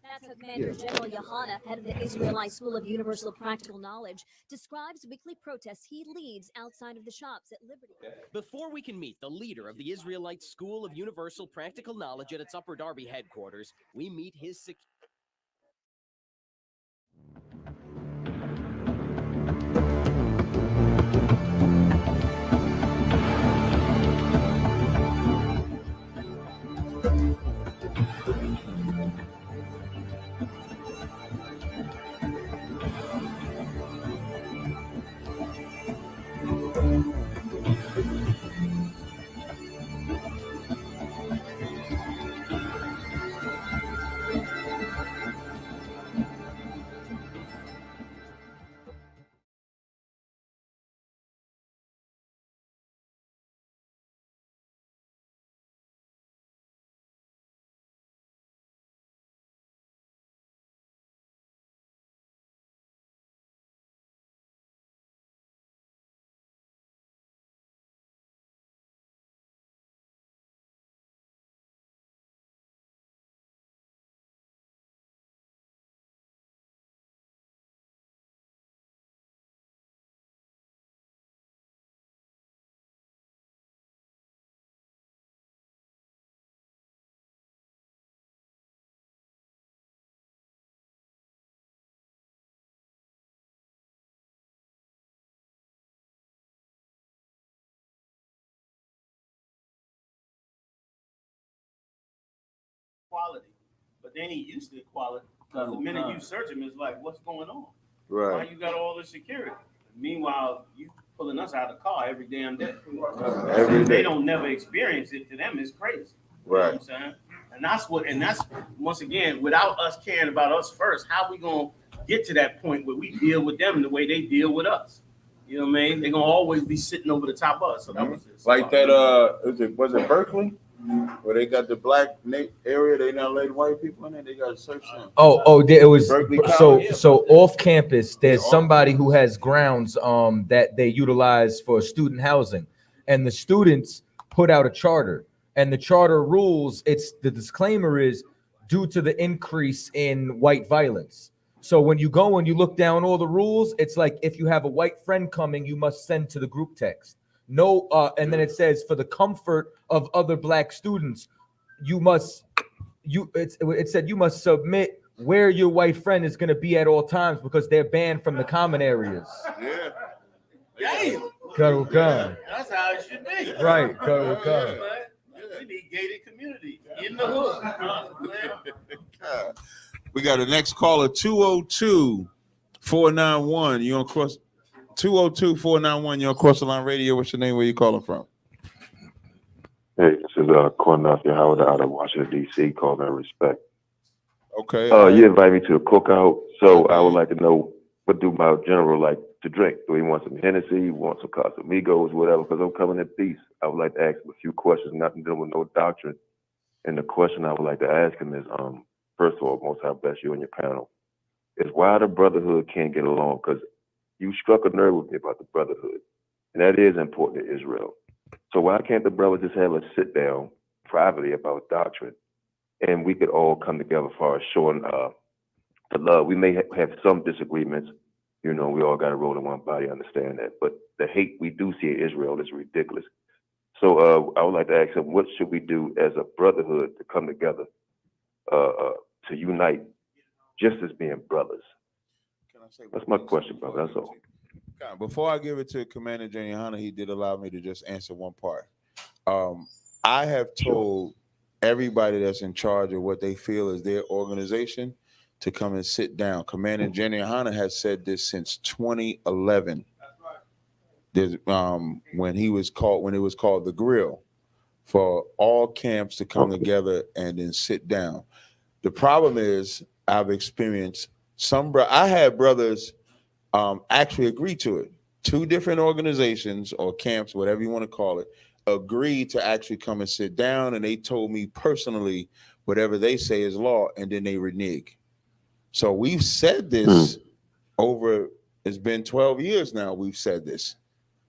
That's how Commander General Yahanna, head of the Israelite School of Universal Practical Knowledge, describes weekly protests he leads outside of the shops at Liberty. Before we can meet the leader of the Israelite School of Universal Practical Knowledge at its Upper Darby headquarters, we meet his Quality, but then he used to equality. Because the minute you search him, it's like, what's going on? Right. Why you got all this security? Meanwhile, you pulling us out of the car every damn day. Every Since day. they don't never experience it, to them it's crazy. You know what I'm saying? And that's once again, without us caring about us first, how we gonna get to that point where we deal with them the way they deal with us? You know what I mean? They're gonna always be sitting over the top of us. So that was it. Like that, was it Berkeley? Where they got the black area, they not letting white people in there, they got to search them. It was Berkeley so County? off campus. There's somebody who has grounds that they utilize for student housing, and the students put out a charter. And the charter rules, the disclaimer is due to the increase in white violence. So when you go and you look down all the rules, it's like if you have a white friend coming, you must send to the group text. No, and then it says for the comfort of other black students, it said you must submit where your white friend is going to be at all times because they're banned from the common areas. Yeah. Damn. Cookout. That's how it should be. Right, Cookout. We need gated community in the hood. We got the next caller, 202-491. You on cross 202-491. You're on Cross the Line Radio. What's your name? Where you calling from? Hey, this is Cornelius Howard out of Washington, D.C. calling respect. Okay. You invite me to a cookout, so I would like to know what do my general like to drink? Do he want some Hennessy, want some Casamigos, whatever? Because I'm coming in peace. I would like to ask him a few questions, nothing to do with no doctrine. And the question I would like to ask him is, first of all, most I bless you and your panel, is why the brotherhood can't get along? Because you struck a nerve with me about the brotherhood, and that is important to Israel. So why can't the brothers just have a sit down privately about doctrine, and we could all come together for showing the love? We may have some disagreements, you know. We all got to roll in one body, understand that. But the hate we do see in Israel is ridiculous. So I would like to ask him, what should we do as a brotherhood to come together, to unite, just as being brothers? That's my question, brother. That's all. Before I give it to Commander GEN.YAHANNA, he did allow me to just answer one part. I have told everybody that's in charge of what they feel is their organization to come and sit down. Commander GEN.YAHANNA has said this since 2011. There's, when it was called the Grill, for all camps to come together and then sit down. The problem is I've experienced I had brothers actually agree to it. 2 different organizations or camps, whatever you want to call it, agreed to actually come and sit down, and they told me personally whatever they say is law, and then they renege. So we've said this over, it's been 12 years now, we've said this,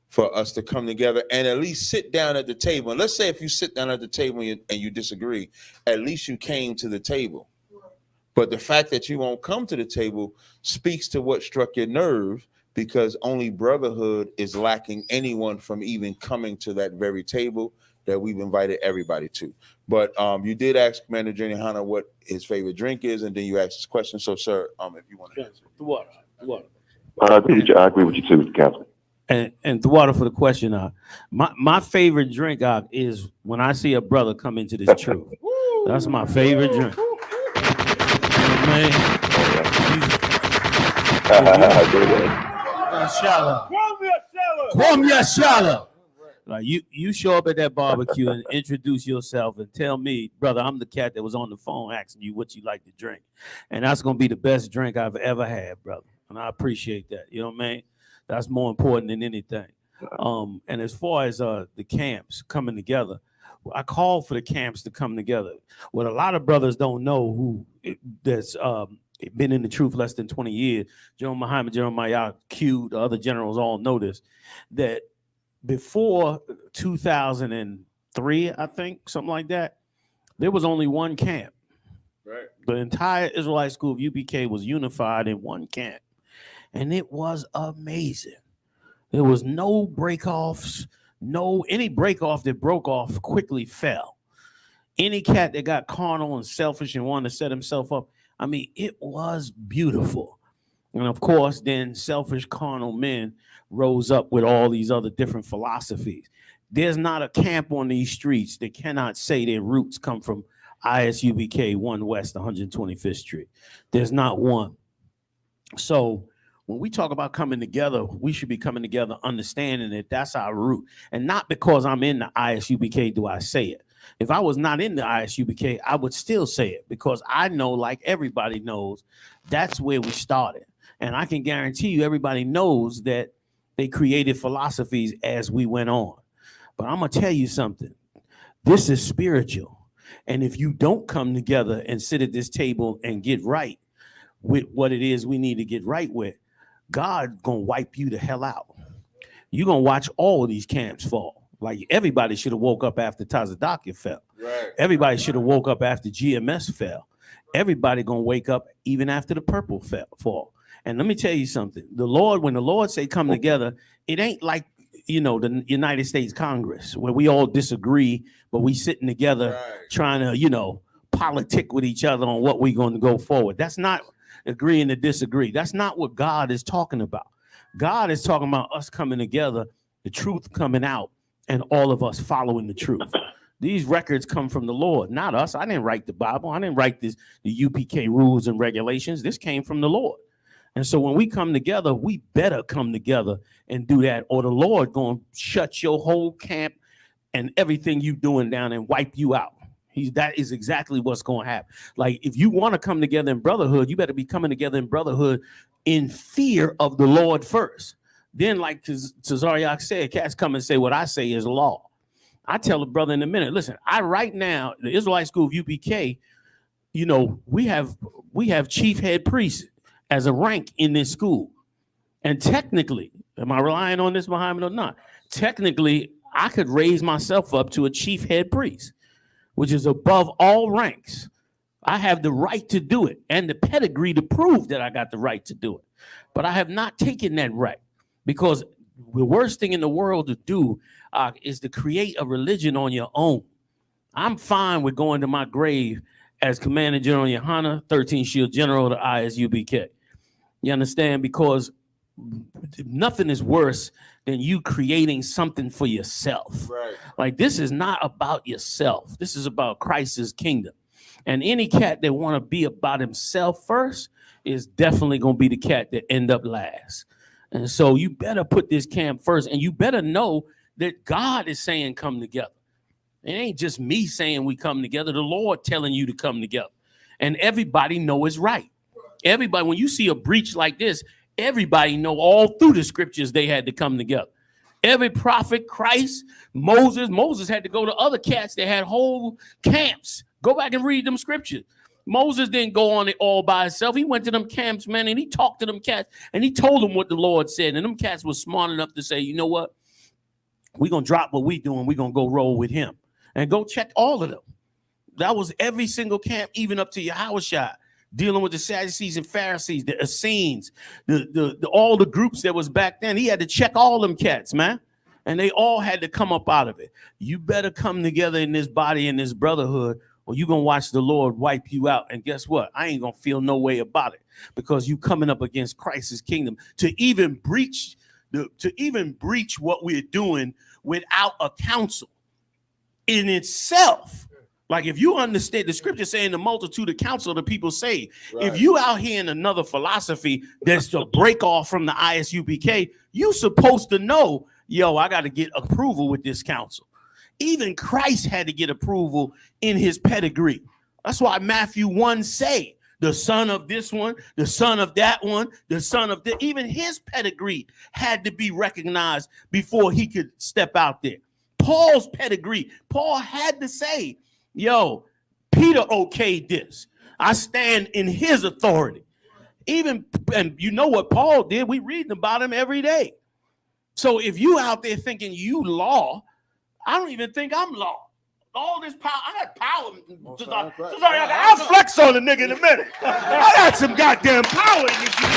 for us to come together and at least sit down at the table. And let's say if you sit down at the table and you disagree, at least you came to the table. But the fact that you won't come to the table speaks to what struck your nerve, because only brotherhood is lacking anyone from even coming to that very table that we've invited everybody to. But you did ask Commander GEN.YAHANNA what his favorite drink is, and then you asked this question. So, sir, if you want to answer. The water. I agree with you too, Captain. And the water for the question. My favorite drink is when I see a brother come into this truth. That's my favorite drink. Man. SHALAM. Like you show up at that barbecue and introduce yourself and tell me, brother, I'm the cat that was on the phone asking you what you like to drink. And that's gonna be the best drink I've ever had, brother. And I appreciate that. You know what I mean? That's more important than anything. And as far as the camps coming together, I call for the camps to come together. What a lot of brothers don't know that's been in the truth less than 20 years, General Muhammad, General I.S.U.P.K, the other generals all know this, that before 2003, I think, something like that, there was only one camp. Right. The entire Israelite school of U.P.K was unified in one camp. And it was amazing. There was no break-offs, any break-off that broke off quickly fell. Any cat that got carnal and selfish and wanted to set himself up, I mean, it was beautiful. And of course, then selfish carnal men rose up with all these other different philosophies. There's not a camp on these streets that cannot say their roots come from I.S.U.P.K 1 West 125th Street. There's not one. So when we talk about coming together, we should be coming together understanding that that's our root. And not because I'm in the I.S.U.P.K do I say it. If I was not in the I.S.U.P.K, I would still say it, because I know, like everybody knows, that's where we started. And I can guarantee you everybody knows that they created philosophies as we went on. But I'm going to tell you something. This is spiritual. And if you don't come together and sit at this table and get right with what it is we need to get right with, God gonna wipe you the hell out. You're gonna watch all of these camps fall. Like everybody should have woke up after TITHES fell. Right. Everybody should have woke up after GMS fell. Everybody gonna wake up even after the purple fall. And let me tell you something. The Lord, when the Lord say come together, it ain't like, you know, the United States Congress where we all disagree, but we sitting together trying to, you know, politic with each other on what we're going to go forward. That's not agreeing to disagree. That's not what God is talking about. God is talking about us coming together, the truth coming out, and all of us following the truth. These records come from the Lord, not us. I didn't write the Bible. I didn't write the U.P.K rules and regulations. This came from the Lord. And so when we come together, we better come together and do that, or the Lord going to shut your whole camp and everything you doing down and wipe you out. That is exactly what's going to happen. Like, if you want to come together in brotherhood, you better be coming together in brotherhood in fear of the Lord first. Then, like Tazariak said, cats come and say what I say is law. I tell a brother in a minute, listen, right now, the Israelite School of U.P.K, you know, we have chief head priest as a rank in this school. And technically, am I relying on this, Muhammad, or not? Technically, I could raise myself up to a chief head priest, which is above all ranks. I have the right to do it and the pedigree to prove that I got the right to do it. But I have not taken that right, because the worst thing in the world to do is to create a religion on your own. I'm fine with going to my grave as Commander General Yahanna, 13th Shield General of the I.S.U.P.K. You understand? Because nothing is worse than you creating something for yourself. Right. Like, this is not about yourself. This is about Christ's kingdom. And any cat that want to be about himself first is definitely going to be the cat that end up last. And so you better put this camp first, and you better know that God is saying come together. It ain't just me saying we come together. The Lord telling you to come together. And everybody know it's right. Everybody, when you see a breach like this, everybody know all through the scriptures they had to come together. Every prophet, Christ, Moses had to go to other cats that had whole camps. Go back and read them scriptures. Moses didn't go on it all by himself. He went to them camps, man, and he talked to them cats, and he told them what the Lord said. And them cats was smart enough to say, you know what? We're going to drop what we doing. We're going to go roll with him. And go check all of them. That was every single camp, even up to Yahushua, dealing with the Sadducees and Pharisees, the Essenes, all the groups that was back then. He had to check all them cats, man. And they all had to come up out of it. You better come together in this body, in this brotherhood, or you're going to watch the Lord wipe you out. And guess what? I ain't going to feel no way about it, because you coming up against Christ's kingdom to even breach what we're doing without a council in itself. Like, if you understand the scripture saying the multitude of counsel the people say, right. If you out here in another philosophy that's to break off from the I.S.U.P.K, you supposed to know, yo, I got to get approval with this council. Even Christ had to get approval in his pedigree. That's why Matthew 1 say, the son of this one, the son of that one, the son of that. Even his pedigree had to be recognized before he could step out there. Paul's pedigree, Paul had to say, yo, Peter okayed this. I stand in his authority. And you know what Paul did? We read about him every day. So if you out there thinking you law, I don't even think I'm law. All this power, I got power. I'll flex on a nigga in a minute. I got some goddamn power in this shit.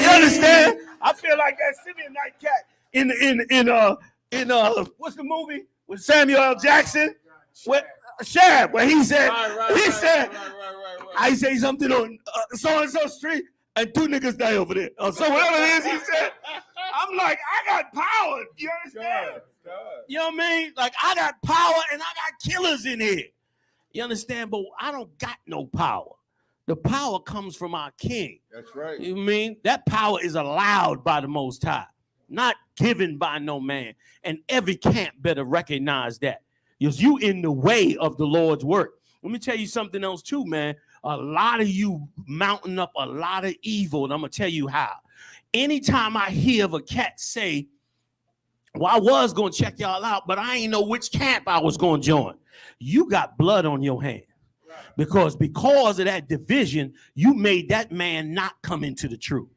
You understand? I feel like that Simeon Night cat in what's the movie with Samuel L. Jackson? Shab, where he said, I say something on so-and-so street, and 2 niggas die over there. So whatever it is, he said, I'm like, I got power. You understand? You know what I mean? Like, I got power and I got killers in here. You understand? But I don't got no power. The power comes from our king. That's right. You know what I mean? That power is allowed by the Most High, not given by no man. And every camp better recognize that. Because you in the way of the Lord's work. Let me tell you something else too, man. A lot of you mounting up a lot of evil, and I'm going to tell you how. Anytime I hear of a cat say, well, I was going to check y'all out, but I ain't know which camp I was going to join. You got blood on your hand. Because of that division, you made that man not come into the truth.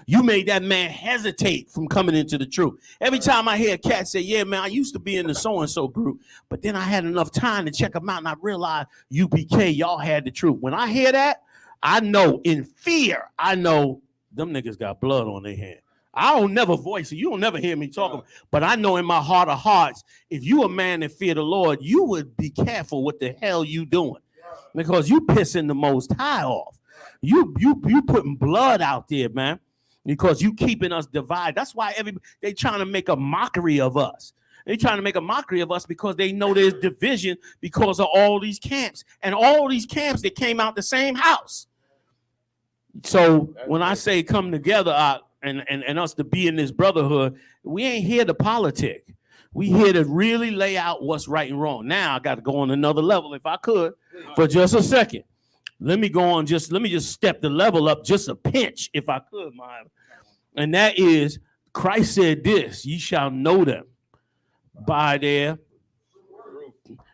You made that man hesitate from coming into the truth. Every time I hear a cat say, yeah, man, I used to be in the so-and-so group, but then I had enough time to check them out, and I realized UPK, y'all had the truth. When I hear that, I know in fear, I know them niggas got blood on their hand. I don't never voice it. You don't never hear me talking, but I know in my heart of hearts, if you a man that fear the Lord, you would be careful what the hell you doing, because you pissing the Most High off. You putting blood out there, man. Because you keeping us divided. That's why they trying to make a mockery of us. They trying to make a mockery of us because they know there's division because of all these camps. And all these camps that came out the same house. So when I say come together and us to be in this brotherhood, we ain't here to politic. We here to really lay out what's right and wrong. Now I got to go on another level if I could for just a second. Let me just step the level up just a pinch, if I could, my. And that is, Christ said this, ye shall know them by their.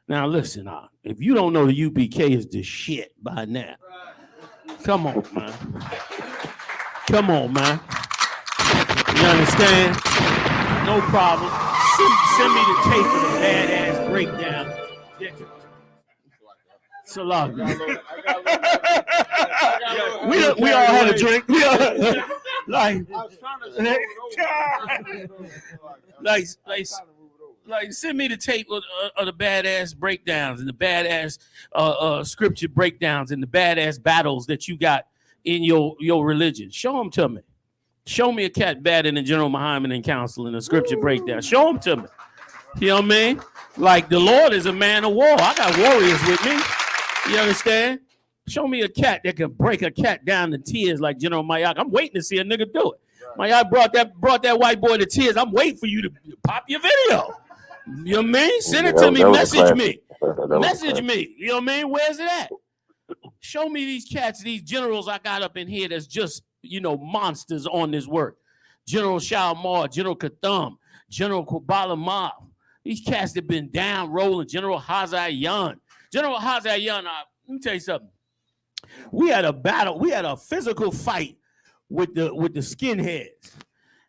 Now listen, if you don't know the UPK is the shit by now, come on, man. Come on, man. You understand? No problem. Send me the tape of the badass breakdown. Salam. We all had a drink. Like, I was trying to like, send me the tape of the badass breakdowns and the badass scripture breakdowns and the badass battles that you got in your religion. Show them to me. Show me a cat better than General Muhammad in council and a scripture breakdown. Show them to me. You know what I mean? Like, the Lord is a man of war. I got warriors with me. You understand? Show me a cat that can break a cat down to tears like General Mayak. I'm waiting to see a nigga do it. Mayak brought that white boy to tears. I'm waiting for you to pop your video. You know what I mean? Send it to me. Message me. Message me. You know what I mean? Where's it at? Show me these cats, these generals I got up in here that's just, monsters on this work. General Shalmar, General Katham, General Kubala Ma. These cats that been down rolling. General Hazayan. General Hazayan, let me tell you something. We had a battle. We had a physical fight with the skinheads.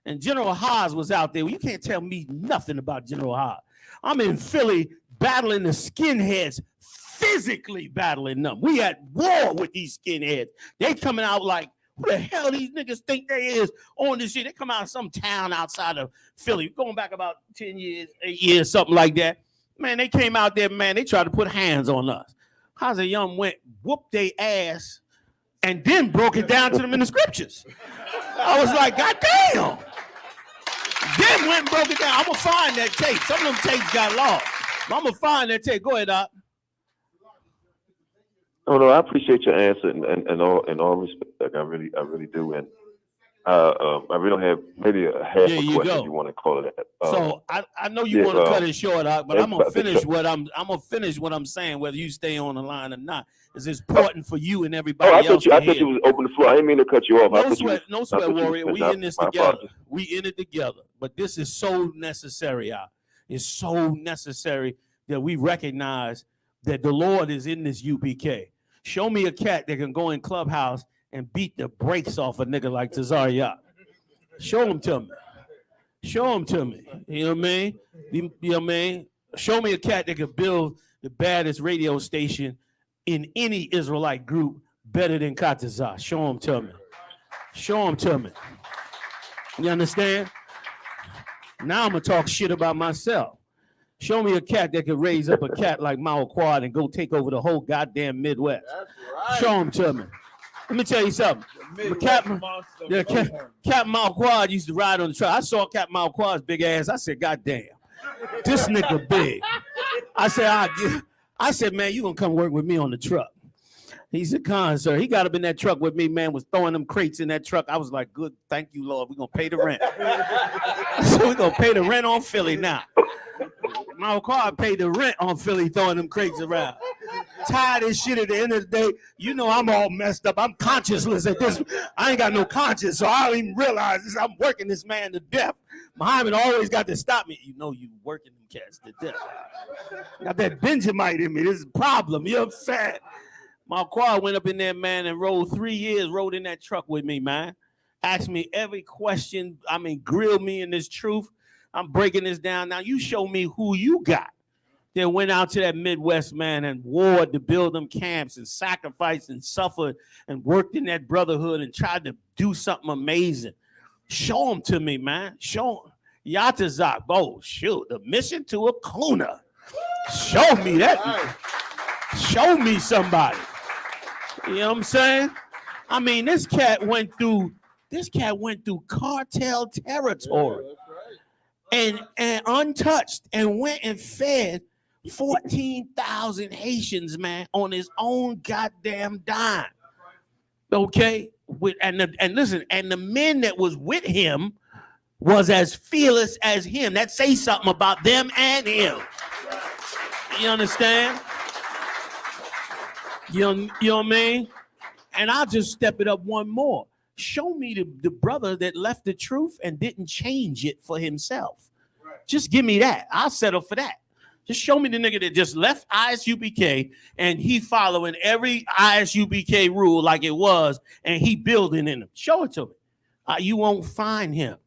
And General Haas was out there. You can't tell me nothing about General Haas. I'm in Philly battling the skinheads, physically battling them. We had war with these skinheads. They coming out like, who the hell these niggas think they is on this shit? They come out of some town outside of Philly, going back about 10 years, 8 years, something like that. Man, they came out there, man, they tried to put hands on us. How's a young went, whooped their ass, and then broke it down to them in the scriptures. I was like, God damn. Then went and broke it down. I'm going to find that tape. Some of them tapes got lost. I'm going to find that tape. Go ahead, Doc. Oh no, I appreciate your answer and all respect. I really do. And I really don't have maybe a half a question you want to call it that. So I know you want to cut it short, Doc, but I'm gonna finish what I'm saying, whether you stay on the line or not. It's important for you and everybody else. I thought you was open the floor. I didn't mean to cut you off. No sweat, warrior. We in this together. We in it together. But this is so necessary, It's so necessary that we recognize that the Lord is in this UPK. Show me a cat that can go in Clubhouse and beat the brakes off a nigga like Tazariak. Show him to me. Show him to me. You know what I mean? You know what I mean? Show me a cat that can build the baddest radio station in any Israelite group better than Katazah. Show him to me. Show him to me. You understand? Now I'm going to talk shit about myself. Show me a cat that could raise up a cat like Mao Quad and go take over the whole goddamn Midwest. Right. Show him to me. Let me tell you something. Captain Mao Quad used to ride on the truck. I saw Captain Mao Quad's big ass. I said, God damn, this nigga big. I said, man, you gonna come work with me on the truck. He said, Con, sir. He got up in that truck with me, man, was throwing them crates in that truck. I was like, good, thank you, Lord. We're gonna pay the rent. So we're gonna pay the rent on Philly now. My car paid the rent on Philly throwing them crates around. Tired of shit at the end of the day. You know I'm all messed up. I'm conscienceless at this. I ain't got no conscience, so I don't even realize this. I'm working this man to death. Muhammad always got to stop me. You know you working them cats to death. Got that Benjamite in me. This is a problem. You know what I'm saying? My car went up in there, man, and rode 3 years, rode in that truck with me, man. Asked me every question. I mean, grilled me in this truth. I'm breaking this down. Now you show me who you got that went out to that Midwest, man, and warred to build them camps and sacrificed and suffered and worked in that brotherhood and tried to do something amazing. Show them to me, man. Show them. Yatazak. Oh, shoot. The mission to a Kuna. Show me that. Show me somebody. You know what I'm saying? I mean, this cat went through cartel territory. And untouched and went and fed 14,000 Haitians, man, on his own goddamn dime. Okay? Listen, the men that was with him was as fearless as him. That says something about them and him. You understand? You know what I mean? And I'll just step it up one more. Show me the brother that left the truth and didn't change it for himself. Right. Just give me that. I'll settle for that. Just show me the nigga that just left I.S.U.P.K. and he following every I.S.U.P.K. rule like it was and he building in them. Show it to me. You won't find him.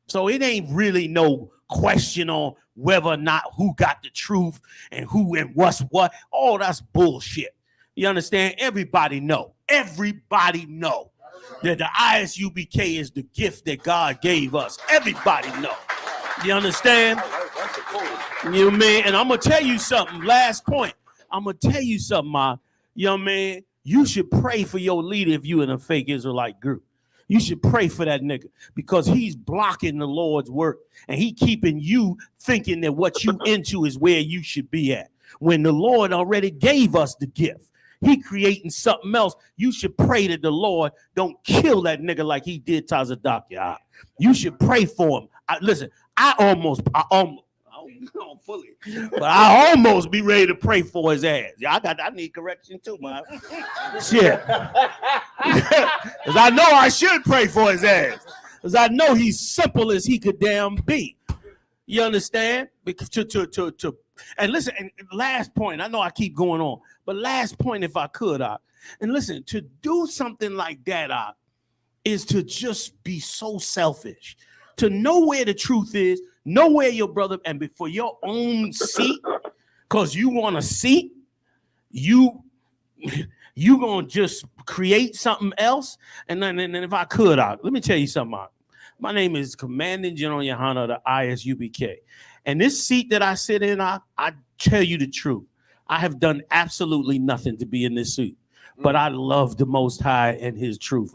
So it ain't really no question on whether or not who got the truth and who and what's what. Oh, that's bullshit. You understand? Everybody know. Everybody know. that the I.S.U.P.K is the gift that God gave us. Everybody know. You understand? You know what I mean? And I'm going to tell you something. Last point. I'm going to tell you something, Ma. You know what I mean? You should pray for your leader if you in a fake Israelite group. You should pray for that nigga because he's blocking the Lord's work and he keeping you thinking that what you into is where you should be at. When the Lord already gave us the gift, he creating something else. You should pray that the Lord don't kill that nigga like he did TITHES. You should pray for him. Listen, I almost don't fully, but I almost be ready to pray for his ass. Yeah, I need correction too, man. Shit. Because I know I should pray for his ass. Because I know he's simple as he could damn be. You understand? Because and listen, and last point, I know I keep going on, but last point if I could, and listen, to do something like that, is to just be so selfish. To know where the truth is, know where your brother, and for your own seat, because you want a seat, you gonna just create something else. And then if I could, let me tell you something. My name is Commanding General Yahanna of the I.S.U.P.K. And this seat that I sit in, I tell you the truth. I have done absolutely nothing to be in this seat, but I love the Most High and His truth.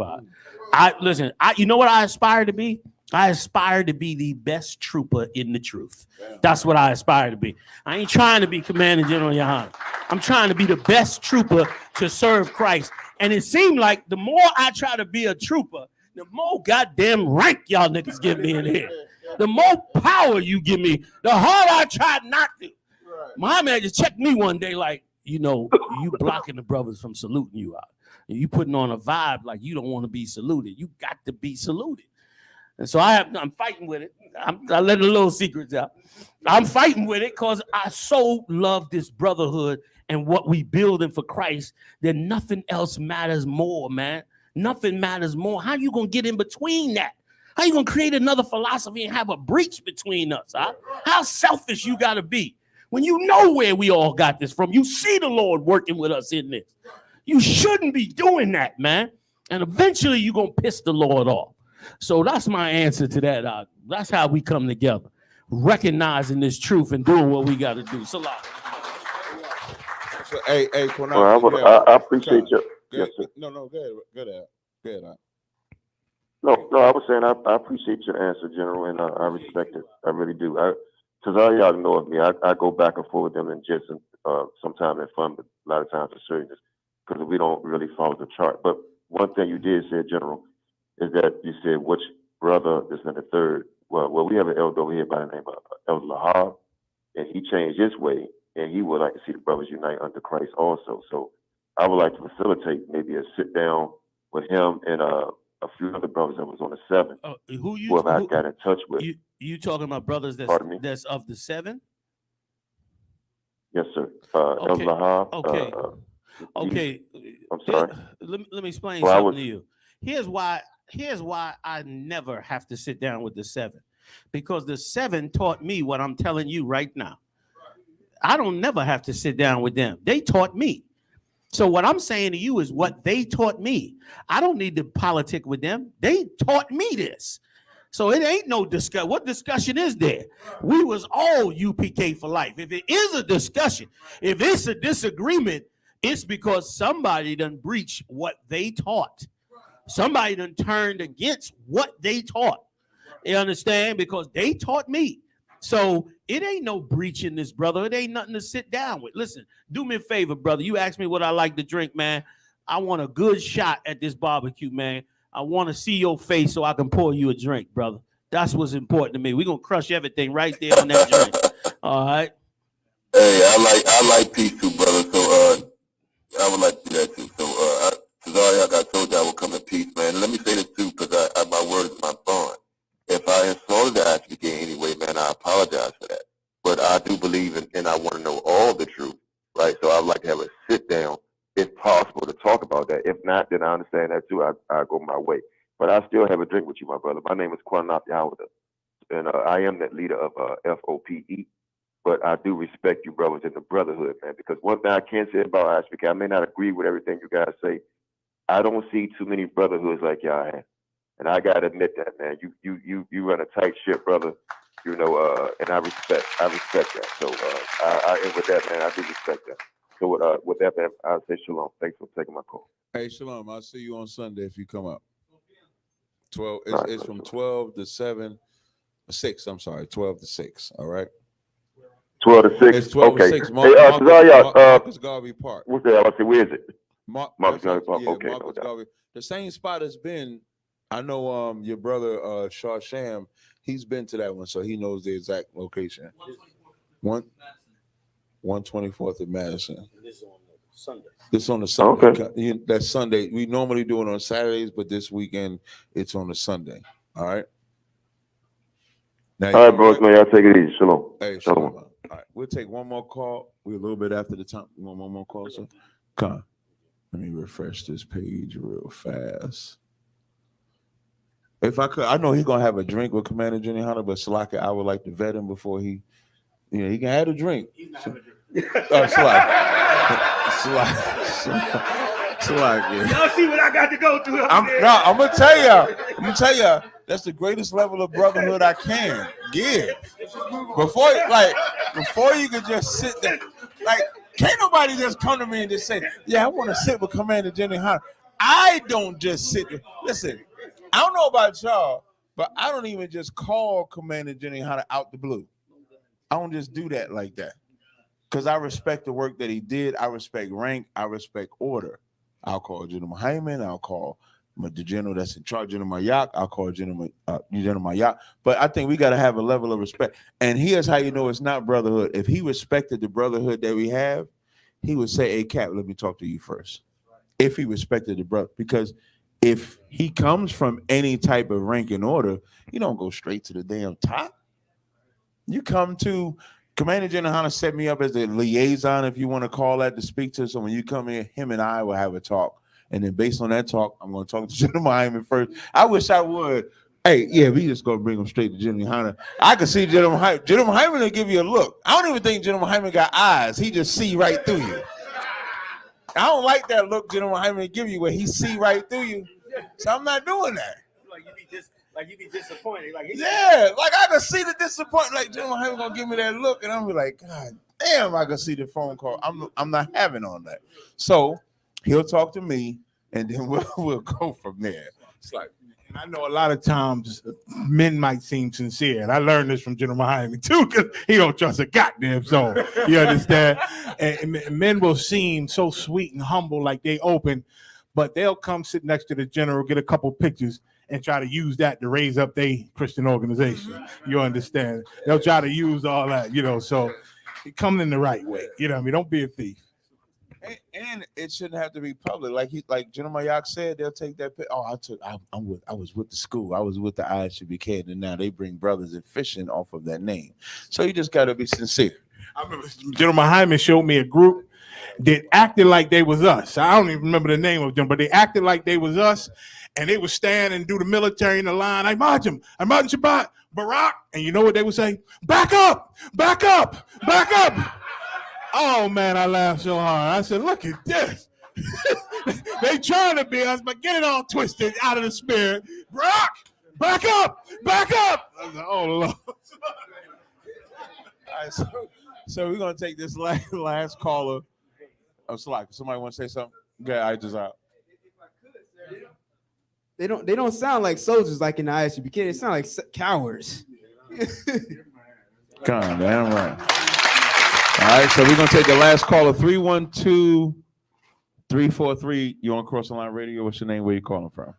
Listen, you know what I aspire to be? I aspire to be the best trooper in the truth. That's what I aspire to be. I ain't trying to be Commanding General Yahanna. I'm trying to be the best trooper to serve Christ. And it seemed like the more I try to be a trooper, the more goddamn rank y'all niggas give me in here. The more power you give me, the harder I try not to. My man just checked me one day like, you know, you blocking the brothers from saluting you out. And you putting on a vibe like you don't want to be saluted. You got to be saluted. And so I'm fighting with it. I let the little secrets out. I'm fighting with it because I so love this brotherhood and what we building for Christ that nothing else matters more, man. Nothing matters more. How you gonna get in between that? How you gonna create another philosophy and have a breach between us? How selfish you gotta be when you know where we all got this from. You see the Lord working with us in this. You shouldn't be doing that, man. And eventually you're gonna piss the Lord off. So that's my answer to that. That's how we come together, recognizing this truth and doing what we got to do. Salam. So, hey, Quinal, well, I appreciate you. Yes, sir. No, go ahead. No, I was saying I appreciate your answer, General, and I respect it. I really do. Because all y'all know of me, I go back and forth with them in jest and sometimes in fun, but a lot of times in seriousness, because we don't really follow the chart. But one thing you did say, General, is that you said which brother, this and the third. Well, we have an elder over here by the name of Elder Lahab, and he changed his way, and he would like to see the brothers unite under Christ also. So I would like to facilitate maybe a sit down with him and a few other brothers that was on the 7. Who I got in touch with. You talking about brothers that's of the 7? Yes, sir. Elder Lahab. Okay. I'm sorry. Let me explain something to you. Here's why I never have to sit down with the 7, because the 7 taught me what I'm telling you right now. I don't never have to sit down with them. They taught me. So what I'm saying to you is what they taught me. I don't need to politic with them. They taught me this. So it ain't no discussion. What discussion is there? We was all UPK for life. If it is a discussion, if it's a disagreement, it's because somebody done breached what they taught. Somebody done turned against what they taught. You understand? Because they taught me. So it ain't no breach in this, brother. It ain't nothing to sit down with. Listen, do me a favor, brother. You asked me what I like to drink, man. I want a good shot at this barbecue, man. I want to see your face so I can pour you a drink, brother. That's what's important to me. We're going to crush everything right there on that drink. All right? Hey, I like peace too, brother. So I would like to do that too. So Cesariak, I told you I would come in peace, man. And let me say this too, because my word is my bond. If I insulted the I.S.U.P.K anyway, man, I apologize for that. But I do believe and I want to know all the truth, right? So I'd like to have a sit down, if possible, to talk about that. If not, then I understand that too. I go my way. But I still have a drink with you, my brother. My name is GEN.YAHANNA, and I am that leader of FOPE. But I do respect you brothers in the brotherhood, man, because one thing I can say about I.S.U.P.K, I may not agree with everything you guys say, I don't see too many brotherhoods like y'all have. And I gotta admit that, man. You run a tight ship, brother. You know, and I respect that. So I end with that, man. I do respect that. So with that, man, I'll say shalom. Thanks for taking my call. Hey, Shalom, I'll see you on Sunday if you come up. 12. It's from 12 to 6. I'm sorry, 12 to 6. All right. 12 to 6. It's 12 okay. to 6. Marcus Garvey Park. What's that? I say, where is it? Marcus Garvey Park. Yeah, Okay. Marcus Garvey. The same spot has been. I know your brother Sham, he's been to that one, so he knows the exact location. 124th of Madison. This is on Sunday. This on the Sunday. Okay. That's Sunday. We normally do it on Saturdays, but this weekend it's on a Sunday. All right. Now, all right, bros, man. Y'all take it easy. Shalom. Hey, Shalom. All right. We'll take one more call. We're a little bit after the time. You want one more call, sir? Come on. Let me refresh this page real fast. If I could, I know he's gonna have a drink with Commander GEN.YAHANNA, but Salaka, I would like to vet him before he can have a drink. He's not having a drink. Salaka. Y'all see what I got to go through. I'm gonna tell you, that's the greatest level of brotherhood I can give. Before you could just sit there, like, can't nobody just come to me and just say, yeah, I want to sit with Commander GEN.YAHANNA. I don't just sit there. Listen, I don't know about y'all, but I don't even just call Commander GEN.YAHANNA out the blue. I don't just do that like that. Because I respect the work that he did. I respect rank. I respect order. I'll call General Hyman. I'll call the general that's in charge, General Mayak. I'll call General Mayak. But I think we got to have a level of respect. And here's how you know it's not brotherhood. If he respected the brotherhood that we have, he would say, hey, Cap, let me talk to you first. If he respected the brother. Because if he comes from any type of rank and order, you don't go straight to the damn top. You come to Commander GEN.YAHANNA set me up as the liaison, if you want to call that, to speak to. So when you come in, him and I will have a talk. And then based on that talk, I'm going to talk to General Hyman first. I wish I would. Hey, yeah, we just going to bring him straight to GEN.YAHANNA. I can see General Hyman. General Hyman will give you a look. I don't even think General Hyman got eyes. He just see right through you. I don't like that look General Hyman give you where he see right through you. So I'm not doing that. Like you be disappointed. Yeah, like I can see the disappointment. Like General Hyman gonna give me that look, and I'm be like, God damn, I can see the phone call. I'm not having on that. So he'll talk to me, and then we'll go from there. It's like, and I know a lot of times men might seem sincere, and I learned this from General Hyman too, because he don't trust a goddamn soul. You understand? And men will seem so sweet and humble, like they open, but they'll come sit next to the general, get a couple pictures, and try to use that to raise up their Christian organization. You understand? They'll try to use all that, so come in the right way. You know what I mean? Don't be a thief. And it shouldn't have to be public. Like General Mayak said, they'll take that. I was with the school. I was with the I.S.U.P.K. and now they bring brothers and fishing off of that name. So you just got to be sincere. I remember General Hyman showed me a group that acted like they was us. I don't even remember the name of them, but they acted like they was us. And they would stand and do the military in the line. I Majim Shabbat, Barak. And you know what they would say? Back up, back up, back up. Oh, man, I laughed so hard. I said, look at this. They trying to be us, but get it all twisted out of the spirit. Barak, back up, back up. I was like, oh, Lord. All right, so we're going to take this last caller. Oh, somebody want to say something? Yeah, I just out. They don't sound like soldiers like in the I.S.U.P.K. They sound like cowards. Come on, damn right. All right, so we're gonna take the last caller, 312-343. You on Cross the Line Radio? What's your name? Where you calling from?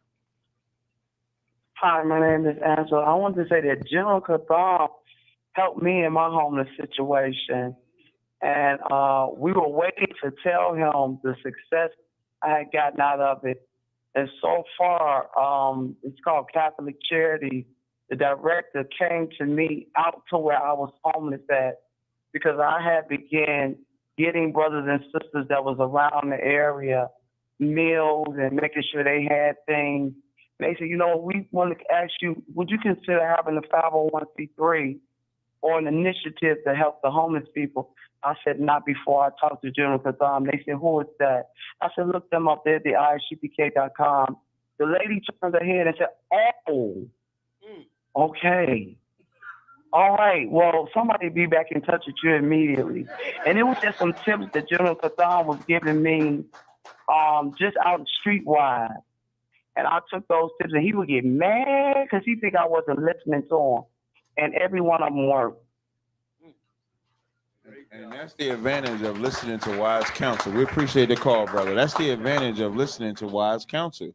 Hi, my name is Angela. I wanted to say that General Kathar helped me in my homeless situation, and we were waiting to tell him the success I had gotten out of it. And so far, it's called Catholic Charity. The director came to me out to where I was homeless at because I had began getting brothers and sisters that was around the area meals and making sure they had things. They said, we want to ask you, would you consider having a 501c3 or an initiative to help the homeless people. I said, not before I talked to General Katham. They said, who is that? I said, look them up there at the I.S.U.P.K.com. The lady turned her head and said, oh, okay. All right, well, somebody be back in touch with you immediately. And it was just some tips that General Katham was giving me just out streetwise. And I took those tips, and he would get mad because he think I wasn't listening to him. And every one of them worked. And that's the advantage of listening to wise counsel. We appreciate the call, brother. That's the advantage of listening to wise counsel.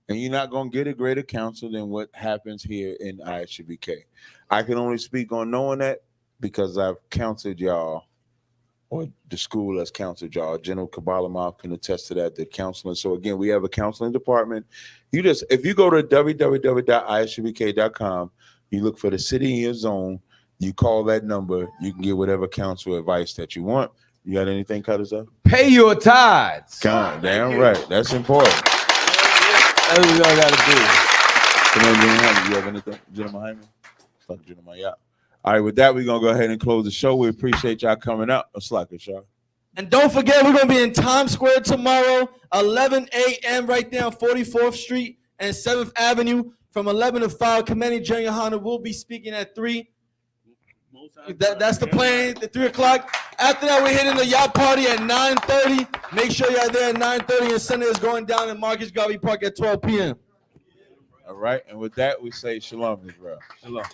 And you're not going to get a greater counsel than what happens here in I.S.U.P.K. I can only speak on knowing that because I've counseled y'all, or the school has counseled y'all. General Kabbalah can attest to that, the counseling. So again, we have a counseling department. If you go to www.isupk.com, you look for the city in your zone, you call that number, you can get whatever counsel advice that you want. You got anything, Cutters up? Pay your tithes. God, damn right. That's important. That's what y'all got to do. You have anything? Gentleman, yeah. All right, with that, we're going to go ahead and close the show. We appreciate y'all coming out. Let's like it, y'all. And don't forget, we're going to be in Times Square tomorrow, 11 a.m. right there on 44th Street and 7th Avenue from 11 to 5. Commander GEN.YAHANNA will be speaking at 3. That's the plan, at 3 o'clock. After that, we're hitting the yacht party at 9:30. Make sure you're there at 9:30, and Sunday is going down in Marcus Garvey Park at 12 p.m. All right, and with that, we say shalom, Israel. Shalom.